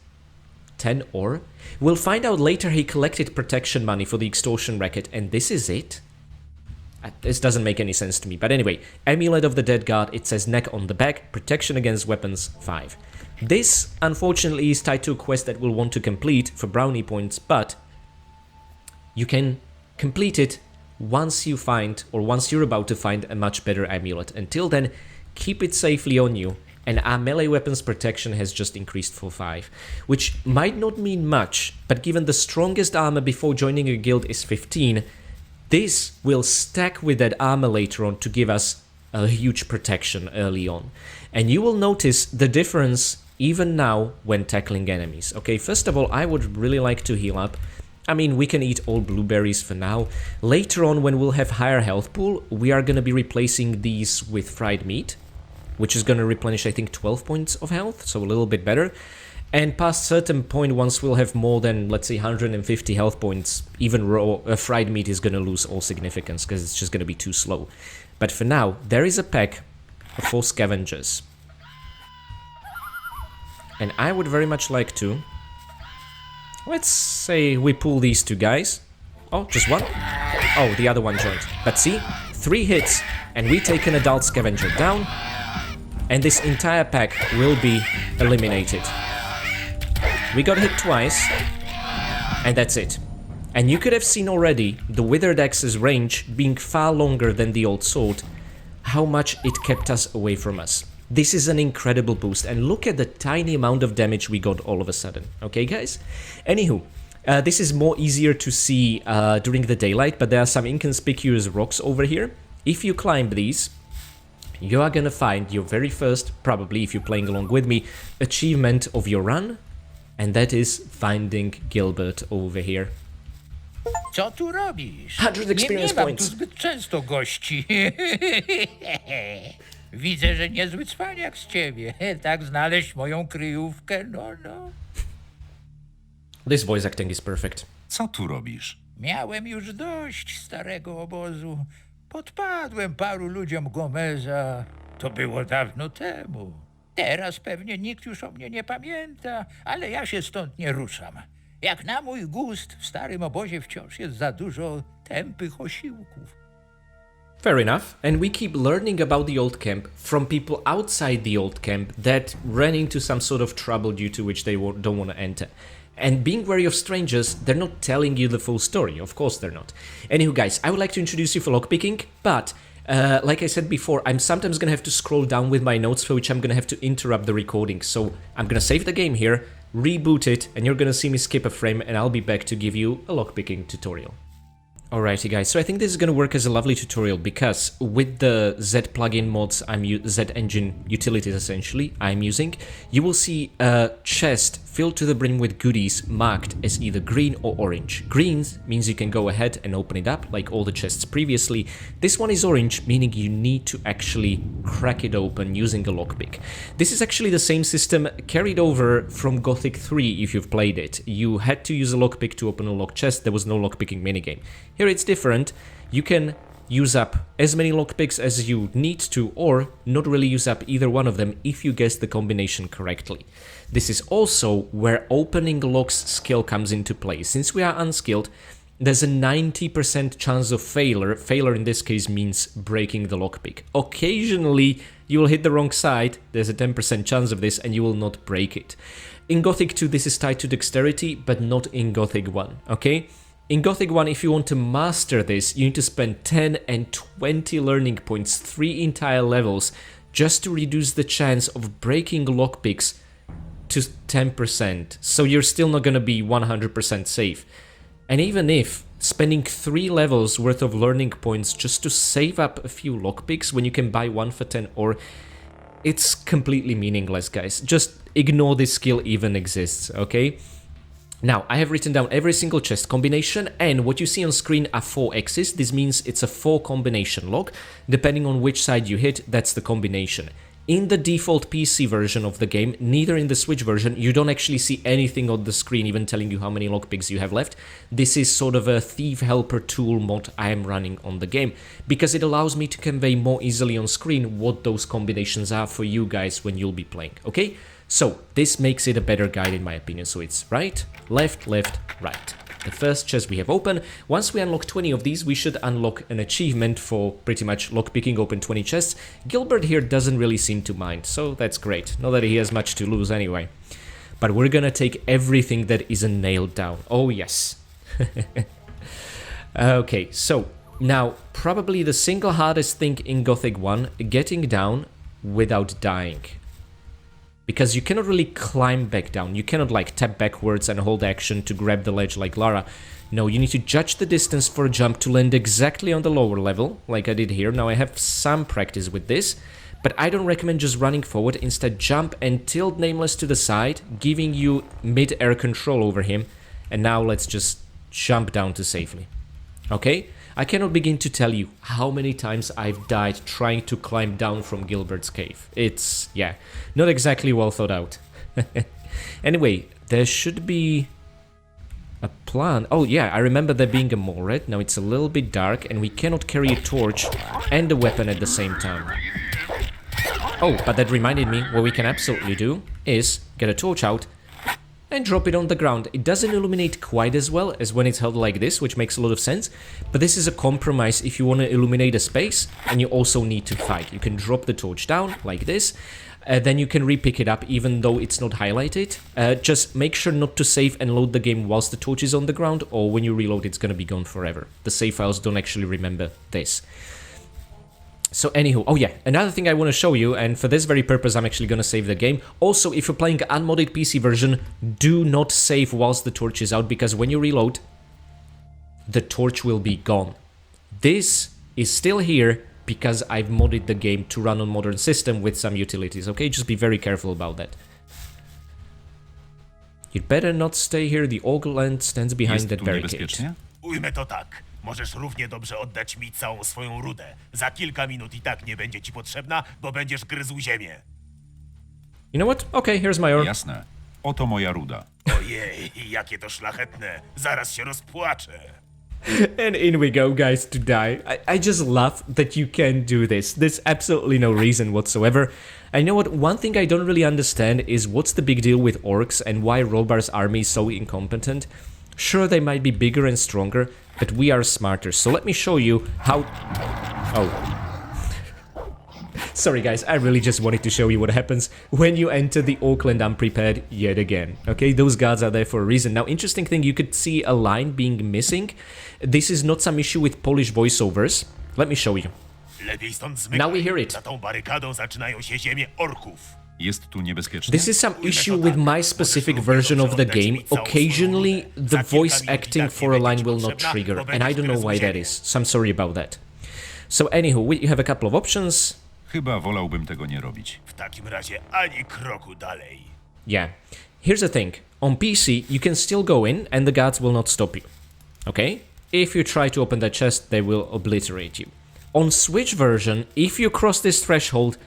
10 ore. We'll find out later he collected protection money for the extortion racket, and this is it? This doesn't make any sense to me, but anyway, Amulet of the Dead God, it says Neck on the back, protection against weapons 5. This, unfortunately, is tied to a quest that we'll want to complete for brownie points, but you can complete it once you find, or once you're about to find, a much better amulet. Until then, keep it safely on you, and our melee weapons protection has just increased for 5, which might not mean much, but given the strongest armor before joining a guild is 15, this will stack with that armor later on to give us a huge protection early on. And you will notice the difference even now when tackling enemies. Okay, first of all, I would really like to heal up. I mean, we can eat all blueberries for now. Later on, when we'll have higher health pool, we are going to be replacing these with fried meat, which is going to replenish, I think, 12 points of health, so a little bit better. And past certain point, once we'll have more than, let's say, 150 health points, even raw fried meat is going to lose all significance, because it's just going to be too slow. But for now, there is a pack of 4 scavengers. And I would very much like to... Let's say we pull these 2 guys. Oh, just one? Oh, the other one joined. But see, 3 hits, and we take an adult scavenger down, and this entire pack will be eliminated. We got hit twice, and that's it. And you could have seen already the Withered Axe's range being far longer than the old sword, how much it kept us away from us. This is an incredible boost, and look at the tiny amount of damage we got all of a sudden. Okay, guys? Anywho, this is more easier to see during the daylight, but there are some inconspicuous rocks over here. If you climb these, you are gonna find your very first, probably if you're playing along with me, achievement of your run, and that is finding Gilbert over here. Co tu robisz? 100 experience nie mam points. tu zbyt często gości. Widzę, że niezły cwaniak z ciebie. Tak znaleźć moją kryjówkę, no. This voice acting is perfect. Co tu robisz? Miałem już dość starego obozu. Podpadłem paru ludziom Gomeza. To było dawno temu. Teraz pewnie nikt już o mnie nie pamięta, ale ja się stąd nie ruszam. Jak na mój gust, w starym obozie wciąż jest za dużo tępych osiłków. Fair enough, and we keep learning about the old camp from people outside the old camp that ran into some sort of trouble due to which they don't want to enter. And being wary of strangers, they're not telling you the full story, of course they're not. Anywho guys, I would like to introduce you for lockpicking, but like I said before, I'm sometimes gonna have to scroll down with my notes, for which I'm gonna have to interrupt the recording, so I'm gonna save the game here, reboot it, and you're gonna see me skip a frame, and I'll be back to give you a lockpicking tutorial. Alrighty guys, so I think this is gonna work as a lovely tutorial because with the Z plugin mods, Z engine utilities essentially, I'm using, you will see a chest filled to the brim with goodies marked as either green or orange. Green means you can go ahead and open it up like all the chests previously. This one is orange, meaning you need to actually crack it open using a lockpick. This is actually the same system carried over from Gothic 3 if you've played it. You had to use a lockpick to open a locked chest, there was no lockpicking minigame. Here it's different, you can use up as many lockpicks as you need to, or not really use up either one of them if you guess the combination correctly. This is also where opening locks skill comes into play. Since we are unskilled, there's a 90% chance of failure. Failure in this case means breaking the lockpick. Occasionally you will hit the wrong side, there's a 10% chance of this, and you will not break it. In Gothic 2 this is tied to dexterity, but not in Gothic 1, okay? In Gothic 1, if you want to master this, you need to spend 10 and 20 learning points, 3 entire levels, just to reduce the chance of breaking lockpicks to 10%. So you're still not gonna be 100% safe. And even if spending 3 levels worth of learning points just to save up a few lockpicks when you can buy 1 for 10, or it's completely meaningless, guys. Just ignore this skill even exists, okay? Now, I have written down every single chest combination, and what you see on screen are 4 X's. This means it's a 4 combination lock. Depending on which side you hit, that's the combination. In the default PC version of the game, neither in the Switch version, you don't actually see anything on the screen even telling you how many lockpicks you have left. This is sort of a thief helper tool mod I am running on the game, because it allows me to convey more easily on screen what those combinations are for you guys when you'll be playing, okay? So, this makes it a better guide in my opinion, so it's right, left, right. The first chest we have open. Once we unlock 20 of these, we should unlock an achievement for pretty much lockpicking open 20 chests. Gilbert here doesn't really seem to mind, so that's great. Not that he has much to lose anyway. But we're gonna take everything that isn't nailed down. Oh yes. Okay, so now probably the single hardest thing in Gothic 1, getting down without dying. Because you cannot really climb back down, you cannot like tap backwards and hold action to grab the ledge like Lara. No, you need to judge the distance for a jump to land exactly on the lower level, like I did here. Now I have some practice with this, but I don't recommend just running forward. Instead jump and tilt Nameless to the side, giving you mid-air control over him. And now let's just jump down to safely. Okay? I cannot begin to tell you how many times I've died trying to climb down from Gilbert's cave. It's, yeah, not exactly well thought out. Anyway, there should be a plan. Oh yeah, I remember there being a moret. Now it's a little bit dark and we cannot carry a torch and a weapon at the same time. Oh, but that reminded me, what we can absolutely do is get a torch out and drop it on the ground. It doesn't illuminate quite as well as when it's held like this, which makes a lot of sense, but this is a compromise if you want to illuminate a space and you also need to fight. You can drop the torch down like this, then you can re-pick it up even though it's not highlighted. Just make sure not to save and load the game whilst the torch is on the ground, or when you reload it's gonna be gone forever. The save files don't actually remember this. So anywho, oh yeah, another thing I want to show you, and for this very purpose I'm actually going to save the game. Also, if you're playing unmodded PC version, do not save whilst the torch is out, because when you reload, the torch will be gone. This is still here because I've modded the game to run on modern system with some utilities, okay? Just be very careful about that. You'd better not stay here, the Ogland stands behind that barricade. Ujmę to tak. Możesz równie dobrze oddać mi całą swoją rudę. Za kilka minut i tak nie będzie ci potrzebna, bo będziesz gryzł ziemię. You know what? Okay, here's my orb. Jasne. Oto moja ruda. Ojej, jakie to szlachetne. Zaraz się rozpłaczę. And in we go, guys, to die. I just love that you can do this. There's absolutely no reason whatsoever. I know what, one thing I don't really understand is what's the big deal with orcs and why Rolbar's army is so incompetent. Sure, they might be bigger and stronger, but we are smarter. So let me show you how... Oh. Sorry guys, I really just wanted to show you what happens when you enter the Auckland unprepared yet again. Okay, those guards are there for a reason. Now, interesting thing, you could see a line being missing. This is not some issue with Polish voiceovers. Let me show you. Now we hear it. Za tą barykadą zaczynają się ziemie orków. Jest tu niebezpiecznie? This is some issue with my specific version of the game. Occasionally, the voice acting for a line will not trigger, and I don't know why that is, so I'm sorry about that. So anywho, we have a couple of options. Chyba wolałbym tego nie robić. W takim razie ani kroku dalej. Yeah. Here's the thing. On PC, you can still go in and the guards will not stop you. Okay? If you try to open that chest, they will obliterate you. On Switch version, if you cross this threshold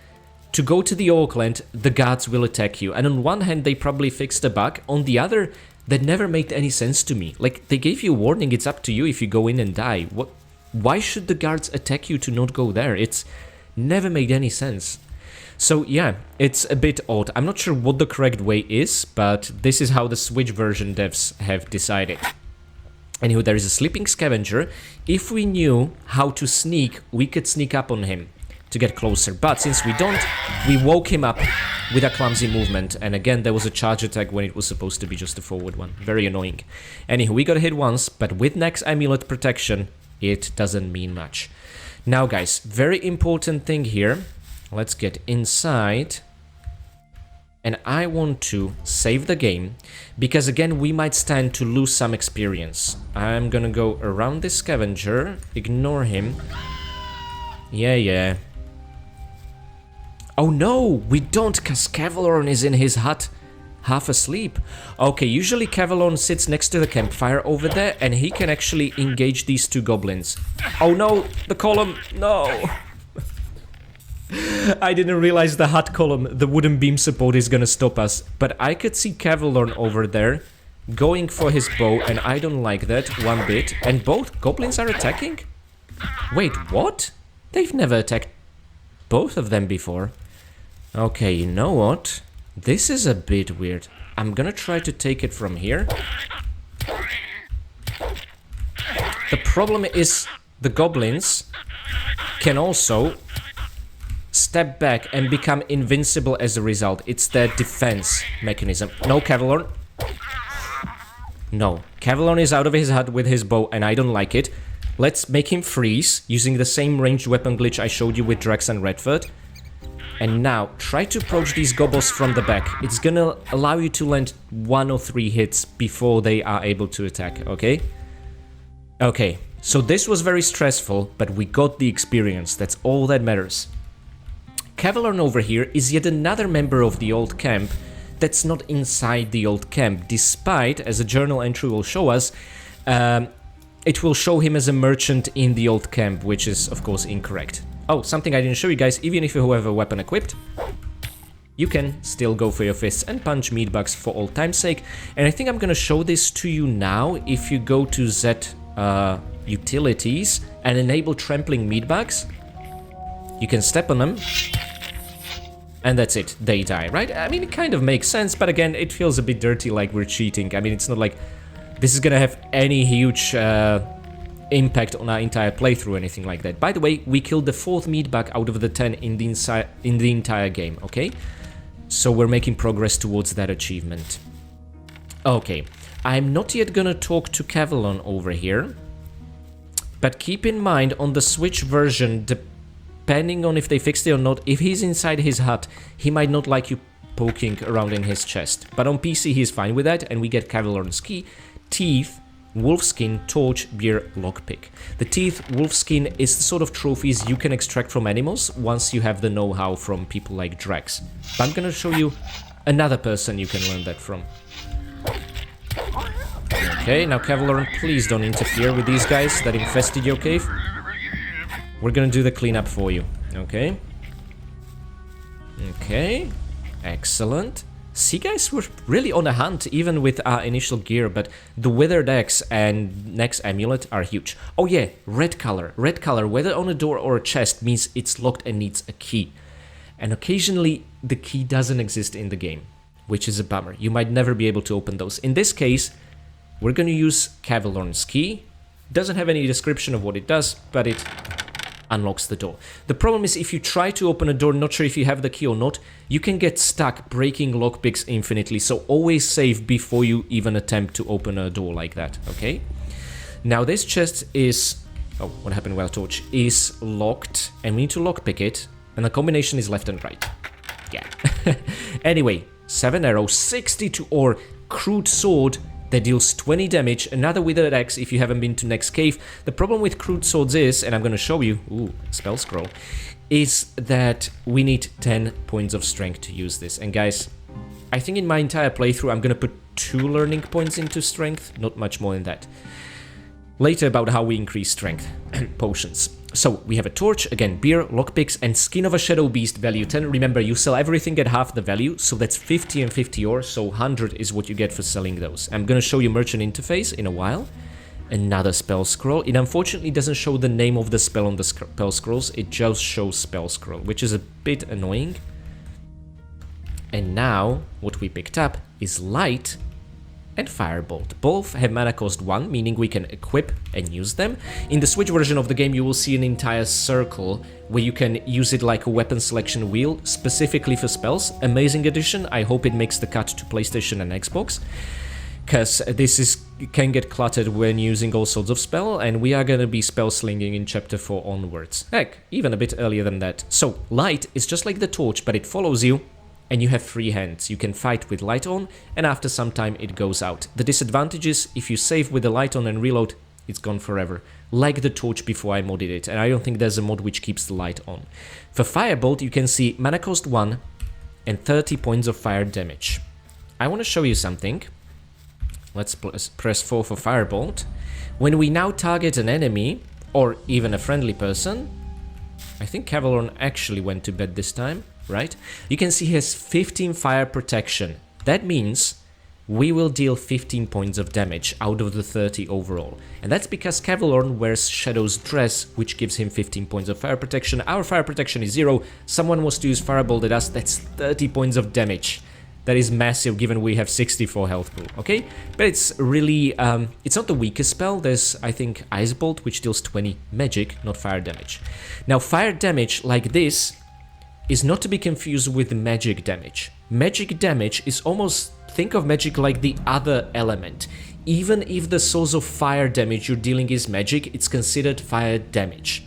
to go to the Auckland, the guards will attack you. And on one hand, they probably fixed the bug. On the other, that never made any sense to me. Like, they gave you a warning, it's up to you if you go in and die. What? Why should the guards attack you to not go there? It's never made any sense. So yeah, it's a bit odd. I'm not sure what the correct way is, but this is how the Switch version devs have decided. Anyway, there is a sleeping scavenger. If we knew how to sneak, we could sneak up on him to get closer. But since we don't, we woke him up with a clumsy movement. And again, there was a charge attack when it was supposed to be just a forward one. Very annoying. Anyway, we got hit once, but with next Amulet protection, it doesn't mean much. Now guys, very important thing here. Let's get inside. And I want to save the game, because again, we might stand to lose some experience. I'm gonna go around this scavenger, ignore him. Yeah. Oh no, we don't, cause Cavalorn is in his hut, half asleep. Okay, usually Cavalorn sits next to the campfire over there, and he can actually engage these two goblins. Oh no, the column, no! I didn't realize the hut column, the wooden beam support is gonna stop us, but I could see Cavalorn over there going for his bow, and I don't like that one bit. And both goblins are attacking? Wait, what? They've never attacked both of them before. Okay, you know what? This is a bit weird. I'm gonna try to take it from here. The problem is the goblins can also step back and become invincible as a result. It's their defense mechanism. No, Cavalorn. No, Cavalorn is out of his hut with his bow, and I don't like it. Let's make him freeze using the same ranged weapon glitch I showed you with Drax and Redford. And now, try to approach these gobbles from the back. It's gonna allow you to land 1 or 3 hits before they are able to attack, okay? Okay, so this was very stressful, but we got the experience. That's all that matters. Cavalorn over here is yet another member of the old camp that's not inside the old camp, despite, as a journal entry will show us, it will show him as a merchant in the old camp, which is, of course, incorrect. Oh, something I didn't show you guys, even if you have a weapon equipped, you can still go for your fists and punch meatbugs for old time's sake. And I think I'm gonna show this to you now. If you go to Z utilities and enable trampling meatbugs, you can step on them, and that's it, they die, right? I mean, it kind of makes sense, but again, it feels a bit dirty, like we're cheating. I mean, it's not like this is gonna have any huge impact on our entire playthrough or anything like that. By the way, we killed the 4th meatbug out of the 10 in the entire game, okay? So we're making progress towards that achievement. Okay, I'm not yet gonna talk to Cavalorn over here, but keep in mind, on the Switch version, depending on if they fixed it or not, if he's inside his hut, he might not like you poking around in his chest. But on PC, he's fine with that, and we get Cavalorn's key, teeth, wolfskin, torch, beer, lockpick. The teeth, wolfskin is the sort of trophies you can extract from animals once you have the know-how from people like Drax. But I'm gonna show you another person you can learn that from. Okay, now Cavalorn, please don't interfere with these guys that infested your cave. We're gonna do the cleanup for you, okay? Okay, excellent. See guys, we're really on a hunt even with our initial gear, but the Withered Axe and next Amulet are huge. Oh yeah, red color. Red color, whether on a door or a chest, means it's locked and needs a key. And occasionally the key doesn't exist in the game, which is a bummer. You might never be able to open those. In this case, we're going to use Cavalorn's key. Doesn't have any description of what it does, but it unlocks the door. The problem is if you try to open a door, not sure if you have the key or not, you can get stuck breaking lockpicks infinitely, so always save before you even attempt to open a door like that, okay? Now this chest is... oh, what happened with our torch? Is locked, and we need to lockpick it, and the combination is left and right. Yeah. Anyway, 7 arrows, 62 ore, crude sword, that deals 20 damage, another Withered Axe if you haven't been to next cave. The problem with crude swords is, and I'm gonna show you, ooh, spell scroll, is that we need 10 points of strength to use this. And guys, I think in my entire playthrough I'm gonna put 2 learning points into strength, not much more than that. Later about how we increase strength and potions. So we have a torch, again beer, lockpicks, and skin of a shadow beast value 10. Remember, you sell everything at half the value, so that's 50 and 50 ore, so 100 is what you get for selling those. I'm gonna show you merchant interface in a while. Another spell scroll. It unfortunately doesn't show the name of the spell on the spell scrolls, it just shows spell scroll, which is a bit annoying. And now what we picked up is light and Firebolt. Both have mana cost 1, meaning we can equip and use them. In the Switch version of the game you will see an entire circle where you can use it like a weapon selection wheel, specifically for spells. Amazing addition, I hope it makes the cut to PlayStation and Xbox, because this can get cluttered when using all sorts of spell, and we are gonna be spell slinging in chapter 4 onwards. Heck, even a bit earlier than that. So, light is just like the torch, but it follows you, and you have free hands. You can fight with light on, and after some time it goes out. The disadvantage is, if you save with the light on and reload, it's gone forever. Like the torch before I modded it, and I don't think there's a mod which keeps the light on. For Firebolt, you can see mana cost 1 and 30 points of fire damage. I want to show you something. Let's press 4 for Firebolt. When we now target an enemy, or even a friendly person, I think Cavalorn actually went to bed this time, right? You can see he has 15 fire protection. That means we will deal 15 points of damage out of the 30 overall. And that's because Cavalorn wears Shadow's dress, which gives him 15 points of fire protection. Our fire protection is 0. Someone was to use Firebolt at us, that's 30 points of damage. That is massive given we have 64 health pool, okay? But it's really, it's not the weakest spell. There's, I think, Ice Bolt, which deals 20 magic, not fire damage. Now, fire damage like this is not to be confused with magic damage. Magic damage is almost, think of magic like the other element. Even if the source of fire damage you're dealing is magic, it's considered fire damage.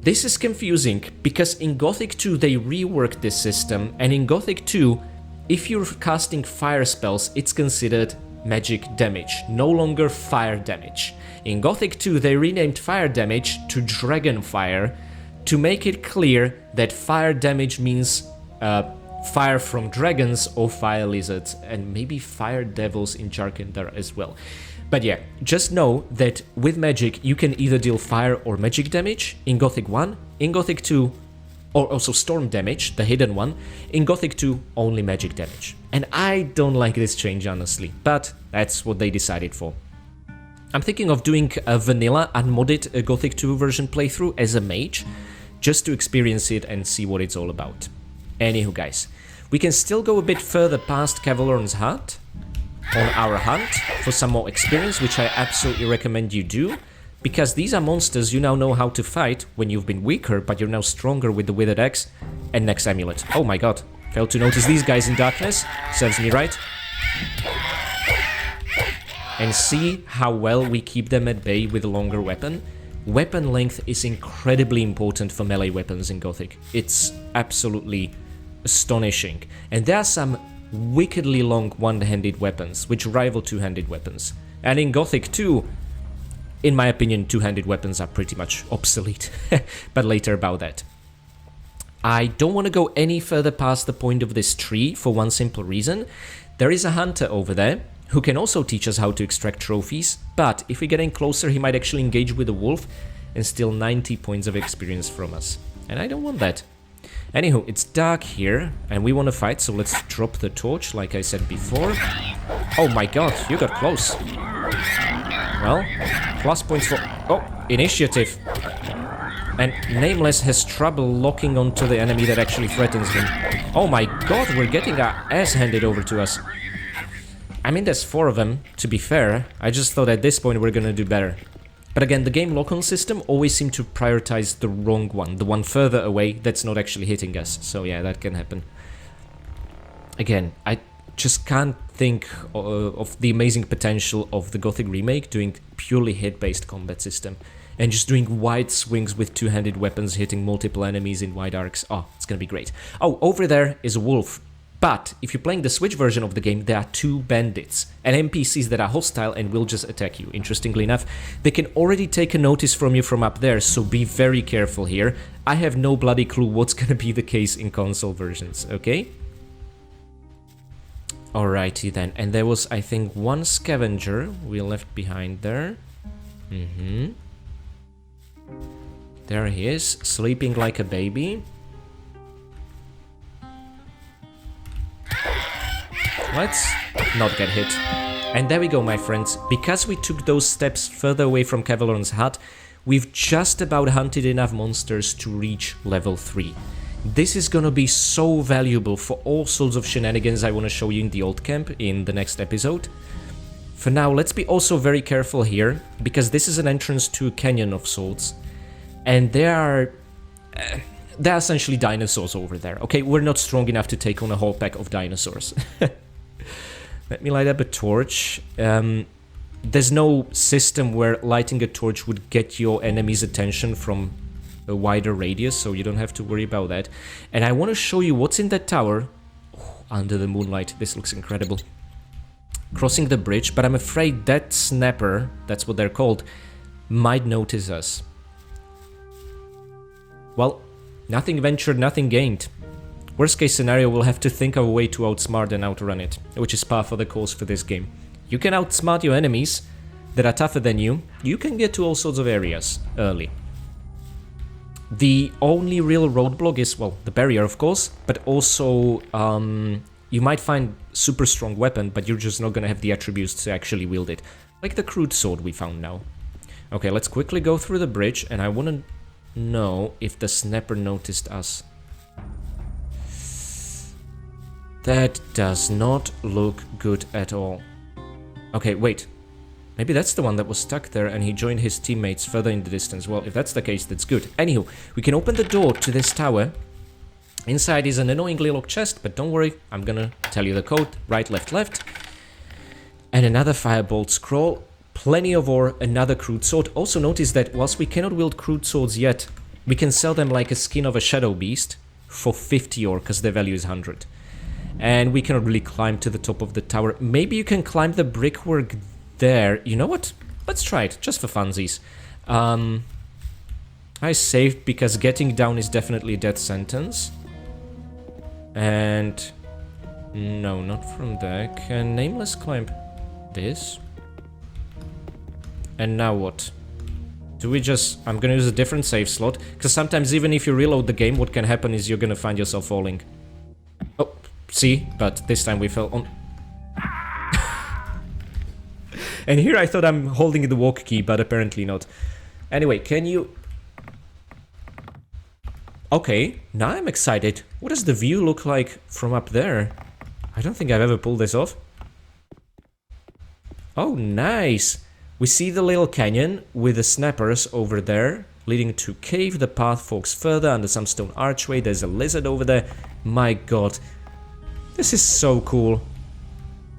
This is confusing because in Gothic 2 they reworked this system, and in Gothic 2, if you're casting fire spells, it's considered magic damage, no longer fire damage. In Gothic 2 they renamed fire damage to dragon fire, to make it clear that fire damage means fire from dragons or fire lizards, and maybe fire devils in Jarkendar as well. But yeah, just know that with magic you can either deal fire or magic damage in Gothic 1, in Gothic 2, or also storm damage, the hidden one, in Gothic 2 only magic damage. And I don't like this change honestly, but that's what they decided for. I'm thinking of doing a vanilla unmodded Gothic 2 version playthrough as a mage, just to experience it and see what it's all about. Anywho guys, we can still go a bit further past Cavalorn's hut on our hunt for some more experience, which I absolutely recommend you do, because these are monsters you now know how to fight when you've been weaker, but you're now stronger with the Withered Axe and next Amulet. Oh my god, failed to notice these guys in darkness, serves me right. And see how well we keep them at bay with a longer weapon. Weapon length is incredibly important for melee weapons in Gothic. It's absolutely astonishing. And there are some wickedly long one-handed weapons, which rival two-handed weapons. And in Gothic 2, in my opinion, two-handed weapons are pretty much obsolete. But later about that. I don't want to go any further past the point of this tree for one simple reason. There is a hunter over there who can also teach us how to extract trophies, but if we get in closer he might actually engage with a wolf and steal 90 points of experience from us. And I don't want that. Anywho, it's dark here, and we want to fight, so let's drop the torch, like I said before. Oh my god, you got close. Well, plus points for... Oh, initiative. And Nameless has trouble locking onto the enemy that actually threatens him. Oh my god, we're getting our ass handed over to us. I mean, there's 4 of them, to be fair. I just thought at this point we're gonna do better. But again, the game lock-on system always seemed to prioritize the wrong one. The one further away that's not actually hitting us. So yeah, that can happen. Again, I just can't think of the amazing potential of the Gothic Remake doing purely hit-based combat system. And just doing wide swings with two-handed weapons hitting multiple enemies in wide arcs. Oh, it's gonna be great. Oh, over there is a wolf. But if you're playing the Switch version of the game, there are 2 bandits and NPCs that are hostile and will just attack you. Interestingly enough, they can already take a notice from you from up there, so be very careful here. I have no bloody clue what's gonna be the case in console versions, okay? Alrighty then, and there was, I think, 1 scavenger we left behind there. There he is, sleeping like a baby. Let's not get hit. And there we go, my friends. Because we took those steps further away from Cavalorn's hut, we've just about hunted enough monsters to reach level 3. This is gonna be so valuable for all sorts of shenanigans I want to show you in the old camp in the next episode. For now, let's be also very careful here, because this is an entrance to a canyon of sorts. And there are essentially dinosaurs over there. Okay, we're not strong enough to take on a whole pack of dinosaurs. Let me light up a torch. There's no system where lighting a torch would get your enemy's attention from a wider radius, so you don't have to worry about that. And I want to show you what's in that tower. Oh, under the moonlight, this looks incredible. Crossing the bridge, but I'm afraid that snapper, that's what they're called, might notice us. Well, nothing ventured, nothing gained. Worst case scenario, we'll have to think of a way to outsmart and outrun it, which is par for the course for this game. You can outsmart your enemies that are tougher than you. You can get to all sorts of areas early. The only real roadblock is, well, the barrier, of course, but also you might find super strong weapon, but you're just not gonna have the attributes to actually wield it. Like the crude sword we found now. Okay, let's quickly go through the bridge, and I wanna know if the snapper noticed us. That does not look good at all. Okay, wait. Maybe that's the one that was stuck there and he joined his teammates further in the distance. Well, if that's the case, that's good. Anywho, we can open the door to this tower. Inside is an annoyingly locked chest, but don't worry, I'm gonna tell you the code. Right, left, left. And another firebolt scroll. Plenty of ore, another crude sword. Also notice that whilst we cannot wield crude swords yet, we can sell them like a skin of a shadow beast for 50 ore, because their value is 100. And we cannot really climb to the top of the tower. Maybe you can climb the brickwork there. You know what? Let's try it, just for funsies. I saved because getting down is definitely a death sentence. And... no, not from there. Can Nameless climb this? And now what? Do we just... I'm gonna use a different save slot, because sometimes even if you reload the game, what can happen is you're gonna find yourself falling. Oh, see? But this time we fell on... And here I thought I'm holding the walk key, but apparently not. Anyway, can you... Okay, now I'm excited. What does the view look like from up there? I don't think I've ever pulled this off. Oh, nice! We see the little canyon with the snappers over there, leading to cave. The path forks further under some stone archway. There's a lizard over there. My god. This is so cool.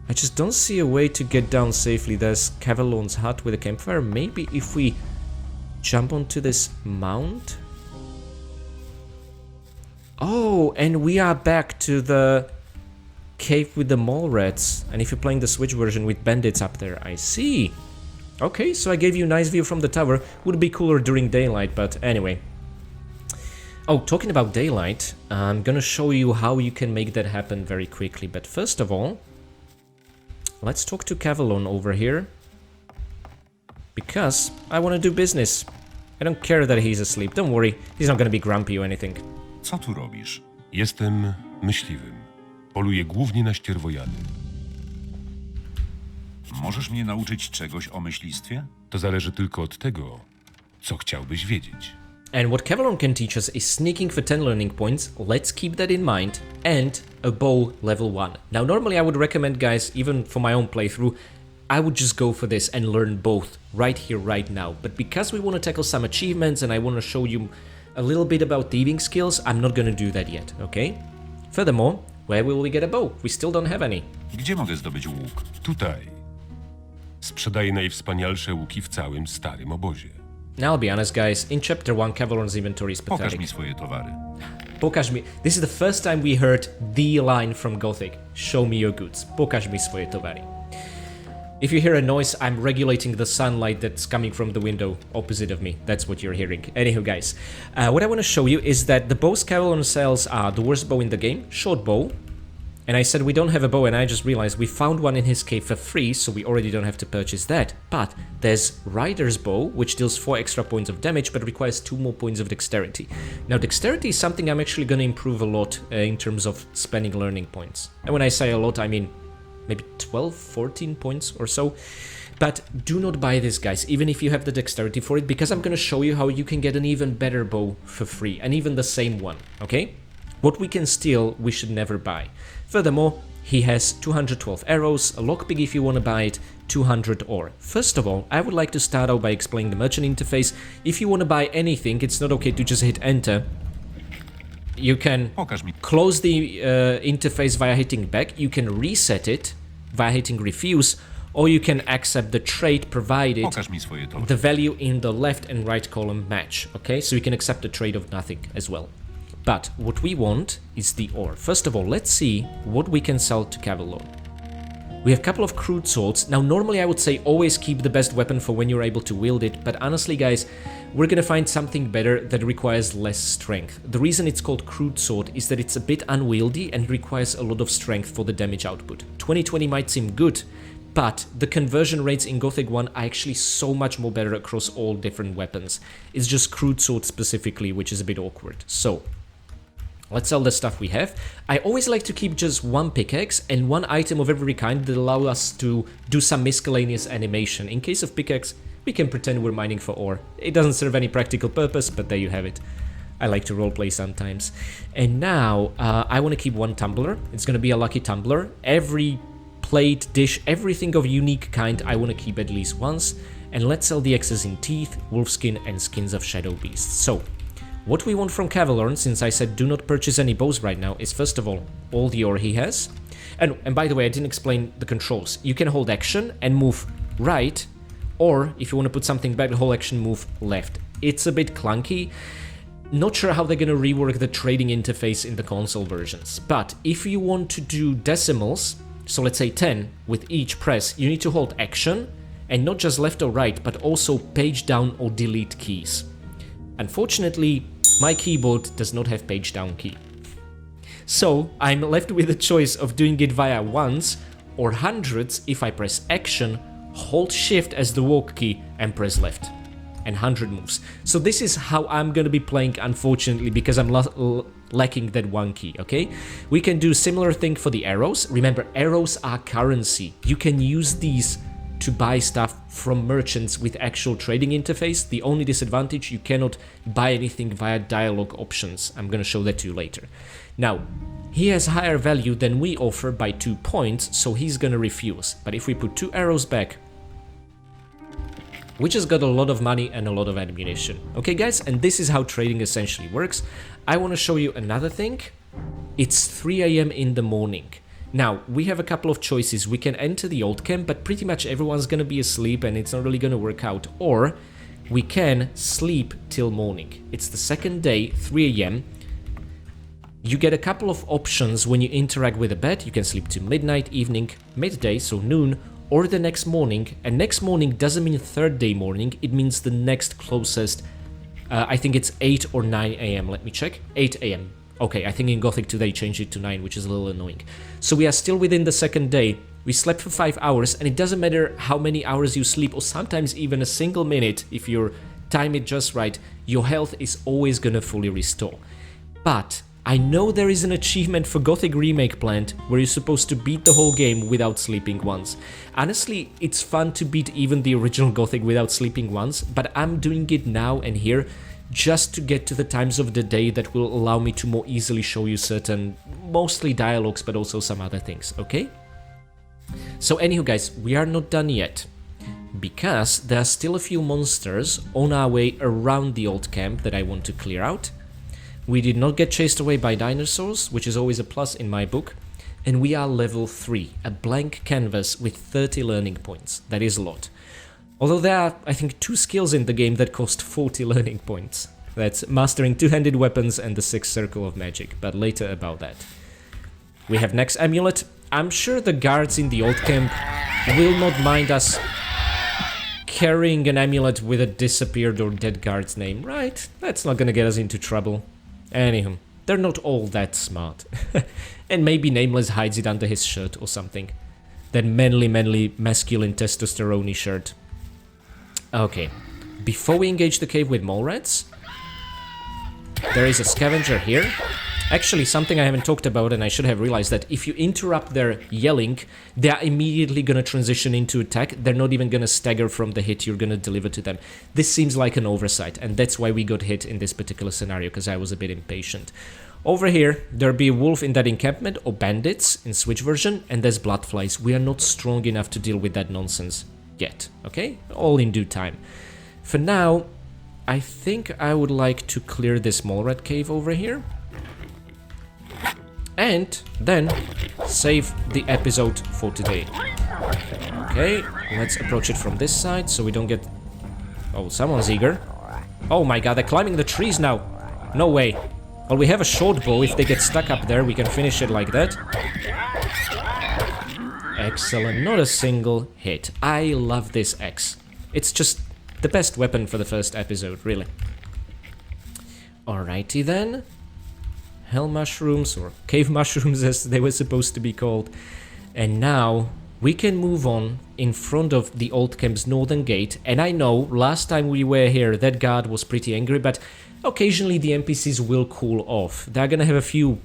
I just don't see a way to get down safely. There's Cavalorn's hut with a campfire. Maybe if we jump onto this mount? Oh, and we are back to the cave with the mole rats. And if you're playing the Switch version with bandits up there, I see. Okay, so I gave you a nice view from the tower. Would be cooler during daylight, but anyway. Oh, talking about daylight, I'm gonna show you how you can make that happen very quickly. But first of all, let's talk to Cavalorn over here. Because I want to do business. I don't care that he's asleep. Don't worry, he's not gonna be grumpy or anything. Co tu robisz? Jestem myśliwym. Poluję głównie na ścierwojady. Możesz mnie nauczyć czegoś o myślistwie? To zależy tylko od tego, co chciałbyś wiedzieć. And what Cavalorn can teach us is sneaking for 10 learning points, let's keep that in mind, and a bow level 1. Now normally I would recommend, guys, even for my own playthrough, I would just go for this and learn both right here, right now. But because we want to tackle some achievements and I want to show you a little bit about thieving skills, I'm not going to do that yet, okay? Furthermore, where will we get a bow? We still don't have any. Gdzie mogę zdobyć łuk? Tutaj sprzedaję najwspanialsze łuki w całym starym obozie. Now I'll be honest, guys, in Chapter 1, Cavalorn's inventory is Pokaż pathetic. mi swoje towary. Pokaż mi. This is the first time we heard the line from Gothic. Show me your goods. Pokaż mi swoje towary. If you hear a noise, I'm regulating the sunlight that's coming from the window opposite of me. That's what you're hearing. Anywho, guys, what I want to show you is that the bows Cavalorn sells are the worst bow in the game, Shortbow. And I said we don't have a bow, and I just realized we found one in his cave for free, so we already don't have to purchase that. But there's Rider's Bow, which deals 4 extra points of damage, but requires 2 more points of dexterity. Now, dexterity is something I'm actually going to improve a lot in terms of spending learning points. And when I say a lot, I mean maybe 12, 14 points or so. But do not buy this, guys, even if you have the dexterity for it, because I'm going to show you how you can get an even better bow for free, and even the same one, okay? What we can steal, we should never buy. Furthermore, he has 212 arrows, a lockpick if you want to buy it, 200 ore. First of all, I would like to start out by explaining the merchant interface. If you want to buy anything, it's not okay to just hit enter. You can close the interface via hitting back, you can reset it via hitting refuse, or you can accept the trade provided the value in the left and right column match, okay? So you can accept the trade of nothing as well. But what we want is the ore. First of all, let's see what we can sell to Cavalorn. We have a couple of crude swords. Now, normally I would say always keep the best weapon for when you're able to wield it, but honestly, guys, we're gonna find something better that requires less strength. The reason it's called crude sword is that it's a bit unwieldy and requires a lot of strength for the damage output. 2020 might seem good, but the conversion rates in Gothic 1 are actually so much more better across all different weapons. It's just crude sword specifically, which is a bit awkward. So, let's sell the stuff we have. I always like to keep just one pickaxe and one item of every kind that allow us to do some miscellaneous animation. In case of pickaxe, we can pretend we're mining for ore. It doesn't serve any practical purpose, but there you have it. I like to roleplay sometimes. And now, I want to keep one tumbler. It's going to be a lucky tumbler. Every plate, dish, everything of unique kind I want to keep at least once. And let's sell the excess in teeth, wolfskin, and skins of shadow beasts. So, what we want from Cavalorn, since I said do not purchase any bows right now, is first of all the ore he has. And by the way, I didn't explain the controls. You can hold action and move right, or if you want to put something back, the whole action move left. It's a bit clunky. Not sure how they're going to rework the trading interface in the console versions. But if you want to do decimals, so let's say 10 with each press, you need to hold action, and not just left or right, but also page down or delete keys. Unfortunately, my keyboard does not have page down key. So I'm left with the choice of doing it via ones or hundreds if I press action, hold shift as the walk key and press left. And 100 moves. So this is how I'm gonna be playing, unfortunately, because I'm lacking that one key, okay? We can do similar thing for the arrows. Remember, arrows are currency. You can use these to buy stuff from merchants with actual trading interface. The only disadvantage, you cannot buy anything via dialogue options. I'm gonna show that to you later. Now, he has higher value than we offer by 2 points, so he's gonna refuse. But if we put 2 arrows back, we just got a lot of money and a lot of ammunition. Okay, guys, and this is how trading essentially works. I wanna show you another thing. It's 3 AM in the morning. Now, we have a couple of choices. We can enter the old camp, but pretty much everyone's gonna be asleep and it's not really gonna work out. Or we can sleep till morning. It's the second day, 3 AM. You get a couple of options when you interact with a bed. You can sleep to midnight, evening, midday, so noon, or the next morning. And next morning doesn't mean third day morning, it means the next closest. I think it's 8 or 9 AM, let me check. 8 AM. Okay, I think in Gothic 2 they changed it to 9, which is a little annoying. So we are still within the second day. We slept for 5 hours, and it doesn't matter how many hours you sleep, or sometimes even a single minute, if you time it just right, your health is always gonna fully restore. But I know there is an achievement for Gothic Remake planned where you're supposed to beat the whole game without sleeping once. Honestly, it's fun to beat even the original Gothic without sleeping once, but I'm doing it now and here just to get to the times of the day that will allow me to more easily show you certain, mostly dialogues, but also some other things, okay? So anywho guys, we are not done yet, because there are still a few monsters on our way around the old camp that I want to clear out. We did not get chased away by dinosaurs, which is always a plus in my book, and we are level 3, a blank canvas with 30 learning points. That is a lot. Although there are, I think, 2 skills in the game that cost 40 learning points. That's mastering 2-handed weapons and the 6th circle of magic, but later about that. We have next Amulet. I'm sure the guards in the old camp will not mind us carrying an amulet with a disappeared or dead guard's name, right? That's not gonna get us into trouble. Anywho, they're not all that smart. And maybe Nameless hides it under his shirt or something. That manly, masculine, testosterone-y shirt. Okay, before we engage the cave with mole rats, there is a scavenger here. Actually, something I haven't talked about, and I should have realized that if you interrupt their yelling, they are immediately gonna transition into attack. They're not even gonna stagger from the hit you're gonna deliver to them. This seems like an oversight, and that's why we got hit in this particular scenario, because I was a bit impatient. Over here, there'll be a wolf in that encampment, or bandits in Switch version, and there's bloodflies. We are not strong enough to deal with that nonsense yet, okay? All in due time. For now, I think I would like to clear this mole rat cave over here. And then save the episode for today. Okay, let's approach it from this side so we don't get... Oh, someone's eager. Oh my god, they're climbing the trees now. No way. Well, we have a shortbow. If they get stuck up there, we can finish it like that. Excellent, not a single hit. I love this axe. It's just the best weapon for the first episode, really. Alrighty then. Hell mushrooms, or cave mushrooms as they were supposed to be called. And now we can move on in front of the old camp's northern gate. And I know last time we were here that guard was pretty angry, but occasionally the NPCs will cool off. They're gonna have a few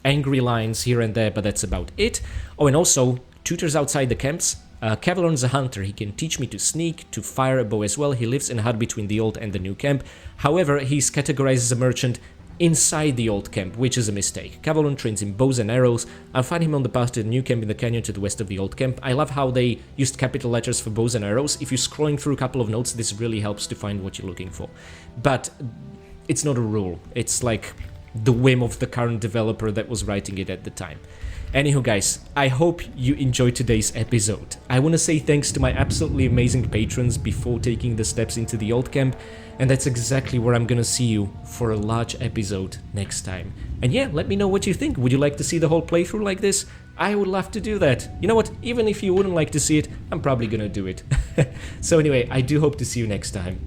angry lines here and there, but that's about it. Oh, and also tutors outside the camps. Cavalorn's a hunter. He can teach me to sneak, to fire a bow as well. He lives in a hut between the old and the new camp. However, he's categorized as a merchant inside the old camp, which is a mistake. Cavalorn trains in bows and arrows. I'll find him on the path to the new camp in the canyon to the west of the old camp. I love how they used capital letters for bows and arrows. If you're scrolling through a couple of notes, this really helps to find what you're looking for. But it's not a rule. It's like the whim of the current developer that was writing it at the time. Anywho guys, I hope you enjoyed today's episode. I want to say thanks to my absolutely amazing patrons before taking the steps into the old camp, and that's exactly where I'm gonna see you for a large episode next time. And yeah, let me know what you think. Would you like to see the whole playthrough like this? I would love to do that. You know what, even if you wouldn't like to see it, I'm probably gonna do it. So anyway, I do hope to see you next time.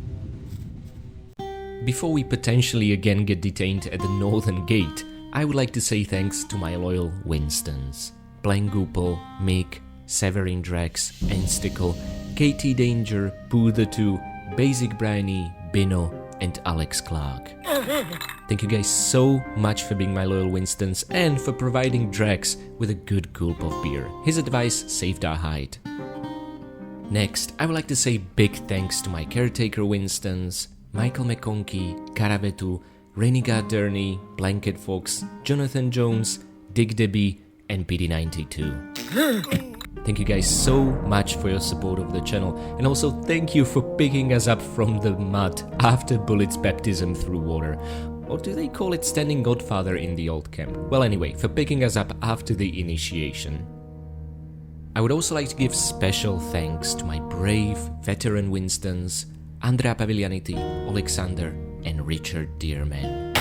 Before we potentially again get detained at the northern gate, I would like to say thanks to my loyal Winstons. Blangoopel, Mick, Severin Drax, Enstickle, KT Danger, Poo2, Basic Briny, Bino, and Alex Clark. Thank you guys so much for being my loyal Winstons and for providing Drax with a good gulp of beer. His advice saved our hide. Next, I would like to say big thanks to my caretaker Winstons, Michael McConkie, Karavetu, Renegade Durney, Blanket Fox, Jonathan Jones, Dig Debbie, and PD92. Thank you guys so much for your support of the channel, and also thank you for picking us up from the mud after Bullet's baptism through water. Or do they call it standing godfather in the old camp? Well anyway, for picking us up after the initiation. I would also like to give special thanks to my brave veteran Winstons, Andrea Paviglianiti, Alexander, and Richard Dearman.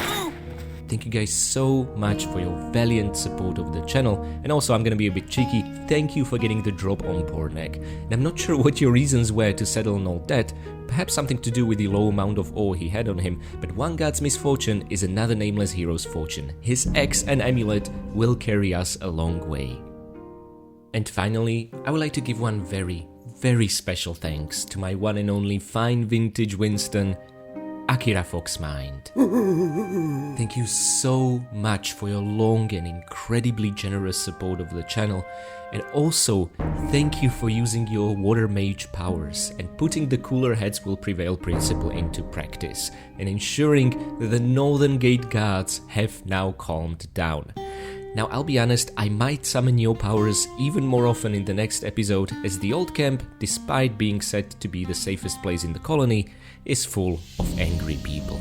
Thank you guys so much for your valiant support of the channel, and also I'm gonna be a bit cheeky, thank you for getting the drop on Pornek. And I'm not sure what your reasons were to settle on all that, perhaps something to do with the low amount of ore he had on him, but one god's misfortune is another nameless hero's fortune. His axe and amulet will carry us a long way. And finally, I would like to give one very special thanks to my one and only fine vintage Winston, Akira Foxmind. Thank you so much for your long and incredibly generous support of the channel, and also thank you for using your water mage powers and putting the cooler heads will prevail principle into practice and ensuring that the Northern Gate guards have now calmed down. Now, I'll be honest, I might summon your powers even more often in the next episode, as the old camp, despite being said to be the safest place in the colony, is full of angry people.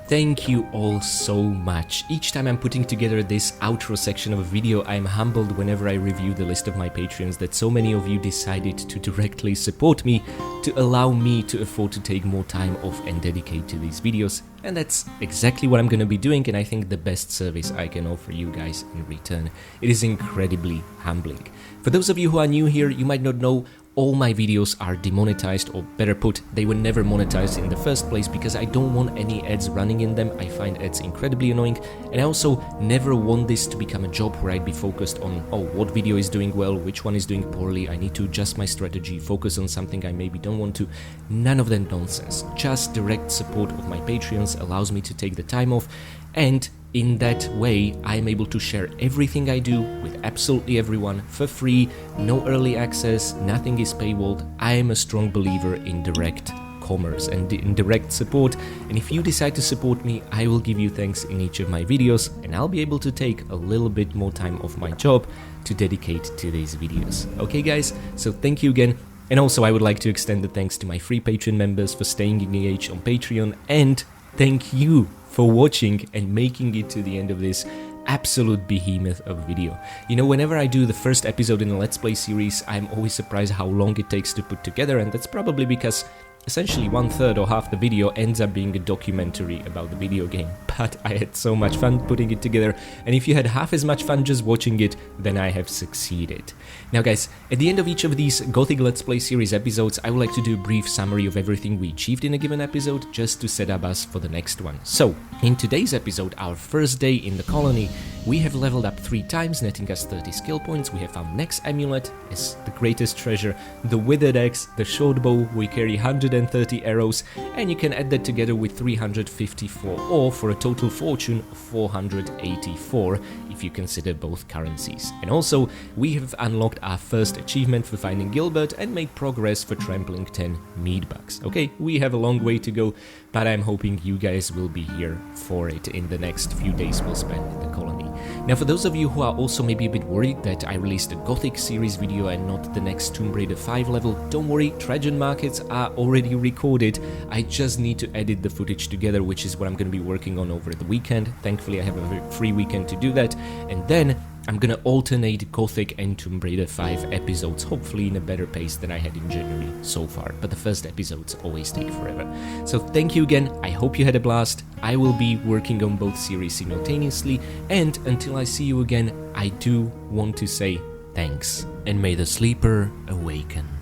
Thank you all so much. Each time I'm putting together this outro section of a video, I'm humbled whenever I review the list of my Patreons that so many of you decided to directly support me to allow me to afford to take more time off and dedicate to these videos. And that's exactly what I'm gonna be doing, and I think the best service I can offer you guys in return. It is incredibly humbling. For those of you who are new here, you might not know, all my videos are demonetized, or better put, they were never monetized in the first place because I don't want any ads running in them. I find ads incredibly annoying, and I also never want this to become a job where I'd be focused on, oh, what video is doing well, which one is doing poorly, I need to adjust my strategy, focus on something I maybe don't want to. None of that nonsense. Just direct support of my Patreons allows me to take the time off, and in that way, I am able to share everything I do with absolutely everyone for free, no early access, nothing is paywalled. I am a strong believer in direct commerce and in direct support, and if you decide to support me, I will give you thanks in each of my videos, and I'll be able to take a little bit more time off my job to dedicate to these videos. Okay guys, so thank you again. And also I would like to extend the thanks to my free Patreon members for staying engaged on Patreon, and thank you for watching and making it to the end of this absolute behemoth of video. You know, whenever I do the first episode in a Let's Play series, I'm always surprised how long it takes to put together, and that's probably because essentially 1/3 or half the video ends up being a documentary about the video game. But I had so much fun putting it together, and if you had half as much fun just watching it, then I have succeeded. Now guys, at the end of each of these Gothic Let's Play series episodes, I would like to do a brief summary of everything we achieved in a given episode, just to set up us for the next one. So, in today's episode, our first day in the colony, we have leveled up 3 times, netting us 30 skill points. We have found next amulet as the greatest treasure, the Withered Axe, the Shortbow, we carry 130 arrows, and you can add that together with 354 ore for a total fortune of 484 if you consider both currencies. And also, we have unlocked our first achievement for finding Gilbert and made progress for trampling 10 meat bugs. Okay, we have a long way to go, but I'm hoping you guys will be here for it in the next few days we'll spend in the colony. Now, for those of you who are also maybe a bit worried that I released a Gothic series video and not the next Tomb Raider 5 level, don't worry, Trajan markets are already recorded. I just need to edit the footage together, which is what I'm going to be working on over the weekend. Thankfully, I have a free weekend to do that, and then I'm gonna alternate Gothic and Tomb Raider 5 episodes, hopefully in a better pace than I had in January so far, but the first episodes always take forever. So thank you again, I hope you had a blast. I will be working on both series simultaneously, and until I see you again, I do want to say thanks, and may the sleeper awaken.